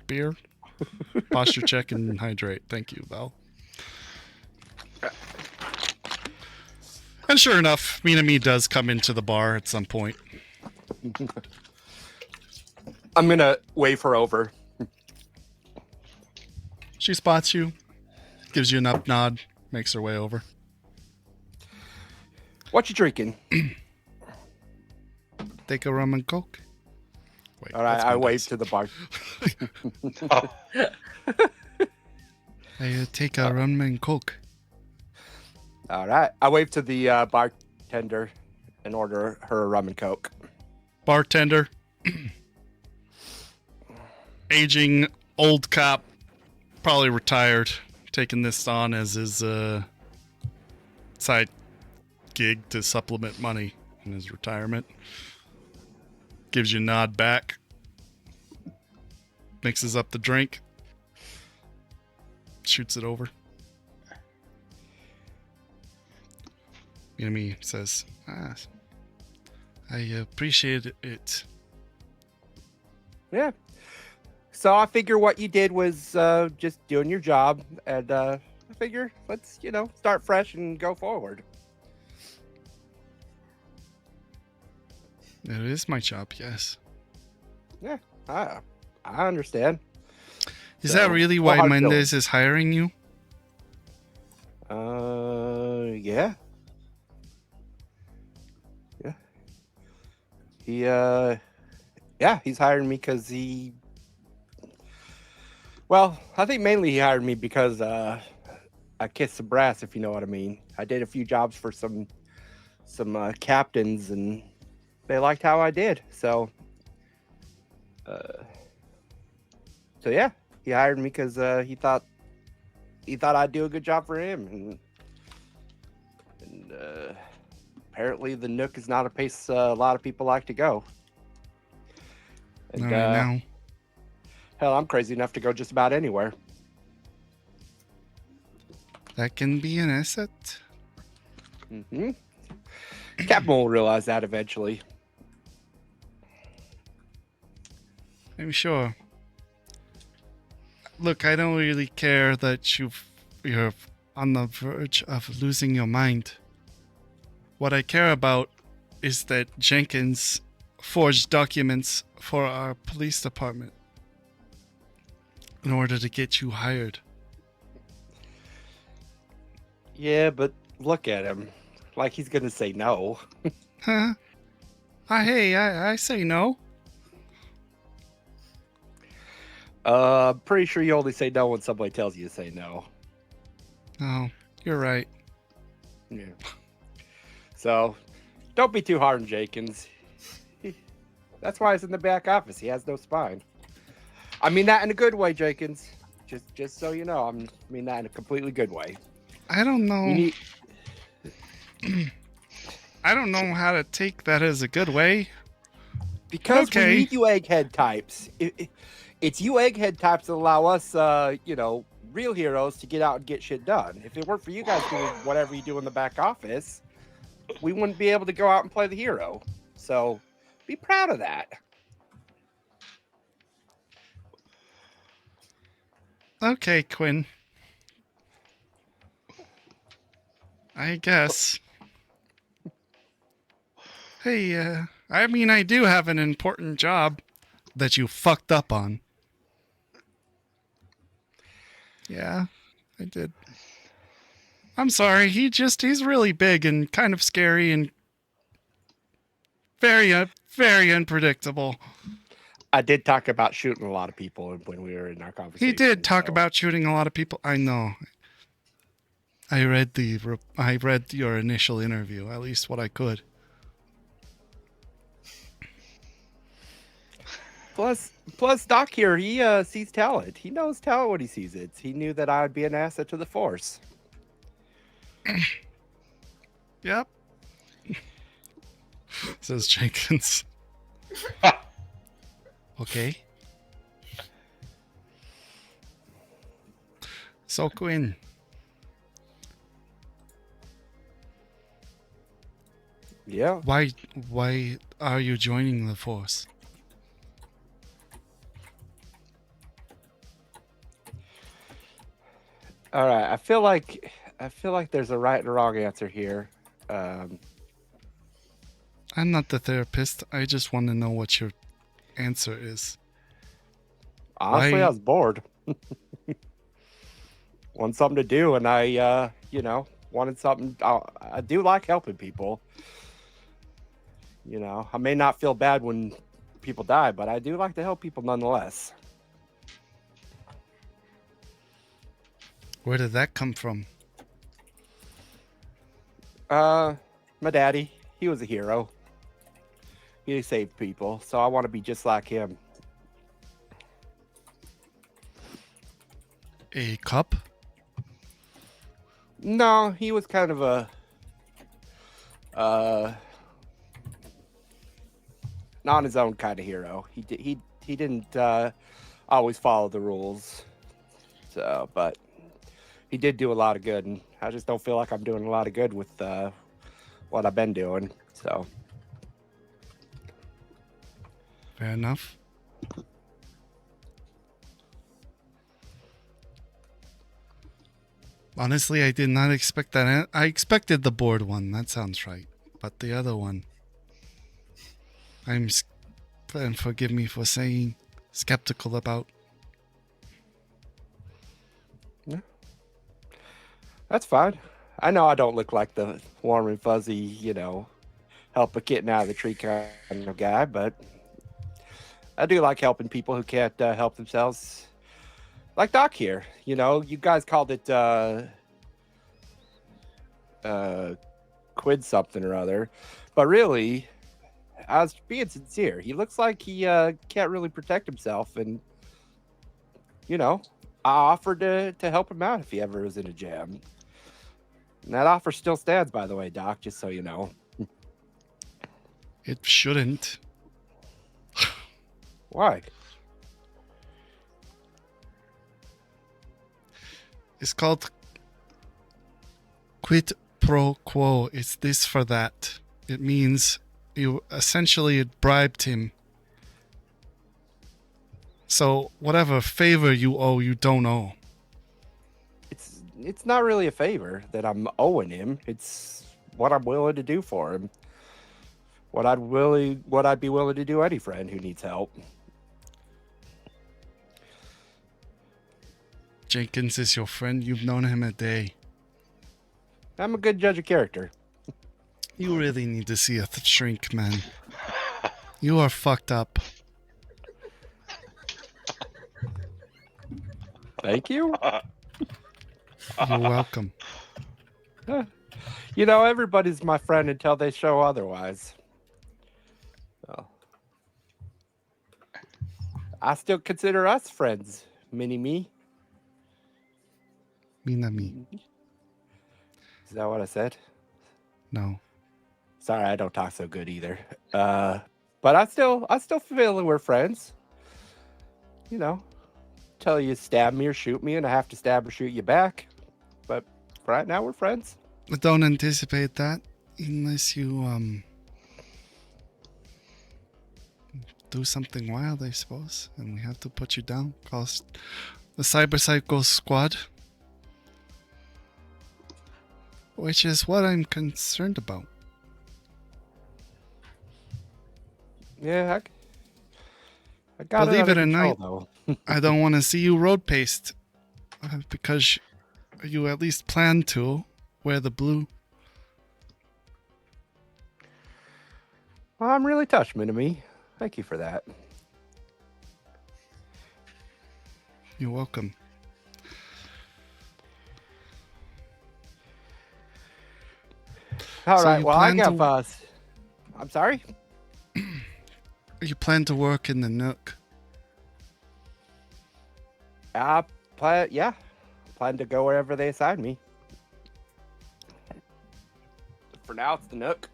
beer. Posture check and hydrate. Thank you, Val. And sure enough, Minami does come into the bar at some point. I'm gonna wave her over. She spots you, gives you an up nod, makes her way over. What you drinking? Take a rum and coke. Wait, All right, that's my I wave dice. to the bar. I take a rum and coke. All right, I wave to the bartender and order her a rum and coke. Bartender. Aging old cop, probably retired, taking this on as his side gig to supplement money in his retirement. Gives you a nod back. Mixes up the drink. Shoots it over. Minami says, I appreciate it. Yeah. So I figure what you did was just doing your job, and I figure let's start fresh and go forward. It is my job, yes. Yeah, I understand. Is So, that really well, why hard Mendez is hiring you? Yeah. Yeah. He's hiring me because he. Well, I think mainly he hired me because I kissed some brass, if you know what I mean. I did a few jobs for some captains, and they liked how I did. So yeah, he hired me because he thought I'd do a good job for him, and apparently the Nook is not a place a lot of people like to go. And, All right, now. hell, I'm crazy enough to go just about anywhere. That can be an asset. Mm-hmm. Captain will realize that eventually. I'm sure. Look, I don't really care that you're on the verge of losing your mind. What I care about is that Jenkins forged documents for our police department in order to get you hired. Yeah, but look at him. Like he's gonna say no. Huh? Hey, I say no. I'm pretty sure you only say no when somebody tells you to say no. Oh, you're right. Yeah. So, don't be too hard on Jenkins. That's why he's in the back office. He has no spine. I mean that in a good way, Jenkins. Just so you know, I mean that in a completely good way. I don't know. You need, I don't know how to take that as a good way. because Okay. we need you egghead types. It's you egghead types that allow us, real heroes to get out and get shit done. If it weren't for you guys doing whatever you do in the back office, we wouldn't be able to go out and play the hero. So, be proud of that. Okay, Quinn. I guess. Hey, I mean, I do have an important job that you fucked up on. Yeah, I did. I'm sorry, he's really big and kind of scary and very unpredictable. I did talk about shooting a lot of people when we were in our conversation. He did talk so- about shooting a lot of people. I know. I read your initial interview, at least what I could. Plus, Doc here, he sees talent. He knows talent when he sees it. He knew that I would be an asset to the Force. Yep. Says Jenkins. Okay. So, Quinn. Yeah. Why are you joining the Force? All right. I feel like there's a right and a wrong answer here. Um, I'm not the therapist. I just want to know what your answer is. honestly, Why- I was bored. Wanted something to do, and I, wanted something. I do like helping people. I may not feel bad when people die, but I do like to help people nonetheless. Where did that come from? My daddy, he was a hero. He saved people, so I want to be just like him. A cup? No, he was kind of a not his own kind of hero. He didn't always follow the rules. So, but he did do a lot of good, and I just don't feel like I'm doing a lot of good with what I've been doing. So, Fair enough. Honestly, I did not expect that. I expected the board one. That sounds right. But the other one, and forgive me for saying, skeptical about. that's fine. I know I don't look like the warm and fuzzy, help a kitten out of the tree kind of guy, but I do like helping people who can't help themselves. Like Doc here, you guys called it Quinn something or other, but really, I was being sincere. He looks like he can't really protect himself, and I offered to help him out if he ever was in a jam. And that offer still stands, by the way, Doc, just so you know. It shouldn't. Why? It's called quid pro quo. It's this for that. It means you essentially bribed him. So whatever favor you owe, you don't owe. It's not really a favor that I'm owing him. It's what I'm willing to do for him. What I'd be willing to do any friend who needs help. Jenkins is your friend. You've known him a day. I'm a good judge of character. You really need to see a shrink, man. You are fucked up. Thank you. You're welcome. Everybody's my friend until they show otherwise. So, I still consider us friends, Mini-Me. Minami. Is that what I said? No. Sorry, I don't talk so good either. But I still feel we're friends. Till you stab me or shoot me, and I have to stab or shoot you back. But right now, we're friends. I don't anticipate that unless you do something wild, I suppose, and we have to put you down. Call the Cyber Psycho Squad, which is what I'm concerned about. Yeah, I got Believe it it or under not, control, I don't want to see you road paced because you at least plan to wear the blue. Well, I'm really touched, Minami. Thank you for that. You're welcome. All So right. you Well, I plan got to- us. I'm sorry. You plan to work in the Nook. Plan to go wherever they assign me. For now, it's the Nook.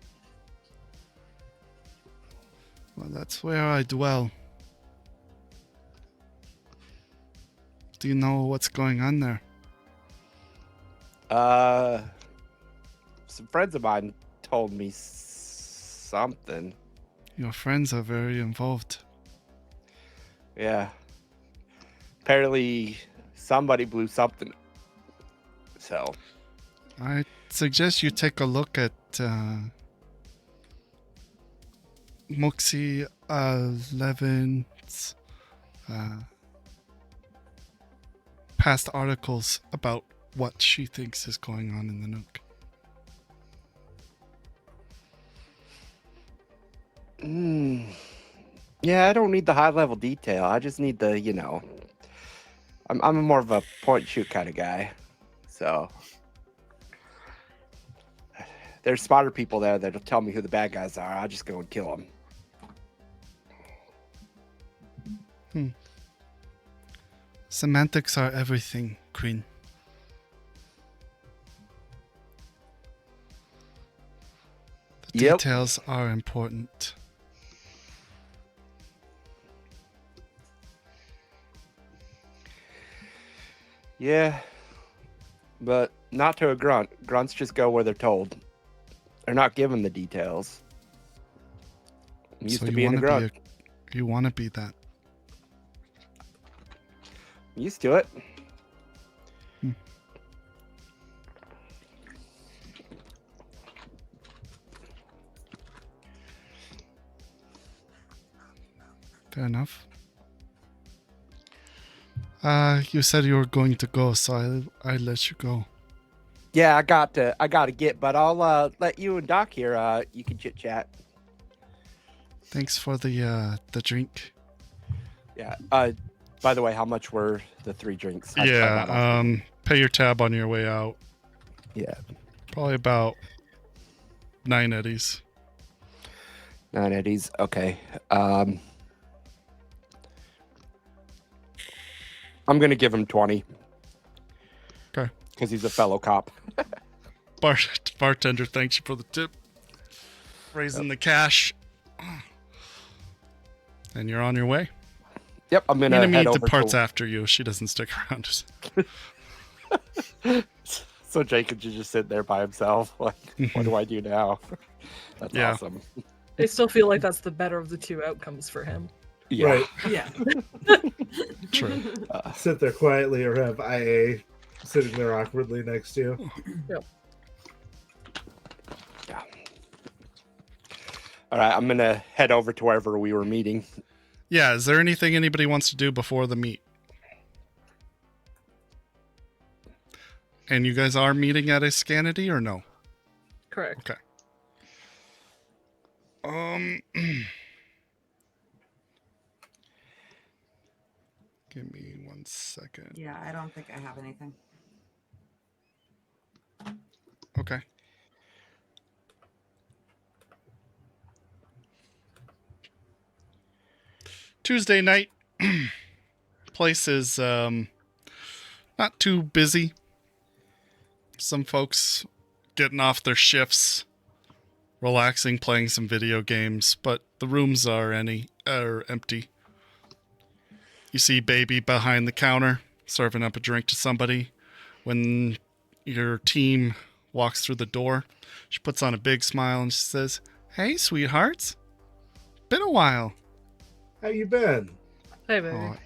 Well, that's where I dwell. Do you know what's going on there? Some friends of mine told me something. Your friends are very involved. Yeah. Apparently, somebody blew something. So, I suggest you take a look at Moxie 11's past articles about what she thinks is going on in the Nook. Yeah, I don't need the high level detail. I just need the, I'm more of a point shoot kind of guy. So there's smarter people there that'll tell me who the bad guys are. I'll just go and kill them. Semantics are everything, Quinn. The Yep. details are important. Yeah, but not to a grunt. Grunts just go where they're told. They're not given the details. I'm used to being a grunt. You want to be that. I'm used to it. Fair enough. You said you were going to go, so I let you go. Yeah, I got to get, but I'll let you and Doc here. You can chit chat. Thanks for the drink. Yeah. By the way, how much were the 3 drinks? Pay your tab on your way out. Yeah. Probably about 9 eddies. 9 eddies. Okay. I'm gonna give him 20. Okay. Because he's a fellow cop. Bartender, thanks you for the tip. Raising the cash. And you're on your way. Yep, I'm gonna Minami head over departs to... after you. She doesn't stick around. So Jacob just sit there by himself. Like, what do I do now? That's awesome. I still feel like that's the better of the 2 outcomes for him. Yeah. Right. Yeah. True. Sit there quietly or have IA sitting there awkwardly next to you. Yep. Yeah. All right, I'm gonna head over to wherever we were meeting. Yeah, is there anything anybody wants to do before the meet? And you guys are meeting at a Scanity or no? Correct. Okay. Give me 1 second. Yeah, I don't think I have anything. Okay. Tuesday night. Place is not too busy. Some folks getting off their shifts, relaxing, playing some video games, but the rooms are empty. You see Baby behind the counter serving up a drink to somebody. When your team walks through the door, she puts on a big smile and she says, "Hey, sweethearts. Been a while." How you been? Hey, baby. Oh,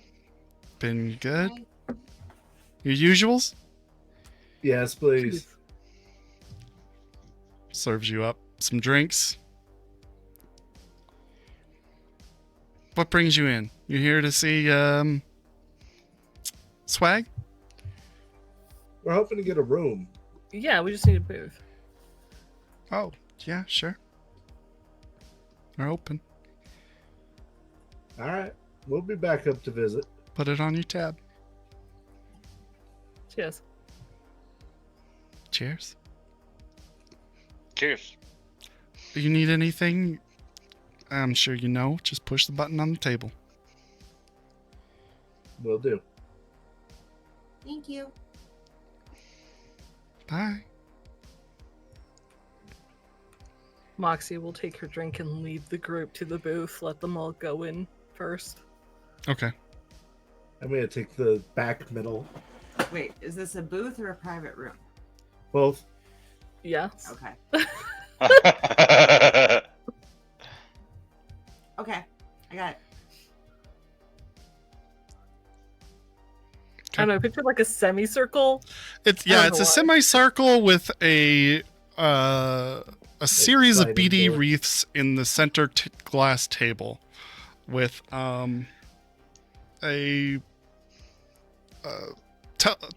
been good. Your usuals? Yes, please. Serves you up some drinks. What brings you in? You here to see Swag? We're hoping to get a room. Yeah, we just need a booth. Oh, yeah, sure. They're open. All right. We'll be back up to visit. Put it on your tab. Cheers. Cheers. Cheers. Do you need anything? I'm sure you know. Just push the button on the table. Will do. Thank you. Bye. Moxie will take her drink and lead the group to the booth. Let them all go in first. Okay. I'm going to take the back middle. Wait, is this a booth or a private room? Both. Yes. Okay. Okay, I got it. I don't know, I picture like a semicircle. It's I don't it's know a why. semicircle with a series of sliding BD door. wreaths in the center glass table, with a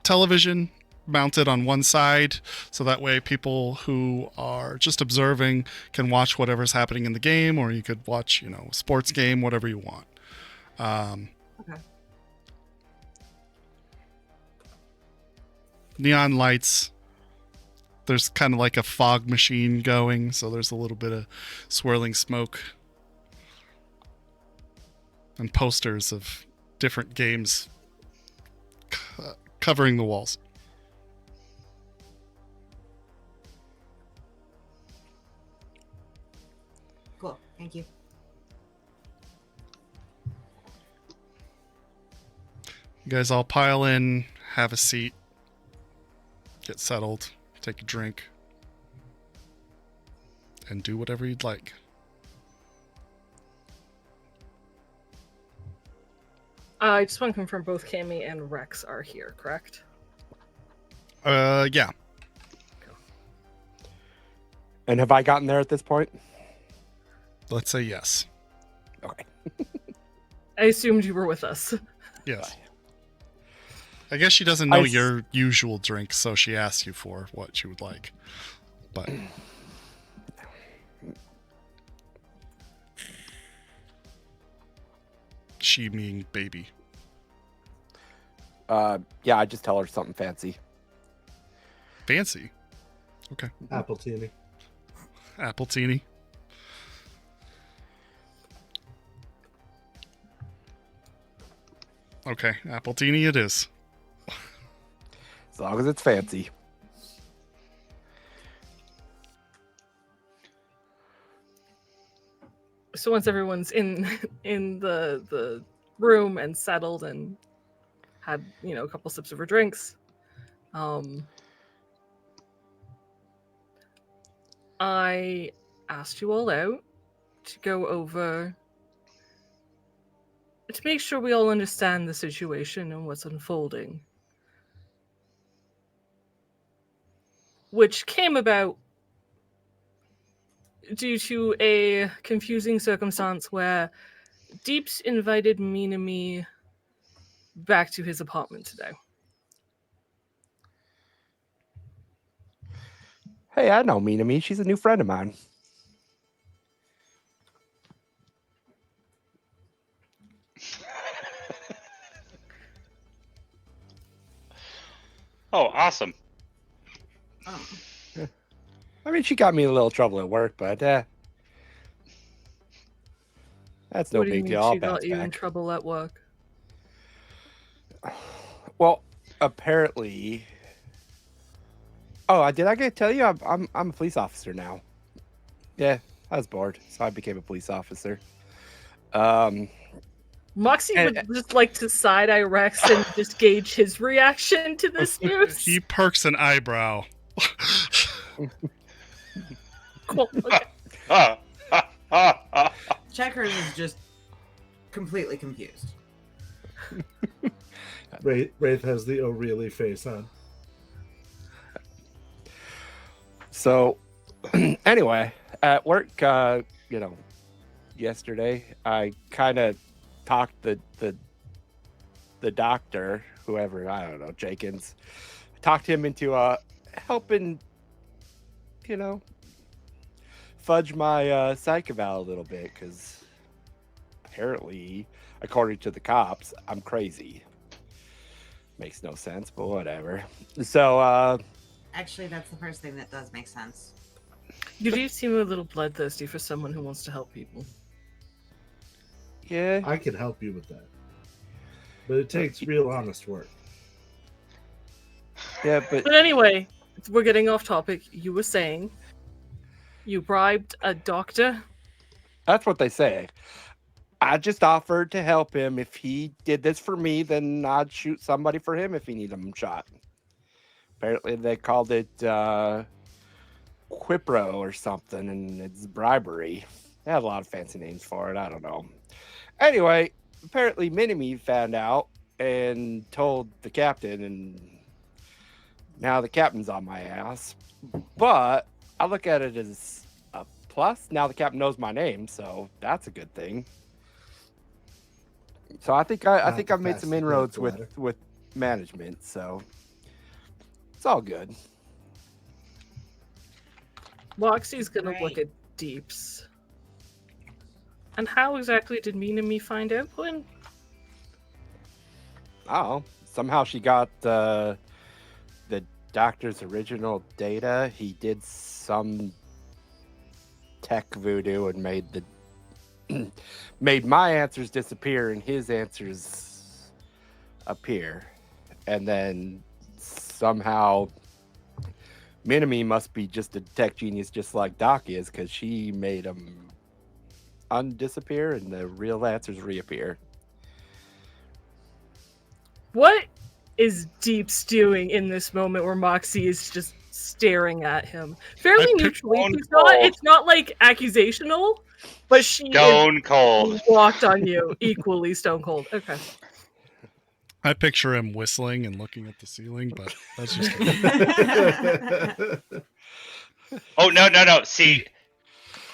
television mounted on one side, so that way people who are just observing can watch whatever's happening in the game, or you could watch, a sports game, whatever you want. Okay. Neon lights. There's kind of like a fog machine going, so there's a little bit of swirling smoke. And posters of different games covering the walls. Cool. Thank you. You guys all pile in, have a seat, get settled, take a drink, and do whatever you'd like. I just want to confirm both Cammy and Rex are here, correct? Yeah. And have I gotten there at this point? Let's say yes. Okay. I assumed you were with us. Yes. I guess she doesn't know I s- your usual drink, so she asks you for what she would like. But she meaning baby. Yeah, I just tell her something fancy. Fancy. Okay. Apple teeny. Apple teeny. Okay, apple teeny it is. As long as it's fancy. So once everyone's in the room and settled and had a couple sips of her drinks, I asked you all out to go over to make sure we all understand the situation and what's unfolding, which came about due to a confusing circumstance where Deeps invited Minami back to his apartment today. Hey, I know Minami. She's a new friend of mine. Oh, awesome. Oh. I mean, she got me in a little trouble at work, but that's no What do you big mean deal. I'll she got bounce you in back. trouble at work? Well, apparently. Oh, did I tell you I'm a police officer now? Yeah, I was bored, so I became a police officer. Moxie And- would just like to side-eye Rex and just gauge his reaction to this news. He perks an eyebrow. Cool. Okay. Checkers is just completely confused. Wraith has the oh really face on. So, anyway, at work, yesterday I kind of talked the doctor, whoever, I don't know, Jenkins, talked him into helping, fudge my psych eval a little bit, because apparently, according to the cops, I'm crazy. Makes no sense, but whatever. So, Actually, that's the first thing that does make sense. You do seem a little bloodthirsty for someone who wants to help people. yeah. I can help you with that. But it takes real honest work. Yeah, but But anyway, we're getting off topic. You were saying you bribed a doctor. that's what they say. I just offered to help him. If he did this for me, then I'd shoot somebody for him if he needed him shot. Apparently, they called it Quipro or something, and it's bribery. They had a lot of fancy names for it. I don't know. Anyway, apparently, Minami found out and told the captain, and now the captain's on my ass. But I look at it as a plus. Now the captain knows my name, so that's a good thing. So I think Not the I've made some fastest inroads ladder. with management, so it's all good. Moxie's gonna look Right. at Deeps. And how exactly did Me find out, Quinn? Oh, somehow she got the doctor's original data. He did some tech voodoo and made made my answers disappear and his answers appear. And then somehow Minami must be just a tech genius just like Doc is, because she made him undisappear and the real answers reappear. What is Deeps doing in this moment where Moxie is just staring at him? Fairly I picked neutrally. Stone It's Cold. not like accusational, but she Stone is cold. locked on you, equally stone cold. Okay. I picture him whistling and looking at the ceiling, but that's just Oh no. See,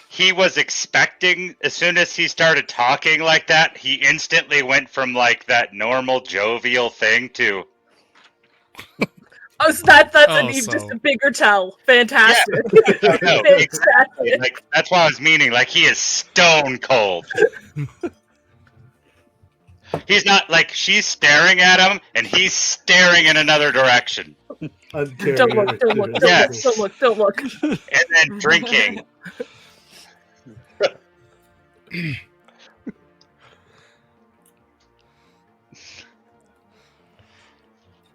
he was expecting, as soon as he started talking like that, he instantly went from like that normal jovial thing to Oh, so that's Oh, just so- a bigger tell. Fantastic. no, exactly. Like that's what I was meaning. Like he is stone cold. He's not like, she's staring at him and he's staring in another direction Don't look, don't look, don't Yes. look, don't look, don't look. and then drinking.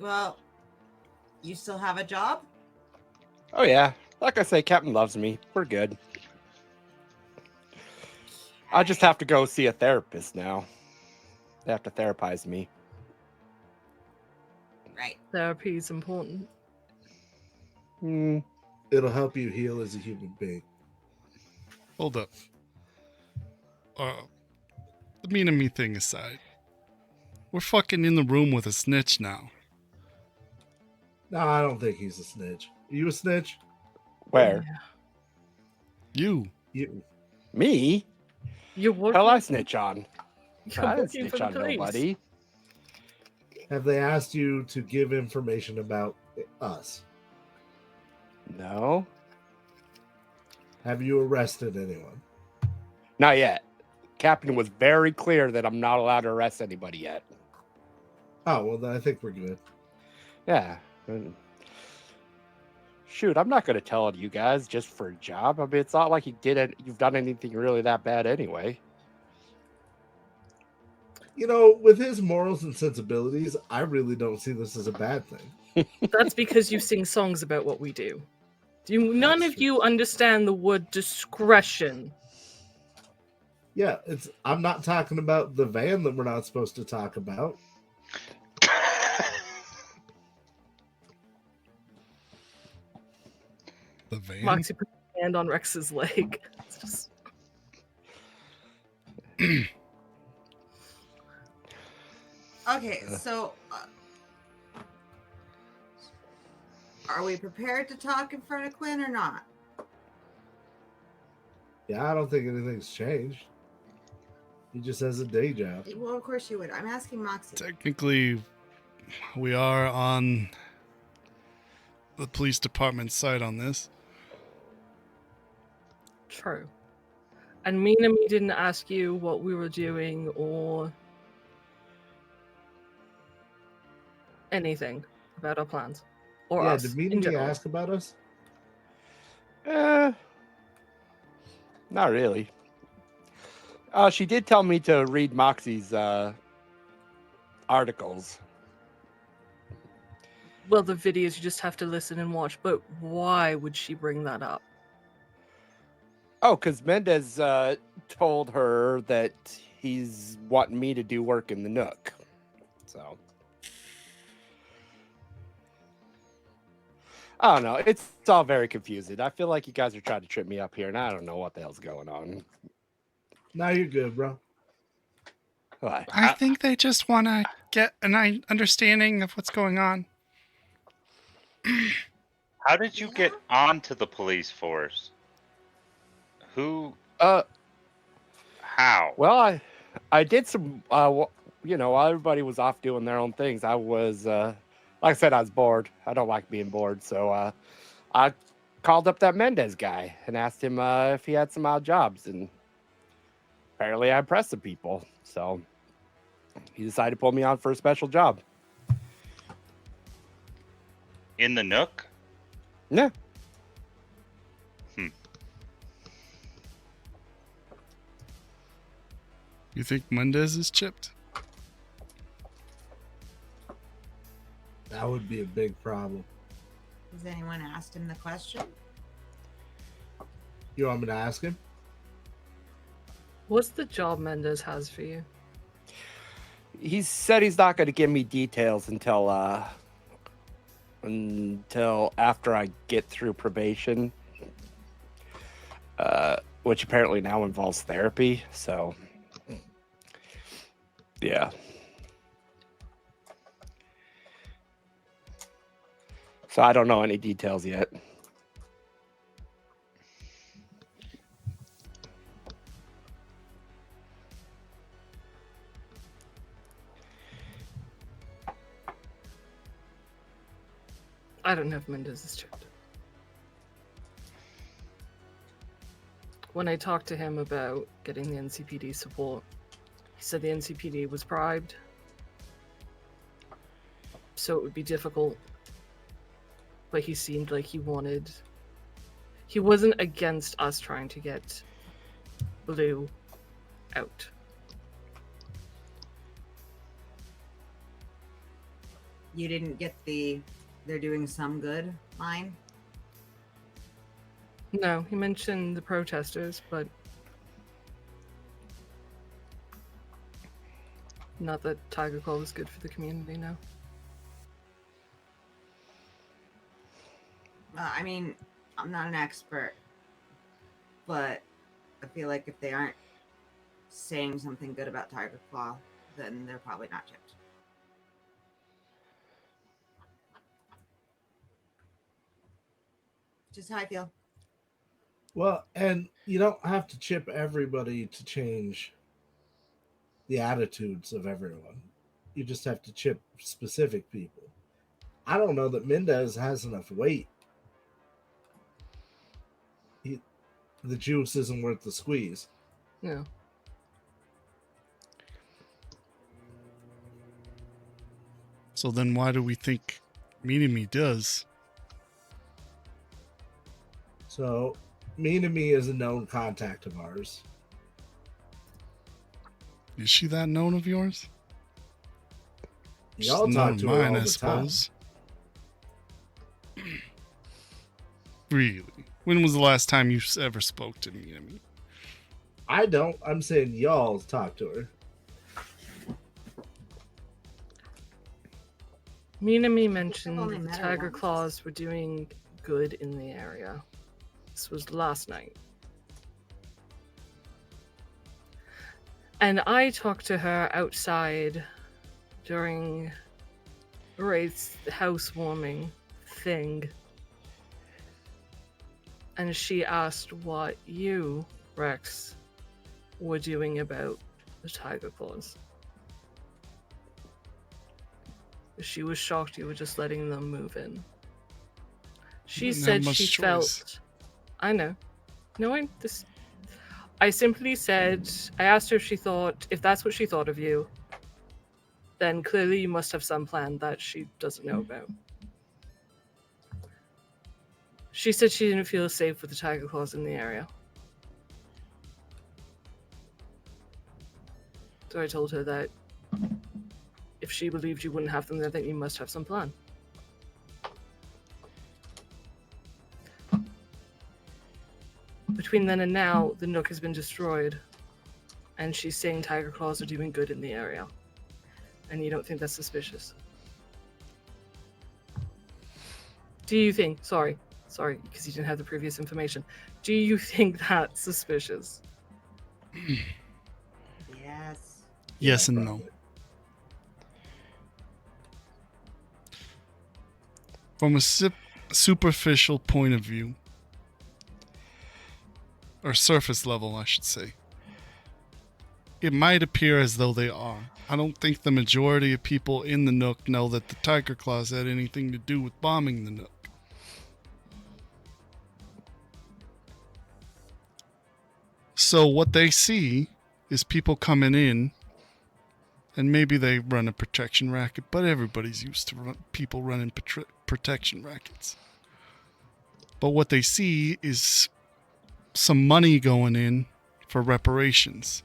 Well, you still have a job? Oh yeah, like I say, Captain loves me. We're good. I just have to go see a therapist now. They have to therapize me. Right. Therapy is important. Hmm. It'll help you heal as a human being. hold up. The Minami thing aside, we're fucking in the room with a snitch now. No, I don't think he's a snitch. Are you a snitch? Where? You. You. Me? You're working. Hell, I snitch on. You're I didn't working snitch for the on police. nobody. Have they asked you to give information about us? No, Have you arrested anyone? not yet. Captain was very clear that I'm not allowed to arrest anybody yet. Oh, well, then I think we're good. Yeah. Shoot, I'm not going to tell you guys just for a job. I mean, it's not like you've done anything really that bad anyway. You know, with his morals and sensibilities, I really don't see this as a bad thing. That's because you sing songs about what we do. None That's of you understand the word discretion. Yeah, I'm not talking about the van that we're not supposed to talk about. The van. Moxie put her hand on Rex's leg. It's just... Okay, so are we prepared to talk in front of Quinn or not? Yeah, I don't think anything's changed. He just has a day job. Well, of course you would. I'm asking Moxie. Technically, we are on the police department's side on this. True. And Minami didn't ask you what we were doing or anything about our plans. Or Yeah, us, did in Minami general. ask about us? Not really. She did tell me to read Moxie's articles. Well, the videos you just have to listen and watch, but why would she bring that up? Oh, because Mendez told her that he's wanting me to do work in the Nook. So I don't know. It's all very confusing. I feel like you guys are trying to trip me up here, and I don't know what the hell's going on. No, you're good, bro. What? I think they just want to get an understanding of what's going on. How did you get onto the police force? Who? How? Well, I did some. While everybody was off doing their own things, I was, like I said, I was bored. I don't like being bored, so I called up that Mendez guy and asked him if he had some odd jobs, and apparently I impressed some people. So he decided to pull me on for a special job. In the Nook? Yeah. You think Mendez is chipped? That would be a big problem. Has anyone asked him the question? You want me to ask him? What's the job Mendez has for you? He said he's not going to give me details until after I get through probation, which apparently now involves therapy. So, yeah. So I don't know any details yet. I don't know if Mendez is chipped. When I talked to him about getting the NCPD support, he said the NCPD was bribed, so it would be difficult. But he seemed like he wasn't against us trying to get Blue out. You didn't get the "they're doing some good" line? No, he mentioned the protesters, but not that Tiger Claw was good for the community, no. I mean, I'm not an expert, but I feel like if they aren't saying something good about Tiger Claw, then they're probably not chipped. Just how I feel. Well, and you don't have to chip everybody to change the attitudes of everyone. You just have to chip specific people. I don't know that Mendez has enough weight. The juice isn't worth the squeeze. No. So then why do we think Minami does? So, Minami is a known contact of ours. Is she that known of yours? Y'all She's talk known to of her mine, all I the time. suppose. Really? When was the last time you ever spoke to Minami? I don't. I'm saying y'all talk to her. Minami only mentioned that the met her Tiger once. Claws were doing good in the area. This was last night. And I talked to her outside during Wraith's housewarming thing. And she asked what you, Rex, were doing about the Tiger Claws. She was shocked you were just letting them move in. She Didn't have said much she choice. felt. I know. No, I simply said, I asked her if she thought, if that's what she thought of you, then clearly you must have some plan that she doesn't know about. She said she didn't feel safe with the Tiger Claws in the area. So I told her that if she believed you wouldn't have them, then I think you must have some plan. Between then and now, the Nook has been destroyed, and she's saying Tiger Claws are doing good in the area. And you don't think that's suspicious? Do you think, sorry, because you didn't have the previous information, do you think that's suspicious? Yes. Yes Yeah, and no. probably. From a superficial point of view, or surface level, I should say, it might appear as though they are. I don't think the majority of people in the Nook know that the Tiger Claws had anything to do with bombing the Nook. So what they see is people coming in, and maybe they run a protection racket, but everybody's used to people running protection rackets. But what they see is some money going in for reparations.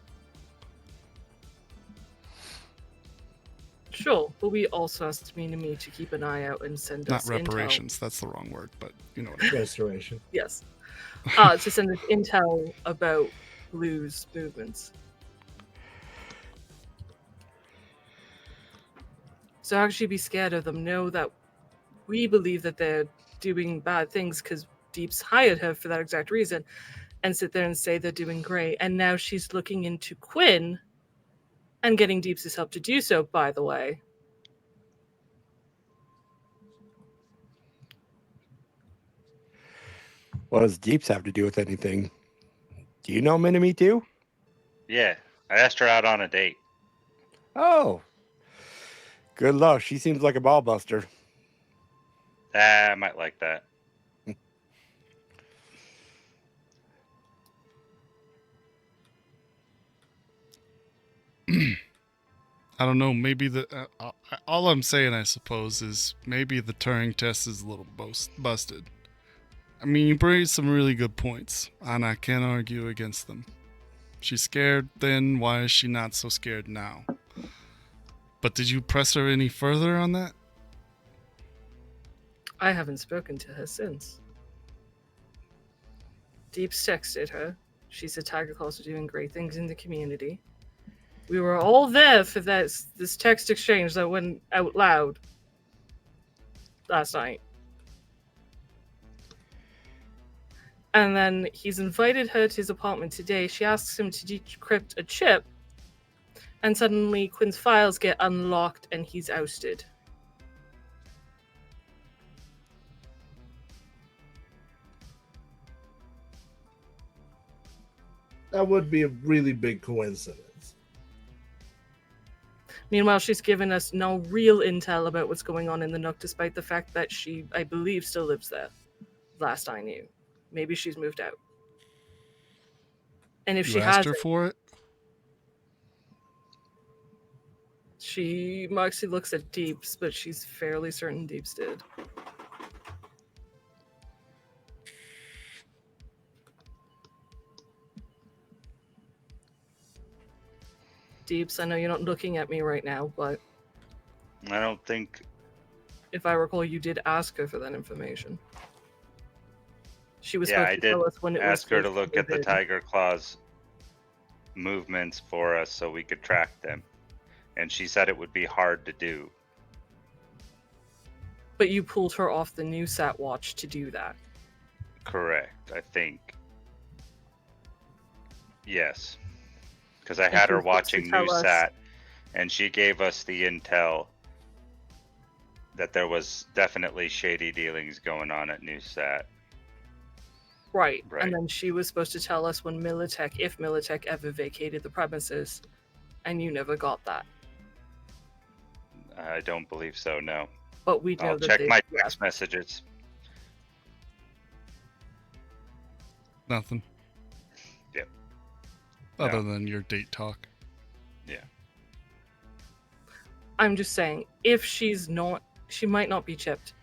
Sure, but we also asked me to keep an eye out and send Not us reparations, intel. that's the wrong word, but you know what I mean. Restoration. Yes. To send us intel about Blue's movements. So actually be scared of them. Know that we believe that they're doing bad things because Deep's hired her for that exact reason, and sit there and say they're doing great. And now she's looking into Quinn and getting Deep's help to do so, by the way. What does Deeps have to do with anything? Do you know Minami too? Yeah, I asked her out on a date. Oh. Good luck. She seems like a ball buster. I might like that. I don't know, maybe all I'm saying, I suppose, is maybe the Turing test is a little busted. I mean, you bring some really good points, and I can't argue against them. She's scared then, why is she not so scared now? But did you press her any further on that? I haven't spoken to her since. Deep's texted her. She said Tiger Claws are doing great things in the community. We were all there for this text exchange that went out loud last night. And then he's invited her to his apartment today. She asks him to decrypt a chip, and suddenly Quinn's files get unlocked and he's ousted. That would be a really big coincidence. Meanwhile, she's given us no real intel about what's going on in the Nook, despite the fact that she, I believe, still lives there. Last I knew. Maybe she's moved out. And if You she asked has, her for it? Moxie looks at Deeps, but she's fairly certain Deeps did. Deeps, I know you're not looking at me right now, but I don't think. if I recall, you did ask her for that information. She was Yeah, supposed I to did tell us when it was ask her to supposed look at the move in. Tiger Claws movements for us so we could track them. And she said it would be hard to do. But you pulled her off the new sat watch to do that. Correct, I think. Yes. Because I And had she her was supposed to watching tell us- NewSat, and she gave us the intel that there was definitely shady dealings going on at NewSat. Right. Right. And then she was supposed to tell us when Militech, if Militech ever vacated the premises, and you never got that. I don't believe so, no. But we know I'll that check they my left. text messages. Nothing. Yep. Other No. than your date talk. Yeah. I'm just saying, if she's not, she might not be chipped.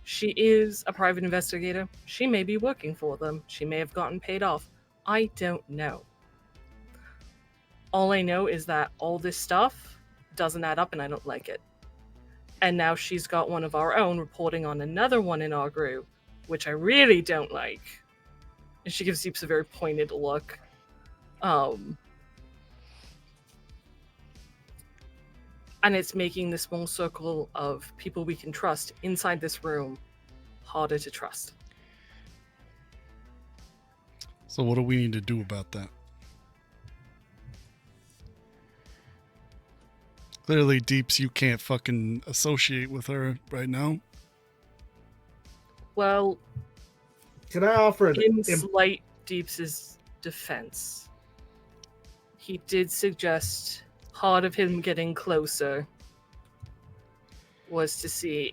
She is a private investigator. She may be working for them. She may have gotten paid off. I don't know. All I know is that all this stuff doesn't add up and I don't like it. And now she's got one of our own reporting on another one in our group, which I really don't like. And she gives Deeps a very pointed look. And it's making the small circle of people we can trust inside this room harder to trust. So what do we need to do about that? Clearly, Deeps, you can't fucking associate with her right now. Well, Can I offer an in slight Deeps' defense, he did suggest part of him getting closer was to see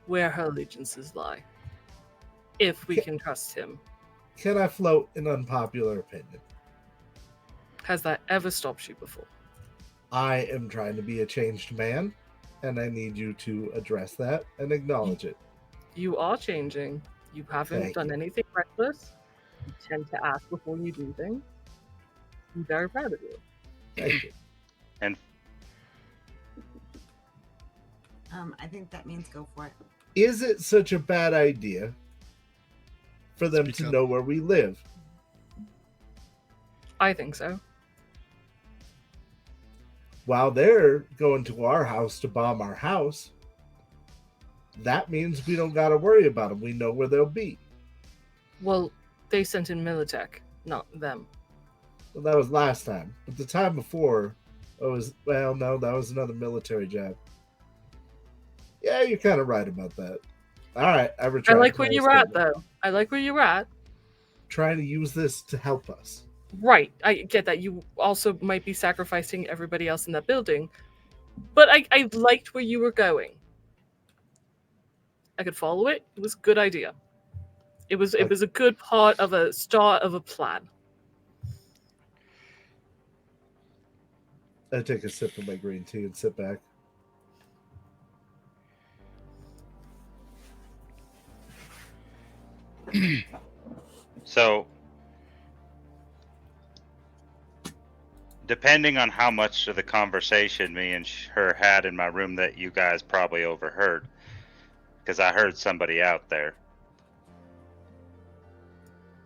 where her allegiances lie. If we can trust him. Can I float an unpopular opinion? Has that ever stopped you before? I am trying to be a changed man, and I need you to address that and acknowledge it. You are changing. You haven't Thank done you. anything reckless. You tend to ask before you do things. I'm very proud of you. Thank you. And I think that means go for it. Is it such a bad idea for them Speak to up. know where we live? I think so. While they're going to our house to bomb our house, that means we don't got to worry about them. We know where they'll be. Well, they sent in Militech, not them. Well, that was last time. But the time before, that was another military job. Yeah, you're kind of right about that. All right, I I retract like where my you're at, statement. though. I like where you're at. Trying to use this to help us. Right, I get that. You also might be sacrificing everybody else in that building. But I liked where you were going. I could follow it. It was a good idea. It was a good part of a start of a plan. I take a sip of my green tea and sit back. so, depending on how much of the conversation me and her had in my room that you guys probably overheard, because I heard somebody out there,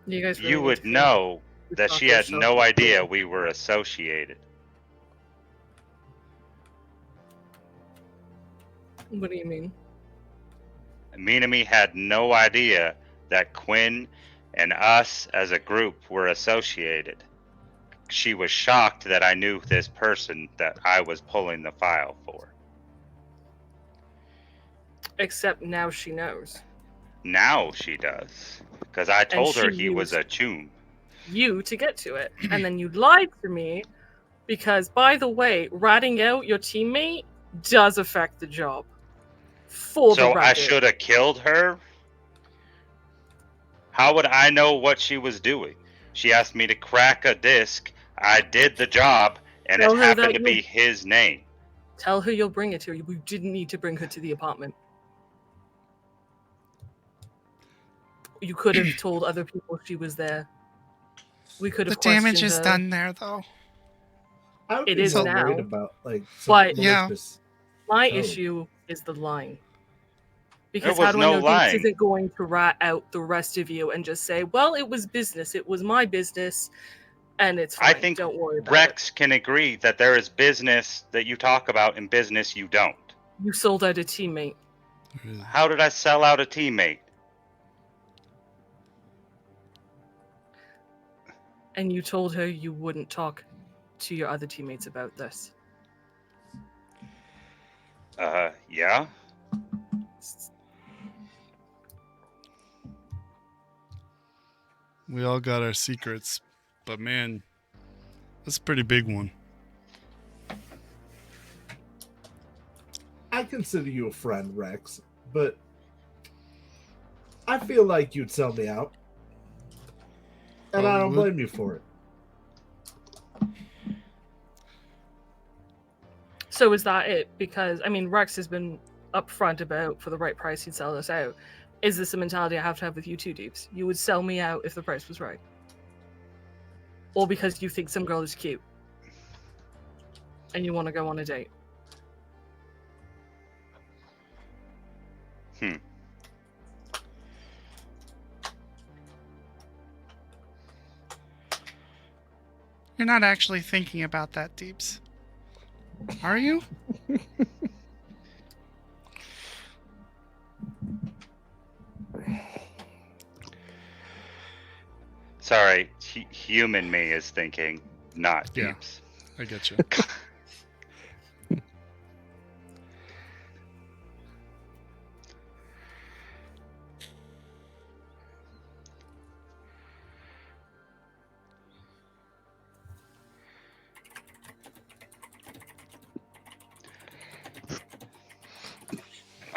You guys really you need would to know that talk she had yourself no up. idea we were associated. What do you mean? Minami had no idea that Quinn and us as a group were associated. She was shocked that I knew this person that I was pulling the file for. Except now she knows. Now she does. Because I told her she he was used- a chum. You to get to it. And then you lied to me because, by the way, ratting out your teammate does affect the job. For the So I record. should have killed her? How would I know what she was doing? She asked me to crack a disc. I did the job, and Tell it her happened that to be his name. Tell her you'll bring it to her. We didn't need to bring her to the apartment. You could have told other people she was there. We could The have damage questioned is her. done there, though. I would It be is more now, worried about some but- Yeah. malicious My tone. issue is the line. Because There how was do I no know lying. Deeps isn't going to rat out the rest of you and just say, well, it was business. It was my business, and it's fine. I think Don't worry about Rex can agree that there is business that you talk about and business you don't. it. You sold out a teammate. How did I sell out a teammate? And you told her you wouldn't talk to your other teammates about this. Yeah. We all got our secrets, but man, that's a pretty big one. I consider you a friend, Rex, but I feel like you'd sell me out. And I don't blame you for it. So is that it? Because, I mean, Rex has been upfront about for the right price he'd sell us out. Is this a mentality I have to have with you two, Deeps? You would sell me out if the price was right. Or because you think some girl is cute. And you want to go on a date. You're not actually thinking about that, Deeps. Are you? Sorry, human me is thinking, not Yeah. Deeps. I get you.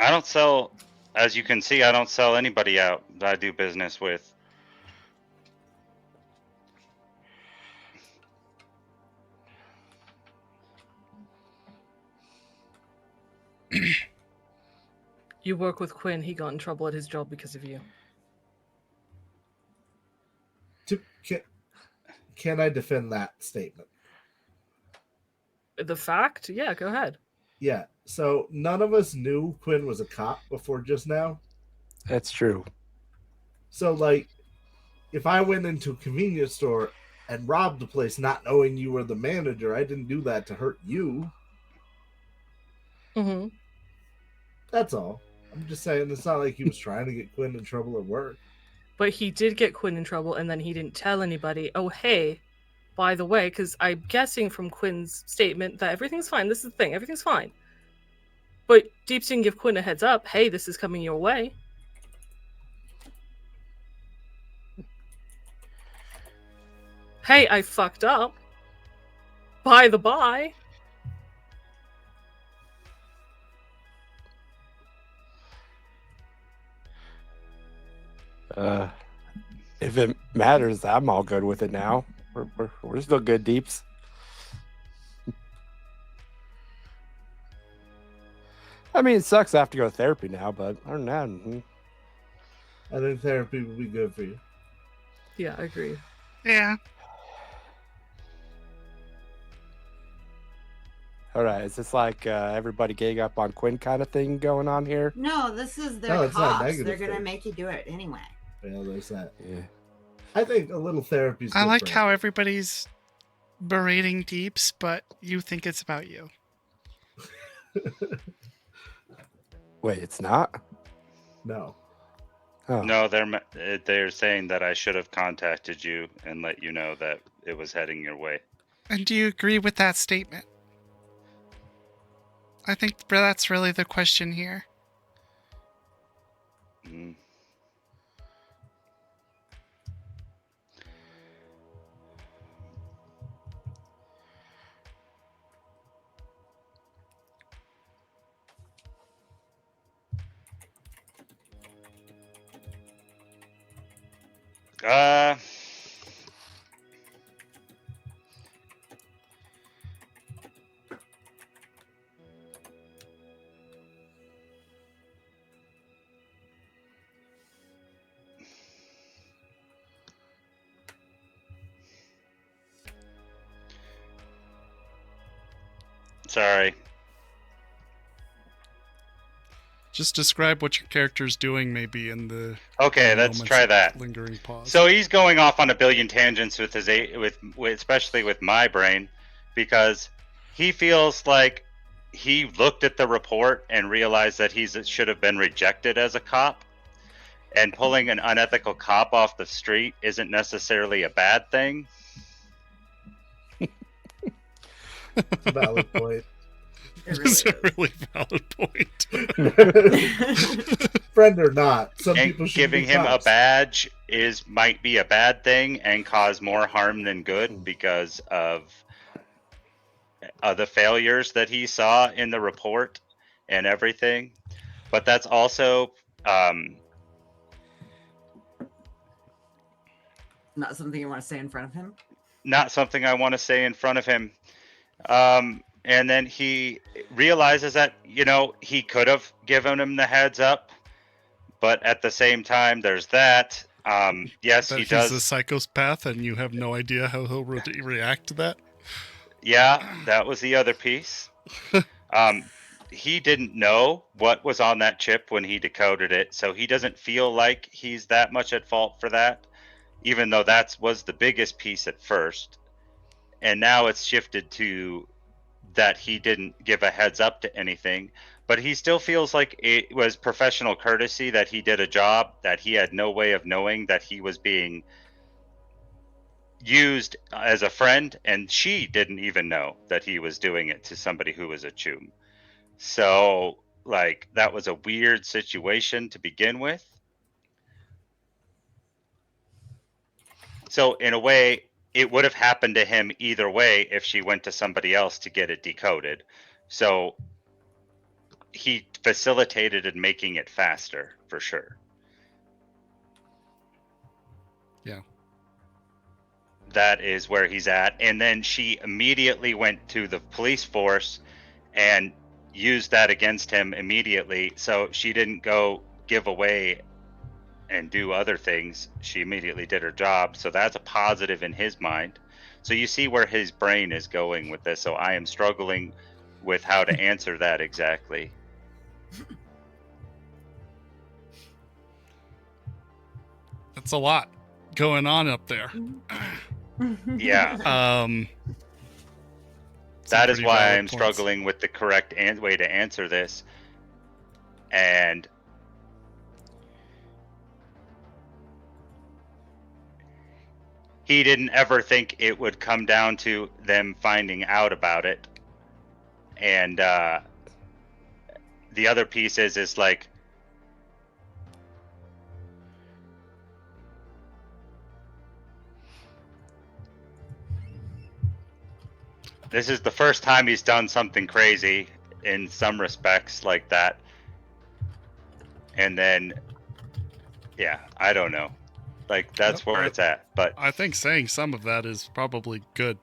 I don't sell, as you can see, I don't sell anybody out that I do business with. You work with Quinn. He got in trouble at his job because of you. Can I defend that statement? The fact? Yeah, go ahead. Yeah. So none of us knew Quinn was a cop before just now. That's true. So, like, if I went into a convenience store and robbed the place not knowing you were the manager, I didn't do that to hurt you. Mm-hmm. That's all. I'm just saying it's not like he was trying to get Quinn in trouble at work. But he did get Quinn in trouble, and then he didn't tell anybody. Oh, hey, by the way, because I'm guessing from Quinn's statement that everything's fine. This is the thing. Everything's fine. But Deeps didn't give Quinn a heads up. Hey, this is coming your way. Hey, I fucked up. By the by. If it matters, I'm all good with it now. We're still good, Deeps. I mean, it sucks I have to go to therapy now, but other than that, I think therapy would be good for you. Yeah, I agree. Yeah. all right. Is this like everybody gang up on Quinn kind of thing going on here? No, this is their No, it's not cops. negative They're gonna thing. make you do it anyway. Yeah, there's that. Yeah. I think a little therapy. I like how everybody's berating Deeps, but you think it's about you. Wait, it's not? No. Oh. No, they're saying that I should have contacted you and let you know that it was heading your way. And do you agree with that statement? I think that's really the question here. Mm. Sorry. Just describe what your character's doing, maybe in the Okay, let's moments try of that. lingering pause. So he's going off on a billion tangents with his especially with my brain, because he feels like he looked at the report and realized that he should have been rejected as a cop, and pulling an unethical cop off the street isn't necessarily a bad thing. It's a valid point. It really It's a is. really valid point. Friend or not, some And people should giving be him a cops. badge might be a bad thing and cause more harm than good because of the failures that he saw in the report and everything. But that's also Not something you want to say in front of him. not something I want to say in front of him. And then he realizes that, he could have given him the heads up, but at the same time, there's that. Yes, That he he's does. a psychopath and you have no idea how he'll react to that. Yeah, that was the other piece. He didn't know what was on that chip when he decoded it, so he doesn't feel like he's that much at fault for that, even though that was the biggest piece at first. And now it's shifted to that he didn't give a heads up to anything, but he still feels like it was professional courtesy, that he did a job that he had no way of knowing that he was being used as a friend, and she didn't even know that he was doing it to somebody who was a chum. So, like, that was a weird situation to begin with. So, in a way, it would have happened to him either way if she went to somebody else to get it decoded. So, he facilitated in making it faster, for sure. Yeah. That is where he's at. And then she immediately went to the police force and used that against him immediately. So she didn't go give away and do other things. She immediately did her job. So that's a positive in his mind. So you see where his brain is going with this. So I am struggling with how to answer that exactly. That's a lot going on up there. Yeah. That is why I'm struggling with the correct way to answer this. And he didn't ever think it would come down to them finding out about it. And the other piece is like, this is the first time he's done something crazy in some respects like that. And then, yeah, I don't know. Like, that's where it's at. But I think saying some of that is probably good.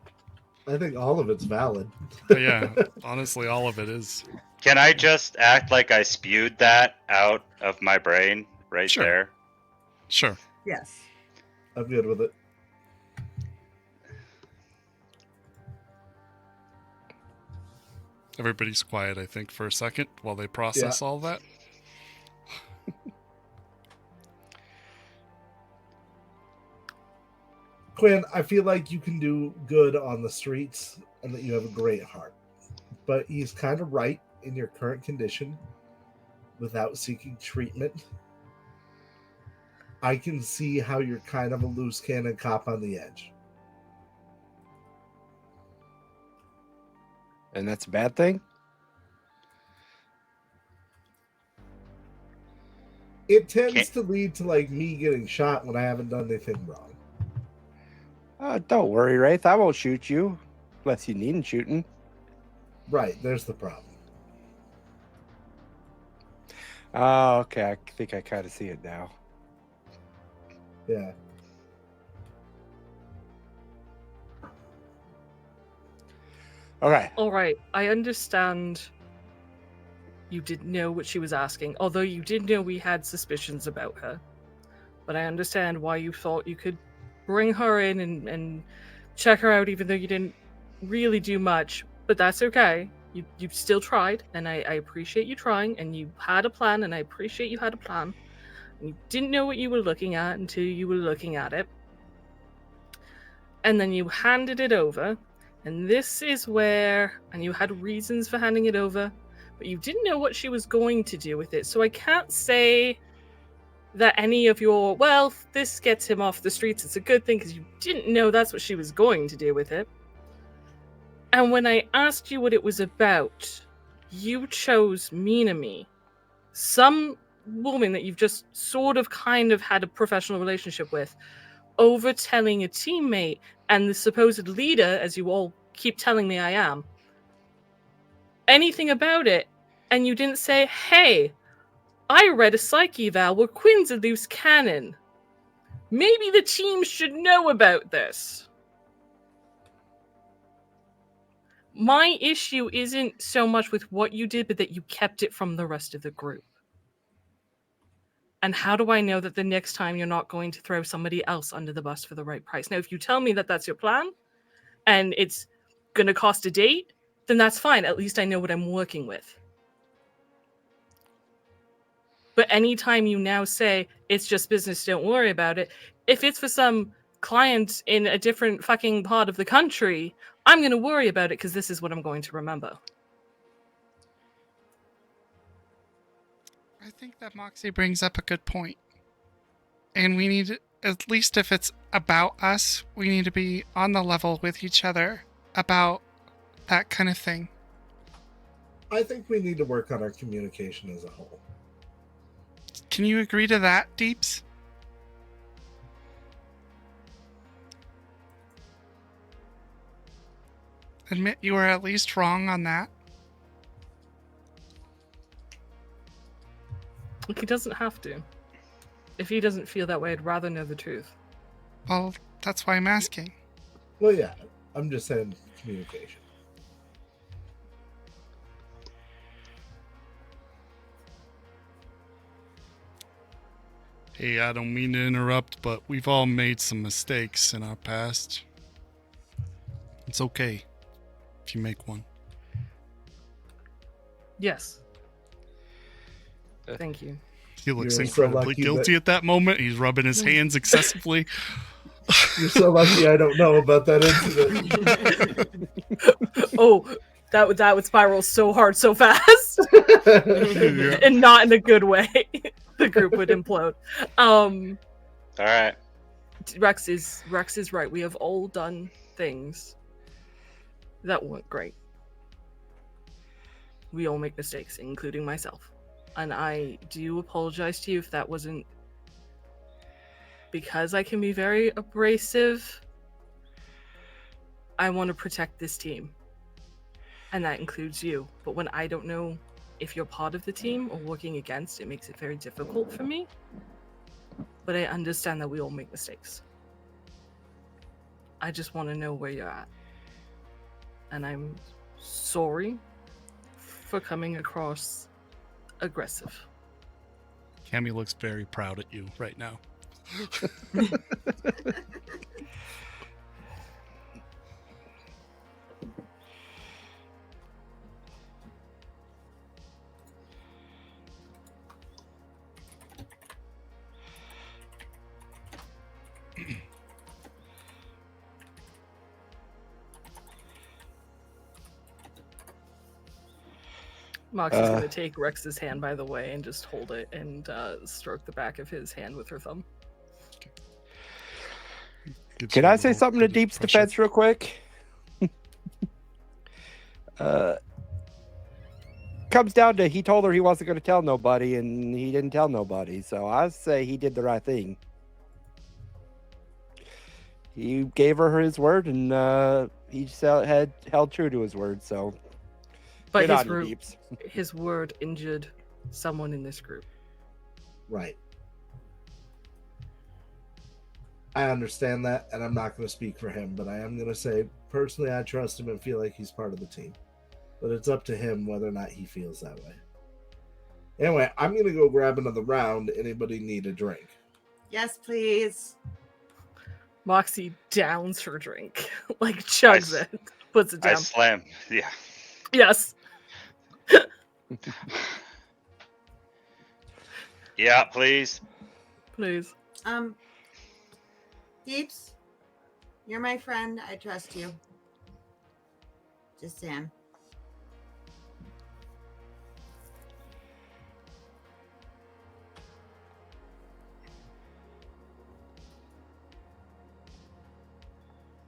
I think all of it's valid. But yeah, honestly, all of it is. Can I just act like I spewed that out of my brain right Sure. there? Sure. Yes. I'm good with it. Everybody's quiet, I think, for a second while they process all that. Quinn, I feel like you can do good on the streets and that you have a great heart. But he's kind of right in your current condition without seeking treatment. I can see how you're kind of a loose cannon cop on the edge. And that's a bad thing? It tends to lead to like me getting shot when I haven't done anything wrong. Don't worry, Wraith. I won't shoot you. Unless you need shooting. Right, there's the problem. Oh, okay. I think I kind of see it now. Yeah. Okay. All right, I understand you didn't know what she was asking, although you did know we had suspicions about her. But I understand why you thought you could bring her in and check her out, even though you didn't really do much. But that's okay. You still tried, and I appreciate you trying, and you had a plan, and I appreciate you had a plan. And you didn't know what you were looking at until you were looking at it. And then you handed it over, and this is where, and you had reasons for handing it over, but you didn't know what she was going to do with it. So I can't say that any of your, well, this gets him off the streets, it's a good thing, because you didn't know that's what she was going to do with it. And when I asked you what it was about, you chose Minami, some woman that you've just sort of kind of had a professional relationship with, over telling a teammate and the supposed leader, as you all keep telling me I am, anything about it. And you didn't say, hey, I read a psych eval where Quinn's a loose cannon. Maybe the team should know about this. My issue isn't so much with what you did, but that you kept it from the rest of the group. And how do I know that the next time you're not going to throw somebody else under the bus for the right price? Now, if you tell me that that's your plan and it's going to cost a date, then that's fine. At least I know what I'm working with. But anytime you now say, it's just business, don't worry about it, if it's for some client in a different fucking part of the country, I'm going to worry about it because this is what I'm going to remember. I think that Moxie brings up a good point. And we need, at least if it's about us, we need to be on the level with each other about that kind of thing. I think we need to work on our communication as a whole. Can you agree to that, Deeps? Admit you were at least wrong on that. He doesn't have to. If he doesn't feel that way, I'd rather know the truth. Well, that's why I'm asking. Well, yeah, I'm just saying communication. Hey, I don't mean to interrupt, but we've all made some mistakes in our past. It's okay if you make one. Yes. Thank you. He looks You're so incredibly lucky guilty at that moment. He's rubbing his hands excessively. You're so lucky I don't know about that incident. Oh, that would spiral so hard, so fast, Yeah. and not in a good way. The group would implode. All right. Rex is right. We have all done things that weren't great. We all make mistakes, including myself. And I do apologize to you if that wasn't because I can be very abrasive. I want to protect this team. And that includes you. But when I don't know if you're part of the team or working against, it makes it very difficult for me. But I understand that we all make mistakes. I just want to know where you're at. And I'm sorry for coming across aggressive. Cammy looks very proud at you right now. Moxie's going to take Rex's hand, by the way, and just hold it and stroke the back of his hand with her thumb. Gives Can you a I say little something to bit of Deep's pressure. defense real quick? Comes down to he told her he wasn't going to tell nobody, and he didn't tell nobody. So I say he did the right thing. He gave her his word, and he had held true to his word. So, But good on you, Deeps. his word injured someone in this group. Right. I understand that, and I'm not going to speak for him, but I am going to say, personally, I trust him and feel like he's part of the team. But it's up to him whether or not he feels that way. Anyway, I'm going to go grab another round. Anybody need a drink? Yes, please. Moxie downs her drink, like chugs I s- it, puts it I down. slam. Yeah. Yes. Yeah, please. Please. Deeps, you're my friend. I trust you. Just saying.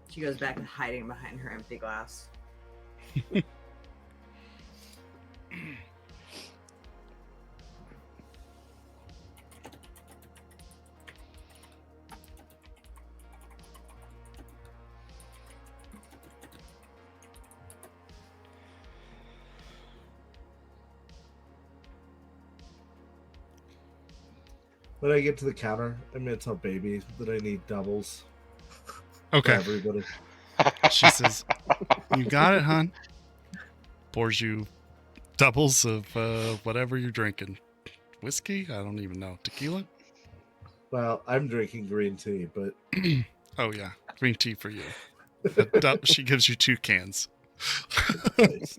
She goes back to hiding behind her empty glass. When I get to the counter, I'm going to tell Baby that I need doubles for Okay. everybody. She says, "You got it, hon." Pours you doubles of whatever you're drinking. Whiskey? I don't even know. Tequila? Well, I'm drinking green tea, but Oh, yeah. Green tea for you. She gives you 2 cans. nice.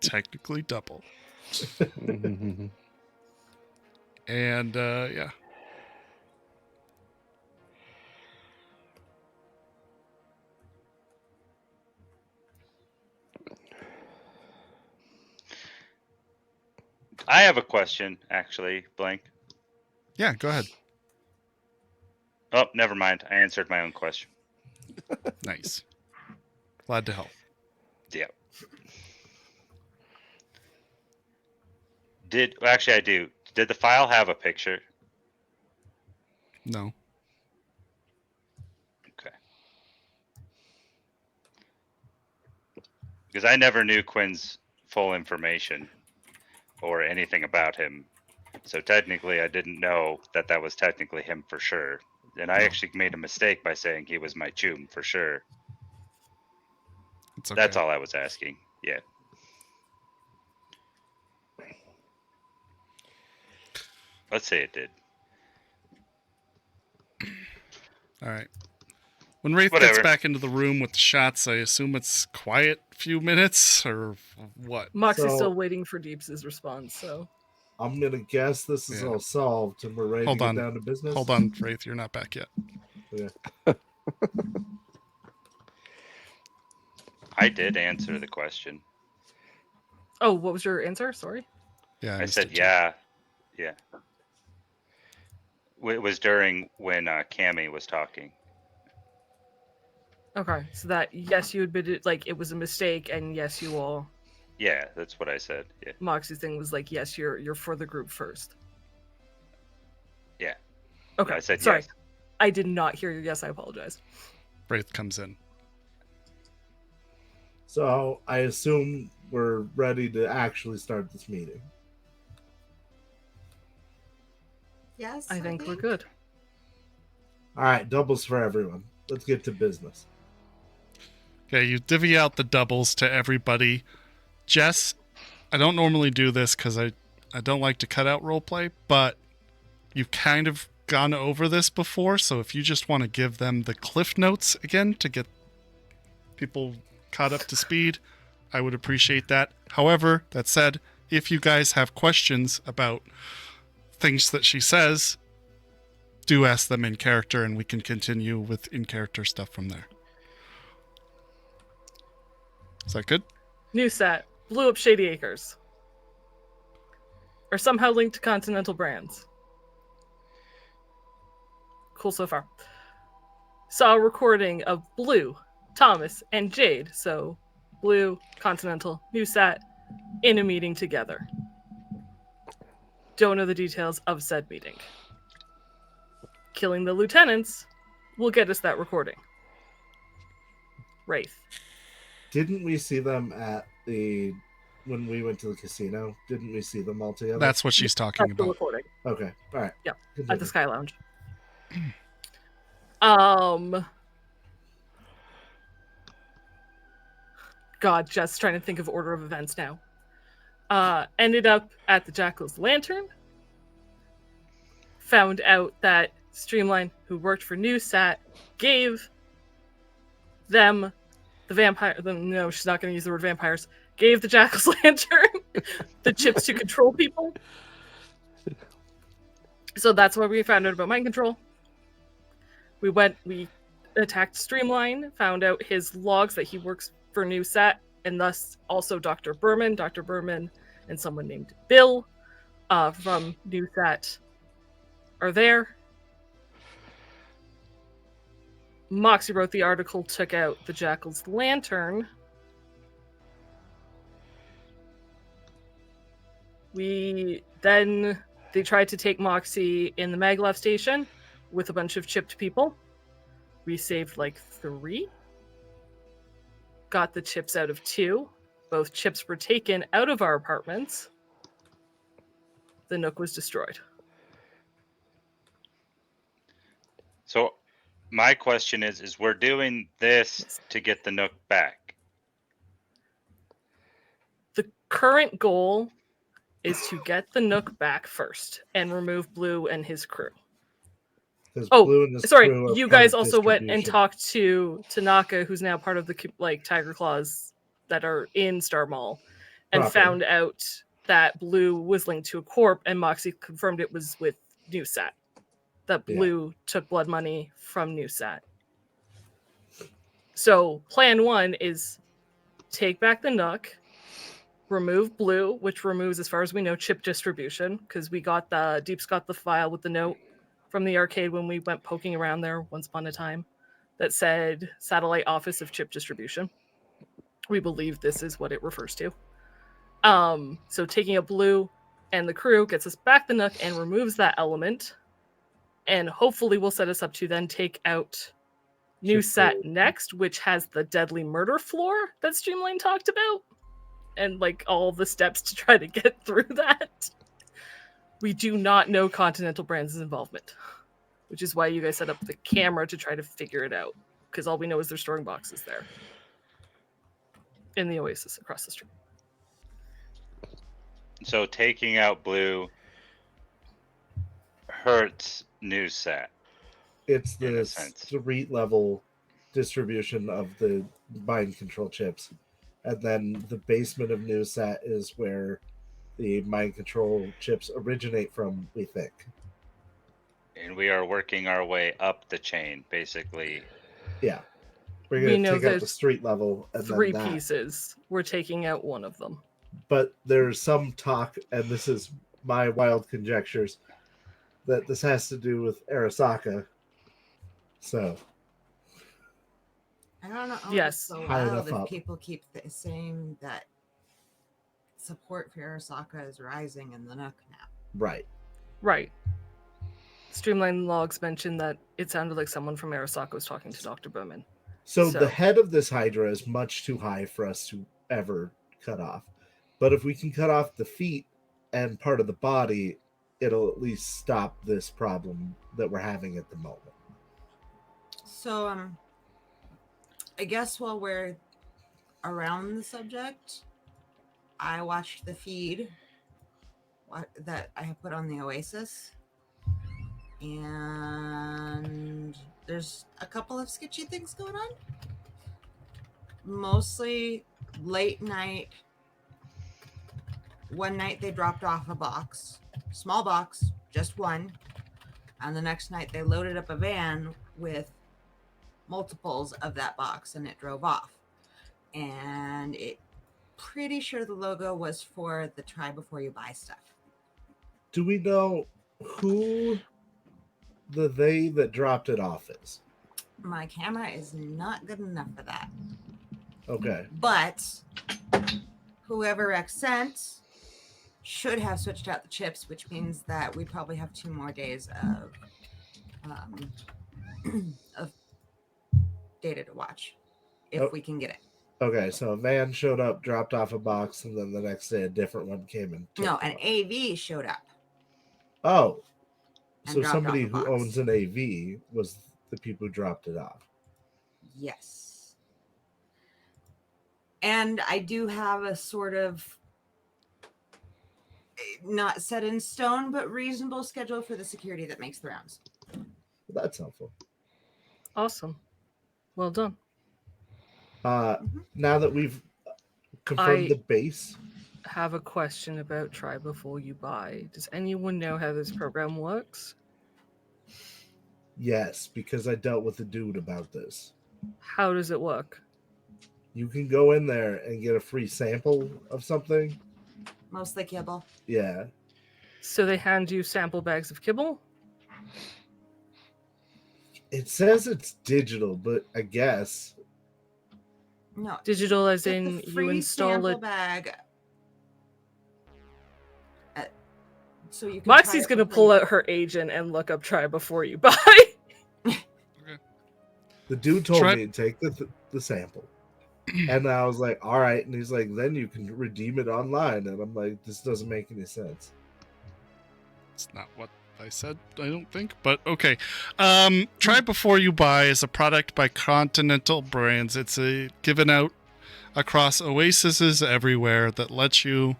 Technically double. And, yeah. I have a question, actually, Blank. Yeah, go ahead. Oh, never mind. I answered my own question. Nice. Glad to help. Yeah. Actually, I do. Did the file have a picture? No. Okay. Because I never knew Quinn's full information or anything about him. So technically, I didn't know that that was technically him for sure. And I actually made a mistake by saying he was my choom for sure. It's okay. That's all I was asking. Yeah. Let's say it did. All right. When Wraith Whatever. gets back into the room with the shots, I assume it's quiet few minutes or what? Moxie's So- still waiting for Deeps' response, so I'm gonna guess this is Yeah. all solved and we're ready Hold to get on. down to business. Hold on, Wraith, you're not back yet. I did answer the question. oh, what was your answer? Sorry. Yeah, I missed said, it too. yeah. Yeah. It was during when Cammy was talking. Okay, so that yes, you admitted like it was a mistake, and yes, you all. Yeah, that's what I said. Yeah. Moxie's thing was like yes, you're for the group first. Yeah. Okay, I said sorry, yes. I did not hear your yes. I apologize. Wraith comes in. So I assume we're ready to actually start this meeting. Yes, I think we're good. All right, doubles for everyone. Let's get to business. Okay, you divvy out the doubles to everybody. Jess, I don't normally do this because I don't like to cut out roleplay, but you've kind of gone over this before, so if you just want to give them the cliff notes again to get people caught up to speed, I would appreciate that. However, that said, if you guys have questions about things that she says, do ask them in character and we can continue with in-character stuff from there. Is that good? New set blew up Shady Acres. Are somehow linked to Continental brands. Cool so far. Saw a recording of Blue, Thomas, and Jade. So Blue, Continental, New set in a meeting together. Don't know the details of said meeting. Killing the lieutenants will get us that recording. Wraith. Didn't we see them at when we went to the casino? Didn't we see them all together? That's what she's talking That's the about. recording. Okay. All right. Yeah, Continue. at the Sky Lounge. God, just trying to think of order of events now. Ended up at the Jackal's Lantern. Found out that Streamline, who worked for NewSat, gave them the vampire. No, she's not going to use the word vampires. Gave the Jackal's Lantern the chips to control people. So that's why we found out about mind control. We attacked Streamline, found out his logs that he works for NewSat, and thus also Dr. Berman. Dr. Berman and someone named Bill from NewSat are there. Moxie wrote the article, took out the Jackal's Lantern. They tried to take Moxie in the Maglev station with a bunch of chipped people. We saved like 3. Got the chips out of 2. Both chips were taken out of our apartments. The Nook was destroyed. So my question is we're doing this to get the Nook back. The current goal is to get the Nook back first and remove Blue and his crew. 'Cause Oh, Blue and his sorry. crew are You part guys of also went and distribution. talked to Tanaka, who's now part of the Tiger Claws that are in Star Mall, and Property. found out that Blue was linked to a corp, and Moxie confirmed it was with NewSat. That Yeah. Blue took blood money from NewSat. So plan 1 is take back the Nook, remove Blue, which removes, as far as we know, chip distribution, because Deep's got the file with the note from the arcade when we went poking around there once upon a time that said Satellite Office of Chip Distribution. We believe this is what it refers to. So taking a Blue and the crew gets us back the Nook and removes that element, and hopefully will set us up to then take out NewSat next, which has the deadly murder floor that Streamline talked about, and like all the steps to try to get through that. We do not know Continental Brands' involvement, which is why you guys set up the camera to try to figure it out. Because all we know is they're storing boxes there in the Oasis across the street. So taking out Blue hurts Newsat. It's In a the sense. street level distribution of the mind control chips, and then the basement of Newsat is where the mind control chips originate from, we think. And we are working our way up the chain, basically. Yeah. We're We going know to take out the there's street level and 3 then that. pieces. We're taking out one of them. But there's some talk, and this is my wild conjectures, that this has to do with Arasaka. So, I don't know. Yes. It's so High wild enough if up. people keep saying that support for Arasaka is rising in the Nook now. right. Right. Streamline logs mentioned that it sounded like someone from Arasaka was talking to Dr. Bowman. So So- the head of this Hydra is much too high for us to ever cut off. But if we can cut off the feet and part of the body, it'll at least stop this problem that we're having at the moment. So, I guess while we're around the subject, I watched the feed that I have put on the Oasis, and there's a couple of sketchy things going on. Mostly late night. One night they dropped off a box, small box, just one, and the next night they loaded up a van with multiples of that box and it drove off. And it pretty sure the logo was for the try before you buy stuff. Do we know who the they that dropped it off is? My camera is not good enough for that. Okay. But whoever X sent should have switched out the chips, which means that we probably have 2 more days of data to watch if Oh. we can get it. Okay, so a van showed up, dropped off a box, and then the next day a different one came and took No, the an box. AV showed up. Oh. and So dropped somebody off a who box. owns an AV was the people who dropped it off. Yes. And I do have a sort of not set in stone, but reasonable schedule for the security that makes the rounds. Well, that's helpful. Awesome. Well done. Now that we've confirmed I- the base, Have a question about try before you buy. Does anyone know how this program works? yes, because I dealt with a dude about this. How does it work? You can go in there and get a free sample of something. Mostly kibble. Yeah. So they hand you sample bags of kibble? It says it's digital, but I guess. No. Digital as Get in the you free install sample it. bag. So you can Moxie's try it gonna for pull free. out her agent and look up try before you buy. The dude told Try- me to take the sample. And I was like, all right. And he's like, then you can redeem it online. And I'm like, this doesn't make any sense. It's not what I said, I don't think, but okay. Try Before You Buy is a product by Continental Brands. It's given out across Oases everywhere that lets you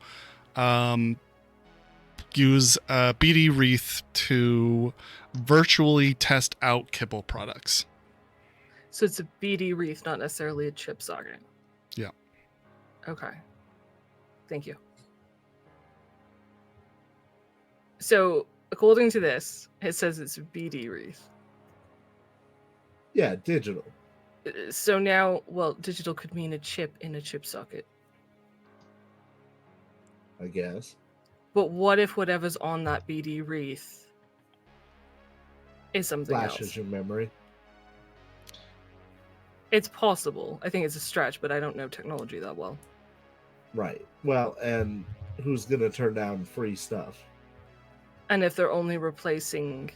use a BD Wreath to virtually test out kibble products. So it's a BD wreath, not necessarily a chip socket. Yeah. Okay. Thank you. So according to this, it says it's a BD wreath. Yeah, digital. So now, well, digital could mean a chip in a chip socket. I guess. But what if whatever's on that BD wreath is something Flashes else? your memory. It's possible. I think it's a stretch, but I don't know technology that well. Right. Well, and who's going to turn down free stuff? And if they're only replacing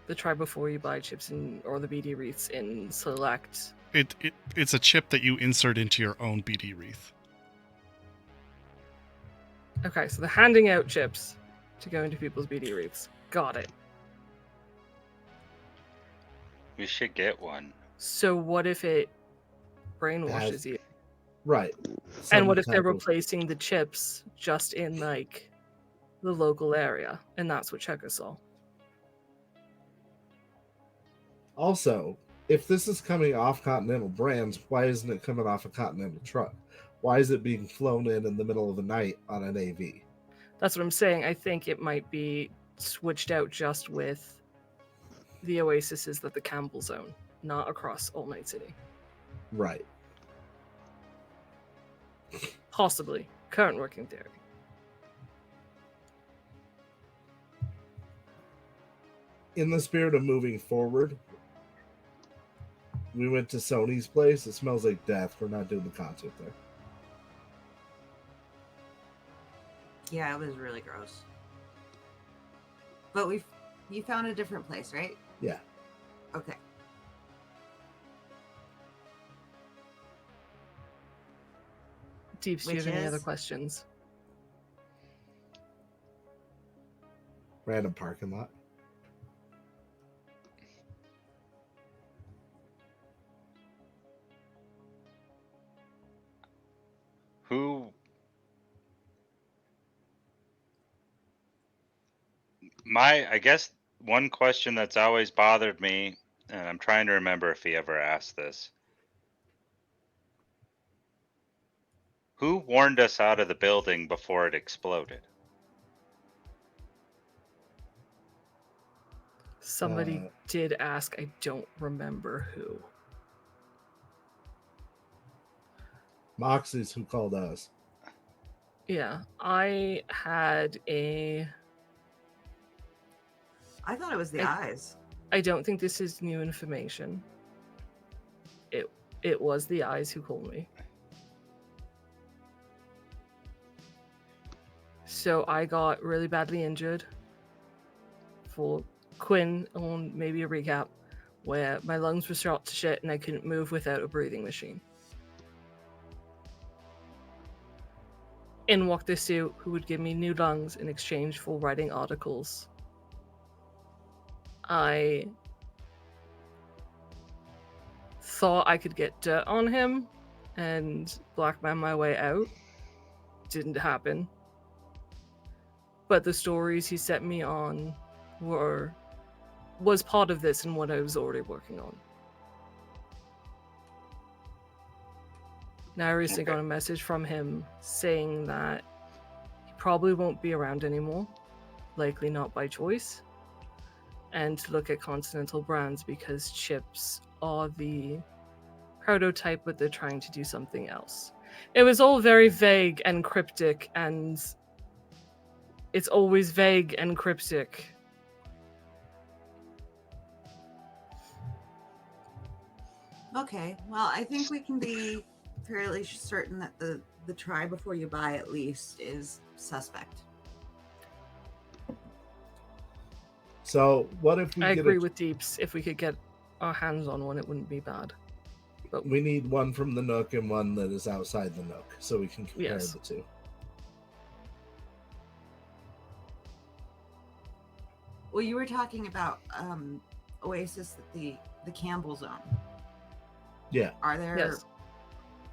the try before you buy chips or the BD wreaths in select. It's a chip that you insert into your own BD Wreath. Okay, so they're handing out chips. to go into people's BD wreaths. Got it. We should get one. So what if it brainwashes you? Right. And what Some if they're type of- replacing the chips just in like the local area, and that's what Checker saw? Also, if this is coming off Continental brands, why isn't it coming off a Continental truck? Why is it being flown in the middle of the night on an AV? That's what I'm saying. I think it might be switched out just with the oases that the Campbell zone, not across All Night City. Right. Possibly. Current working theory. In the spirit of moving forward, we went to Sony's place. It smells like death. We're not doing the concert there. Yeah, it was really gross. But you found a different place, right? Yeah. Okay. Deeps, do you Which have any other is? questions? Random parking lot. Who? I guess one question that's always bothered me, and I'm trying to remember if he ever asked this. Who warned us out of the building before it exploded? Somebody did ask. I don't remember who. Moxie's who called us. Yeah, I had a... I thought it was the eyes. I don't think this is new information. It was the eyes who called me. So I got really badly injured. For Quinn, on maybe a recap, where my lungs were shot to shit and I couldn't move without a breathing machine. In walked this suit who would give me new lungs in exchange for writing articles. I thought I could get dirt on him and blackmail my way out. Didn't happen. But the stories he set me on was part of this and what I was already working on. Now I recently got a message from him saying that he probably won't be around anymore, likely not by choice, and to look at Continental brands because chips are the prototype, but they're trying to do something else. It was all very vague and cryptic, and it's always vague and cryptic. Okay, well, I think we can be fairly certain that the try before you buy at least is suspect. So what if we I get agree with Deeps. If we could get our hands on one, it wouldn't be bad. But we need one from the Nook and one that is outside the Nook so we can compare Yes. the two. Well, you were talking about Oasis at the Campbell zone. Yeah. Are there Yes.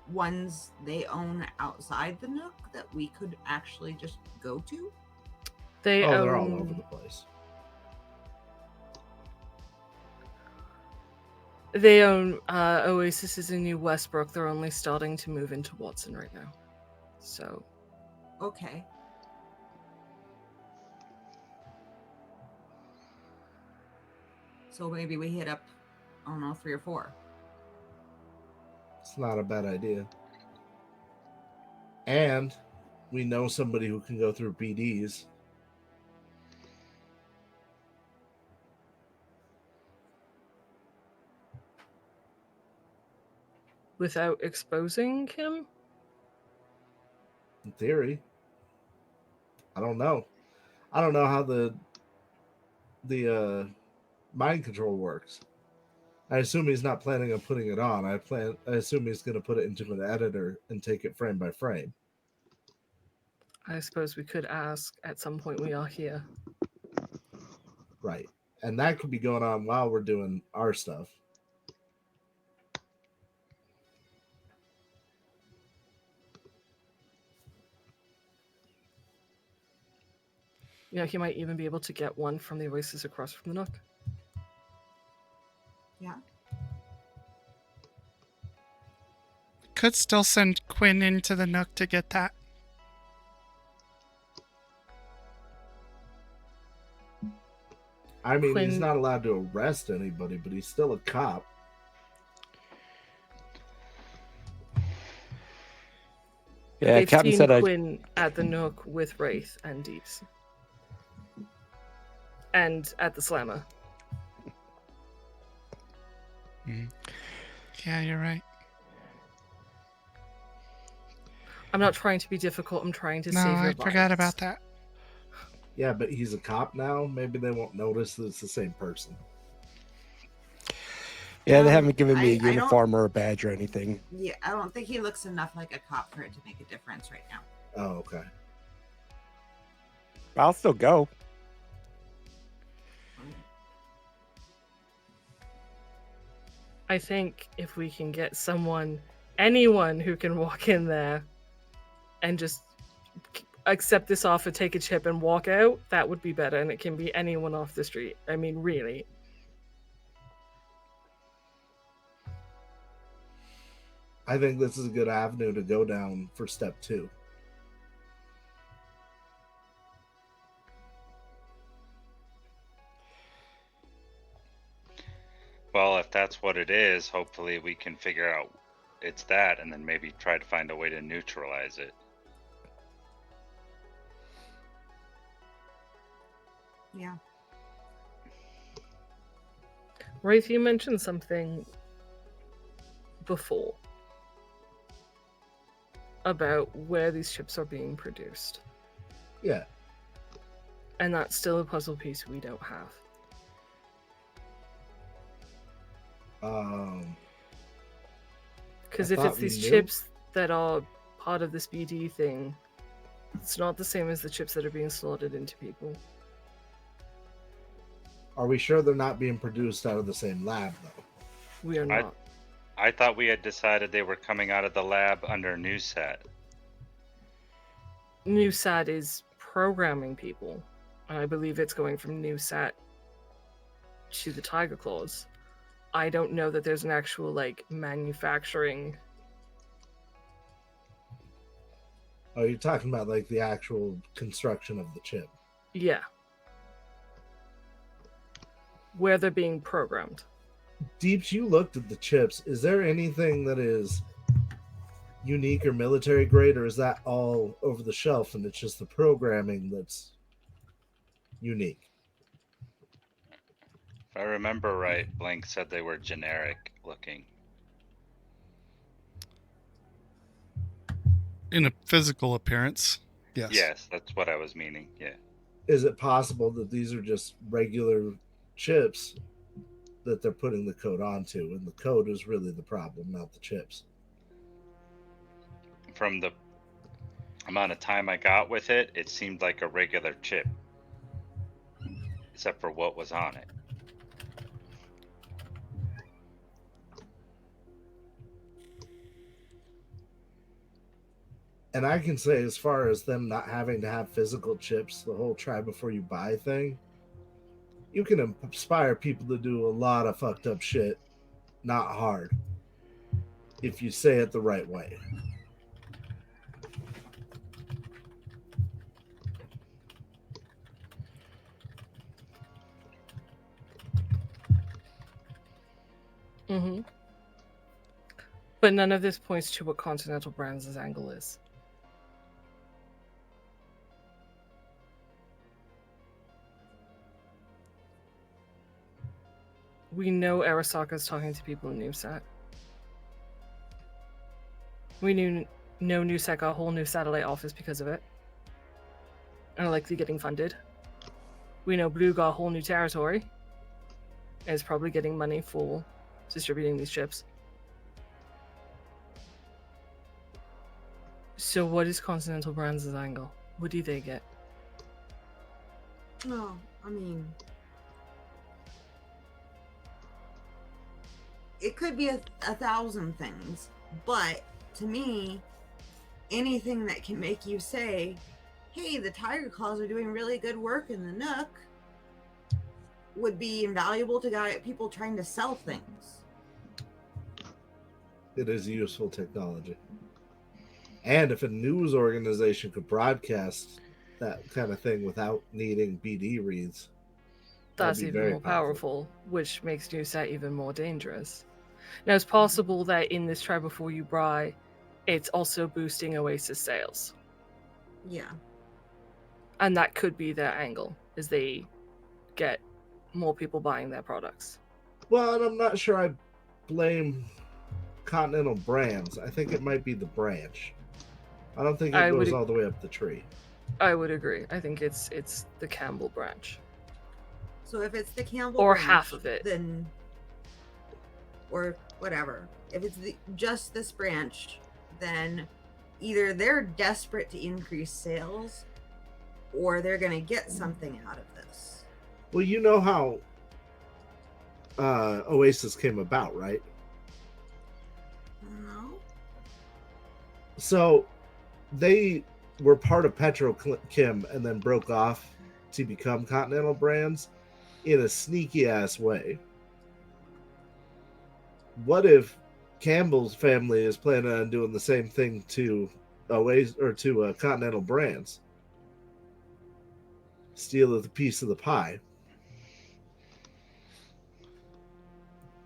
ones they own outside the Nook that we could actually just go to? they Oh, own... they're all over the place. They own Oasis is in New Westbrook. They're only starting to move into Watson right now. So Okay. So maybe we hit up, I don't know, 3 or 4. It's not a bad idea. And we know somebody who can go through BDs. without exposing him? In theory. I don't know. I don't know how the mind control works. I assume he's not planning on putting it on. I assume he's going to put it into an editor and take it frame by frame. I suppose we could ask at some point we are here. Right. And that could be going on while we're doing our stuff. You know, he might even be able to get one from the oasis across from the Nook. Yeah. Could still send Quinn into the Nook to get that. I mean, he's Quinn- not allowed to arrest anybody, but he's still a cop. Yeah, They've Captain seen said Quinn at the Nook with Wraith and Deeps. And at the Slammer. Yeah, you're right. I'm not trying to be difficult, I'm trying to No, save your I forgot lives. about that. Yeah, but he's a cop now. Maybe they won't notice that it's the same person. Yeah, they haven't given me a I don't- uniform or a badge or anything. Yeah, I don't think he looks enough like a cop for it to make a difference right now. Oh, okay. I'll still go. I think if we can get anyone who can walk in there and just accept this offer, take a chip, and walk out, that would be better. And it can be anyone off the street. I mean, really. I think this is a good avenue to go down for step 2. Well, if that's what it is, hopefully we can figure out it's that and then maybe try to find a way to neutralize it. Yeah. Wraith, you mentioned something before about where these chips are being produced. Yeah. And that's still a puzzle piece we don't have. Because I if thought it's we these knew. chips that are part of this BD thing, it's not the same as the chips that are being slotted into people. Are we sure they're not being produced out of the same lab, though? We are not. I thought we had decided they were coming out of the lab under NewSat. NewSat is programming people. And I believe it's going from NewSat to the Tiger Claws. I don't know that there's an actual, manufacturing. Oh, you're talking about, the actual construction of the chip. Yeah. Where they're being programmed. Deeps, you looked at the chips. Is there anything that is unique or military grade, or is that all over the shelf and it's just the programming that's unique? If I remember right, Blank said they were generic looking. In a physical appearance, yes. Yes, that's what I was meaning. Yeah. Is it possible that these are just regular chips that they're putting the code onto, and the code is really the problem, not the chips? From the amount of time I got with it, it seemed like a regular chip. Except for what was on it. And I can say, as far as them not having to have physical chips, the whole try before you buy thing, you can inspire people to do a lot of fucked up shit, not hard, if you say it the right way. Mm-hmm. But none of this points to what Continental Brands' angle is. We know Arasaka's talking to people in NewSat. We know NewSat got a whole new satellite office because of it. And are likely getting funded. We know Blue got a whole new territory. And is probably getting money for distributing these chips. So what is Continental Brands' angle? What do they get? No, I mean, it could be a 1,000 things, but to me, anything that can make you say, hey, the Tiger Claws are doing really good work in the Nook, would be invaluable to people trying to sell things. It is useful technology. And if a news organization could broadcast that kind of thing without needing BD reads, That's be even very more powerful, which makes NewSat even more dangerous. Now, it's possible that in this Try Before You Buy, it's also boosting Oasis sales. Yeah. And that could be their angle, is they get more people buying their products. Well, and I'm not sure I blame Continental Brands. I think it might be the branch. I don't think it goes all the way up the tree. I would agree. I think it's the Campbell branch. So if it's the Campbell or branch, half of it, then, or whatever. If it's just this branch, then either they're desperate to increase sales, or they're going to get something out of this. Well, you know how Oasis came about, right? No. So they were part of Petrochem and then broke off to become Continental Brands in a sneaky ass way. What if Campbell's family is planning on doing the same thing to Oasis or to Continental Brands? Steal a piece of the pie.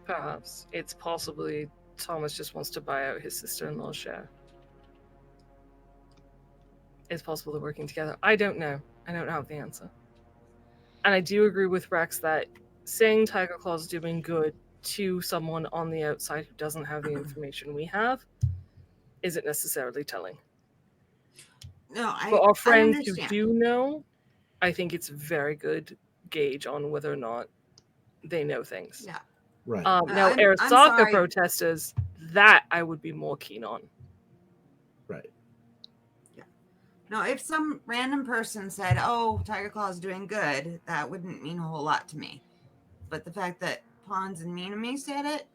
perhaps it's possibly Thomas just wants to buy out his sister-in-law's share. It's possible they're working together. I don't know. I don't have the answer. And I do agree with Rex that saying Tiger Claw's doing good to someone on the outside who doesn't have the information we have isn't necessarily telling. No, But our friends who do know, I think it's a very good gauge on whether or not they know things. Yeah. Right. Now, I'm Arasaka sorry. protesters, that I would be more keen on. Right. No, if some random person said, "Oh, Tiger Claw is doing good," that wouldn't mean a whole lot to me. But the fact that Pons and Minami said it,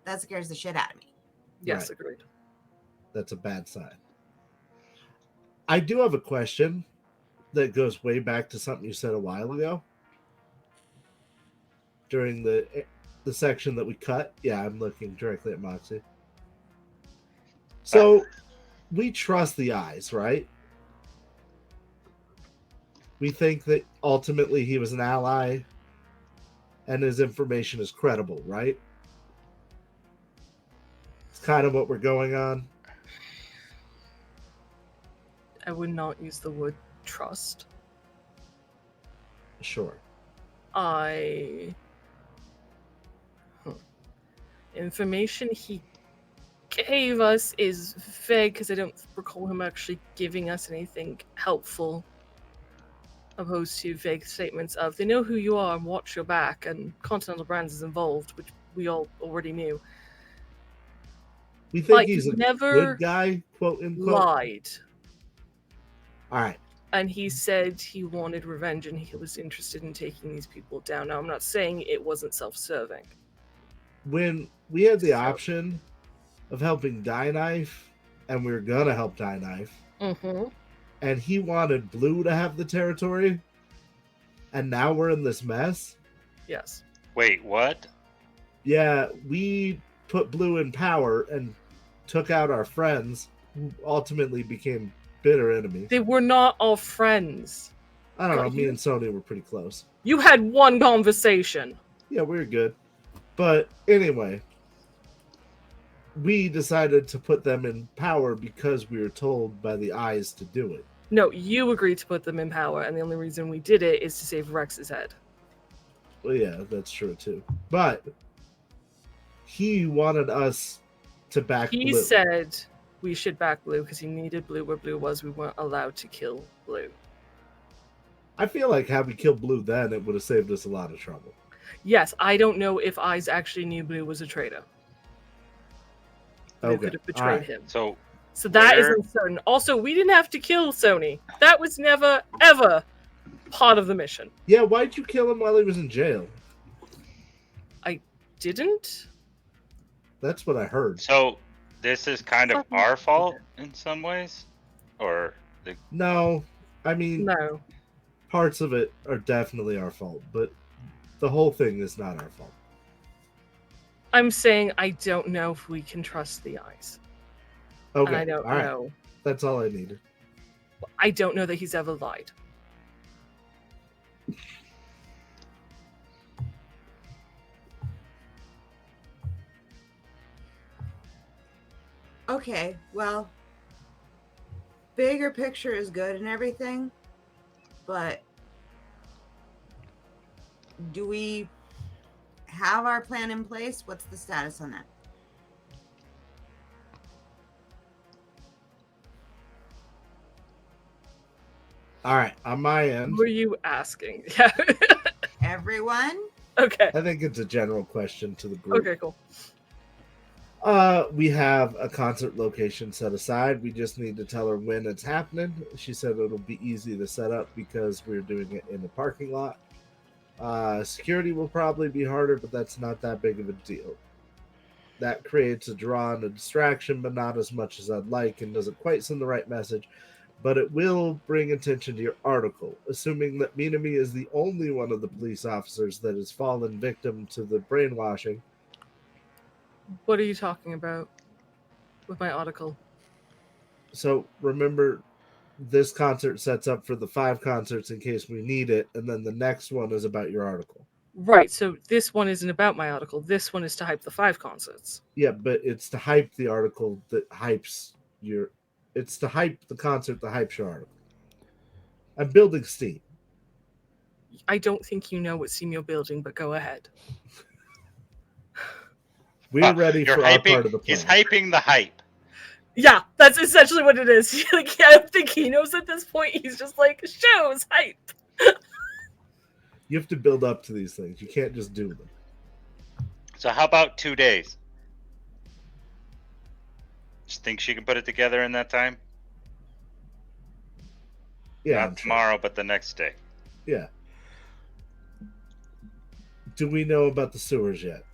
that scares the shit out of me. Yes, Right. agreed. That's a bad sign. I do have a question that goes way back to something you said a while ago during the section that we cut. Yeah, I'm looking directly at Moxie. So we trust the eyes, right? We think that ultimately he was an ally and his information is credible, right? It's kind of what we're going on. I would not use the word trust. Sure. Information he gave us is vague because I don't recall him actually giving us anything helpful, opposed to vague statements of they know who you are and watch your back, and Continental Brands is involved, which we all already knew. We think Like, he's a never good guy, quote unquote. lied. All right. And he said he wanted revenge and he was interested in taking these people down. Now, I'm not saying it wasn't self-serving. When we had the option of helping Die Knife, and we were gonna help Die Knife, and he wanted Blue to have the territory, and now we're in this mess. Yes. Wait, what? Yeah, we put Blue in power and took out our friends, who ultimately became bitter enemies. They were not all friends. I don't know. Me and Sony were pretty close. You had one conversation. Yeah, we were good. But anyway, we decided to put them in power because we were told by the eyes to do it. No, you agreed to put them in power, and the only reason we did it is to save Rex's head. Well, yeah, that's true too. But he wanted us to back Blue. He said we should back Blue because he needed Blue where Blue was. We weren't allowed to kill Blue. I feel like had we killed Blue then, it would have saved us a lot of trouble. Yes, I don't know if Eyes actually knew Blue was a traitor. Blue could have betrayed him. So So that is Where- uncertain. Also, we didn't have to kill Sony. That was never, ever part of the mission. Yeah, why'd you kill him while he was in jail? Didn't? That's what I heard. So this is kind of Fucking- our fault in some ways, or the No, I mean, No. parts of it are definitely our fault, but the whole thing is not our fault. I'm saying I don't know if we can trust the eyes. Okay, And I don't all right. know. That's all I needed. I don't know that he's ever lied. Okay, well, bigger picture is good and everything, but do we have our plan in place? What's the status on that? All right, on my end, Who are you asking? Yeah. Everyone? Okay. I think it's a general question to the group. Okay, cool. We have a concert location set aside. We just need to tell her when it's happening. She said it'll be easy to set up because we're doing it in the parking lot. Security will probably be harder, but that's not that big of a deal. That creates a draw and a distraction, but not as much as I'd like, and doesn't quite send the right message. But it will bring attention to your article, assuming that Minami is the only one of the police officers that has fallen victim to the brainwashing. What are you talking about with my article? So remember, this concert sets up for the 5 concerts in case we need it, and then the next one is about your article. Right, so this one isn't about my article. This one is to hype the 5 concerts. Yeah, but it's to hype the article that hypes your. It's to hype the concert that hypes your article. I'm building steam. I don't think you know what steam you're building, but go ahead. We're ready you're for our hyping, part of the plan. He's hyping the hype. Yeah, that's essentially what it is. Like, I don't think he knows at this point. He's just like, shows, hype. You have to build up to these things. You can't just do them. So how about 2 days? Just think she can put it together in that time? Yeah, Not I'm sure. tomorrow, but the next day. Yeah. Do we know about the sewers yet?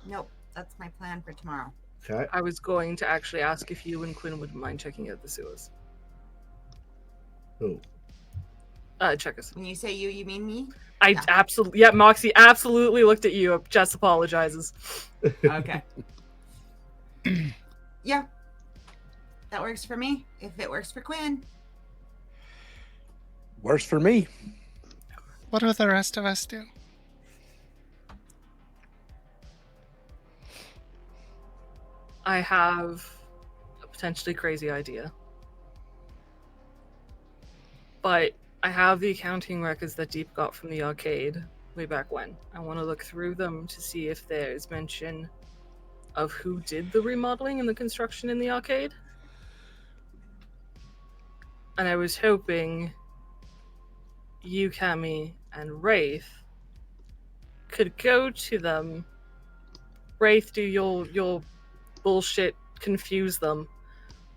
Nope, that's my plan for tomorrow. Okay. I was going to actually ask if you and Quinn wouldn't mind checking out the sewers. Oh, Check us. When you say you mean me? I Yeah. absolutely, yeah, Moxie absolutely looked at you. Jess apologizes. Okay. Yeah. That works for me. If it works for Quinn. Works for me. What do the rest of us do? I have a potentially crazy idea. But I have the accounting records that Deep got from the arcade way back when. I want to look through them to see if there is mention of who did the remodeling and the construction in the arcade. And I was hoping you, Cammy, and Wraith could go to them. Wraith, do your bullshit, confuse them,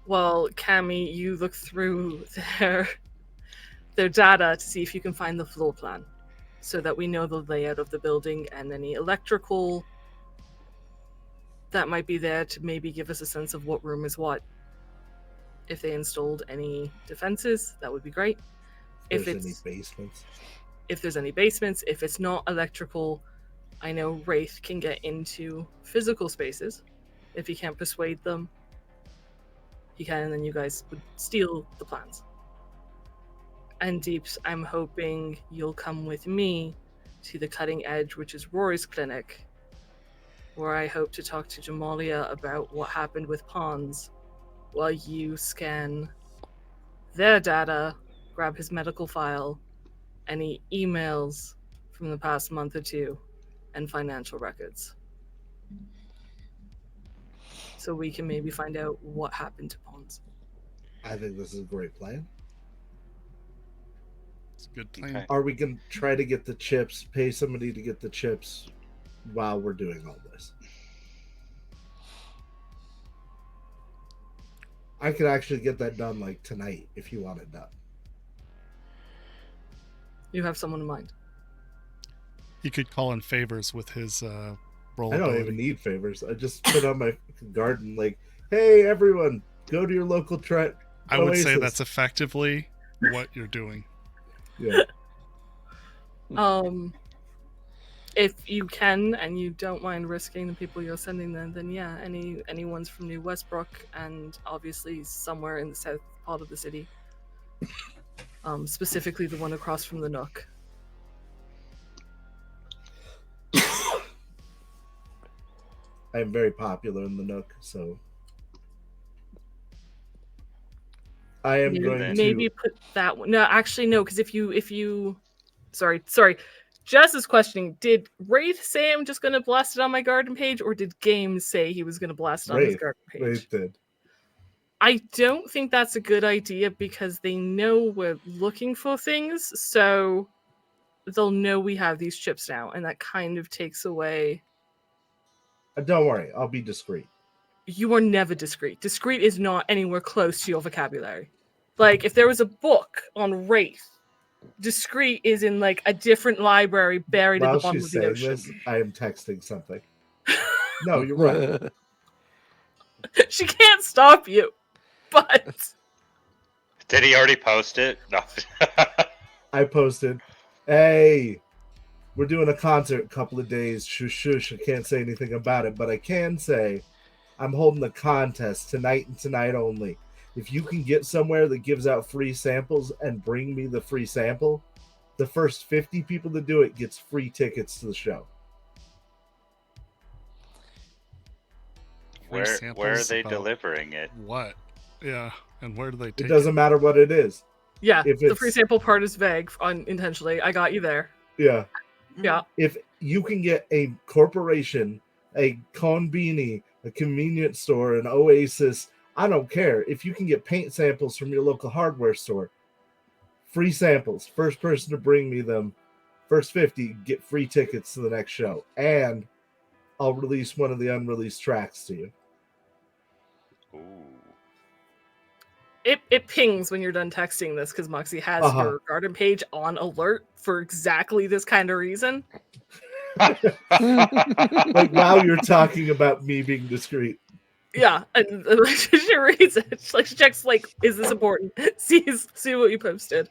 while Cammy, you look through their data to see if you can find the floor plan, so that we know the layout of the building and any electrical that might be there to maybe give us a sense of what room is what. If they installed any defenses, that would be great. if there's any basements. If there's any basements, if it's not electrical, I know Wraith can get into physical spaces. If he can't persuade them, he can, and then you guys would steal the plans. And Deeps, I'm hoping you'll come with me to the cutting edge, which is Rory's clinic, where I hope to talk to Jamalia about what happened with Pons, while you scan their data, grab his medical file, any emails from the past month or two, and financial records. So we can maybe find out what happened to Pons. I think this is a great plan. It's a good plan. Okay. Are we going to try to get the chips, pay somebody to get the chips while we're doing all this? I could actually get that done like tonight if you want it done. You have someone in mind. He could call in favors with his roll I don't ability. even need favors. I just put on my garden like, hey everyone, go to your local I would say oasis. that's effectively what you're doing. Yeah. If you can and you don't mind risking the people you're sending, then yeah, anyone's from New Westbrook and obviously somewhere in the south part of the city. Specifically the one across from the Nook. I am very popular in the Nook, so I am going maybe to put that one. No, actually no, because if you sorry. Jess is questioning, did Wraith say I'm just gonna blast it on my garden page, or did Games say he was gonna blast it on his garden page? Wraith did. I don't think that's a good idea because they know we're looking for things, so they'll know we have these chips now, and that kind of takes away. Don't worry, I'll be discreet. You are never discreet. Discreet is not anywhere close to your vocabulary. Like, if there was a book on Wraith, discreet is in like a different library buried at the bottom of the ocean. This, I am texting something. No, you're right. She can't stop you, but Did he already post it? No. I posted, hey, we're doing a concert in a couple of days. Shush. I can't say anything about it, but I can say I'm holding a contest tonight and tonight only. If you can get somewhere that gives out free samples and bring me the free sample, the first 50 people to do it gets free tickets to the show. Where are they delivering it? What? Yeah, and where do they take it? Doesn't matter what it is. Yeah, the free sample part is vague unintentionally. I got you there. Yeah. Yeah. If you can get a corporation, a konbini, a convenience store, an oasis, I don't care. If you can get paint samples from your local hardware store, free samples. First person to bring me them, first 50 get free tickets to the next show. And I'll release one of the unreleased tracks to you. Ooh. It pings when you're done texting this because Moxie has your garden page on alert for exactly this kind of reason. Like while you're talking about me being discreet. Yeah, and she reads it. She checks, like, is this important? See what you posted.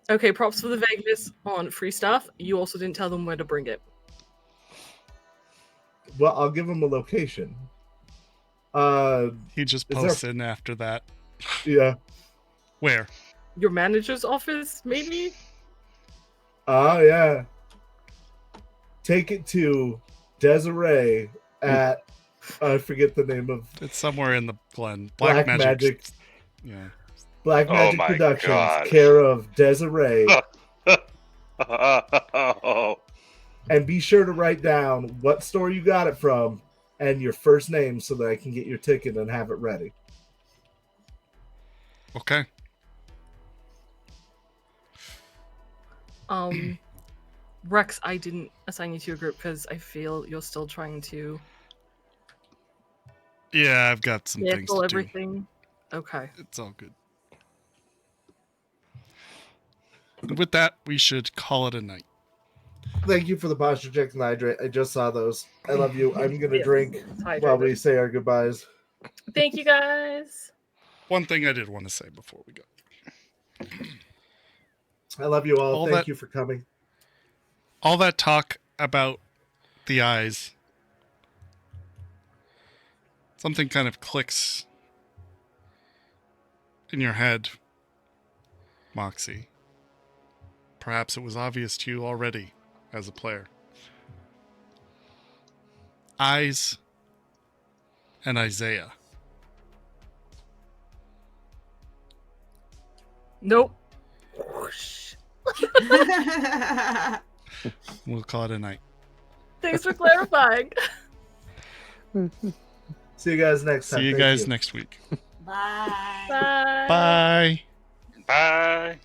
Okay, props for the vagueness on free stuff. You also didn't tell them where to bring it. Well, I'll give them a location. He just posts in after that. Yeah. Where? Your manager's office, maybe? Yeah. Take it to Desiree at I forget the name of. It's somewhere in the Glen. Black Magic. Yeah. Black Magic Productions, gosh. care of Desiree. And be sure to write down what store you got it from and your first name so that I can get your ticket and have it ready. Okay. Rex, I didn't assign you to your group because I feel you're still trying to. Yeah, I've got some things to everything. Do. Okay. It's all good. And with that, we should call it a night. Thank you for the posture check and hydrate. I just saw those. I love you. I'm going to drink while we say our goodbyes. Thank you, guys. One thing I did want to say before we go. I love you all. Thank you for coming. All that talk about the eyes. Something kind of clicks in your head, Moxie. Perhaps it was obvious to you already as a player. Eyes and Isaiah. Nope. We'll call it a night. Thanks for clarifying. See you guys next time. See you guys next week. Bye. Bye. Bye. Bye.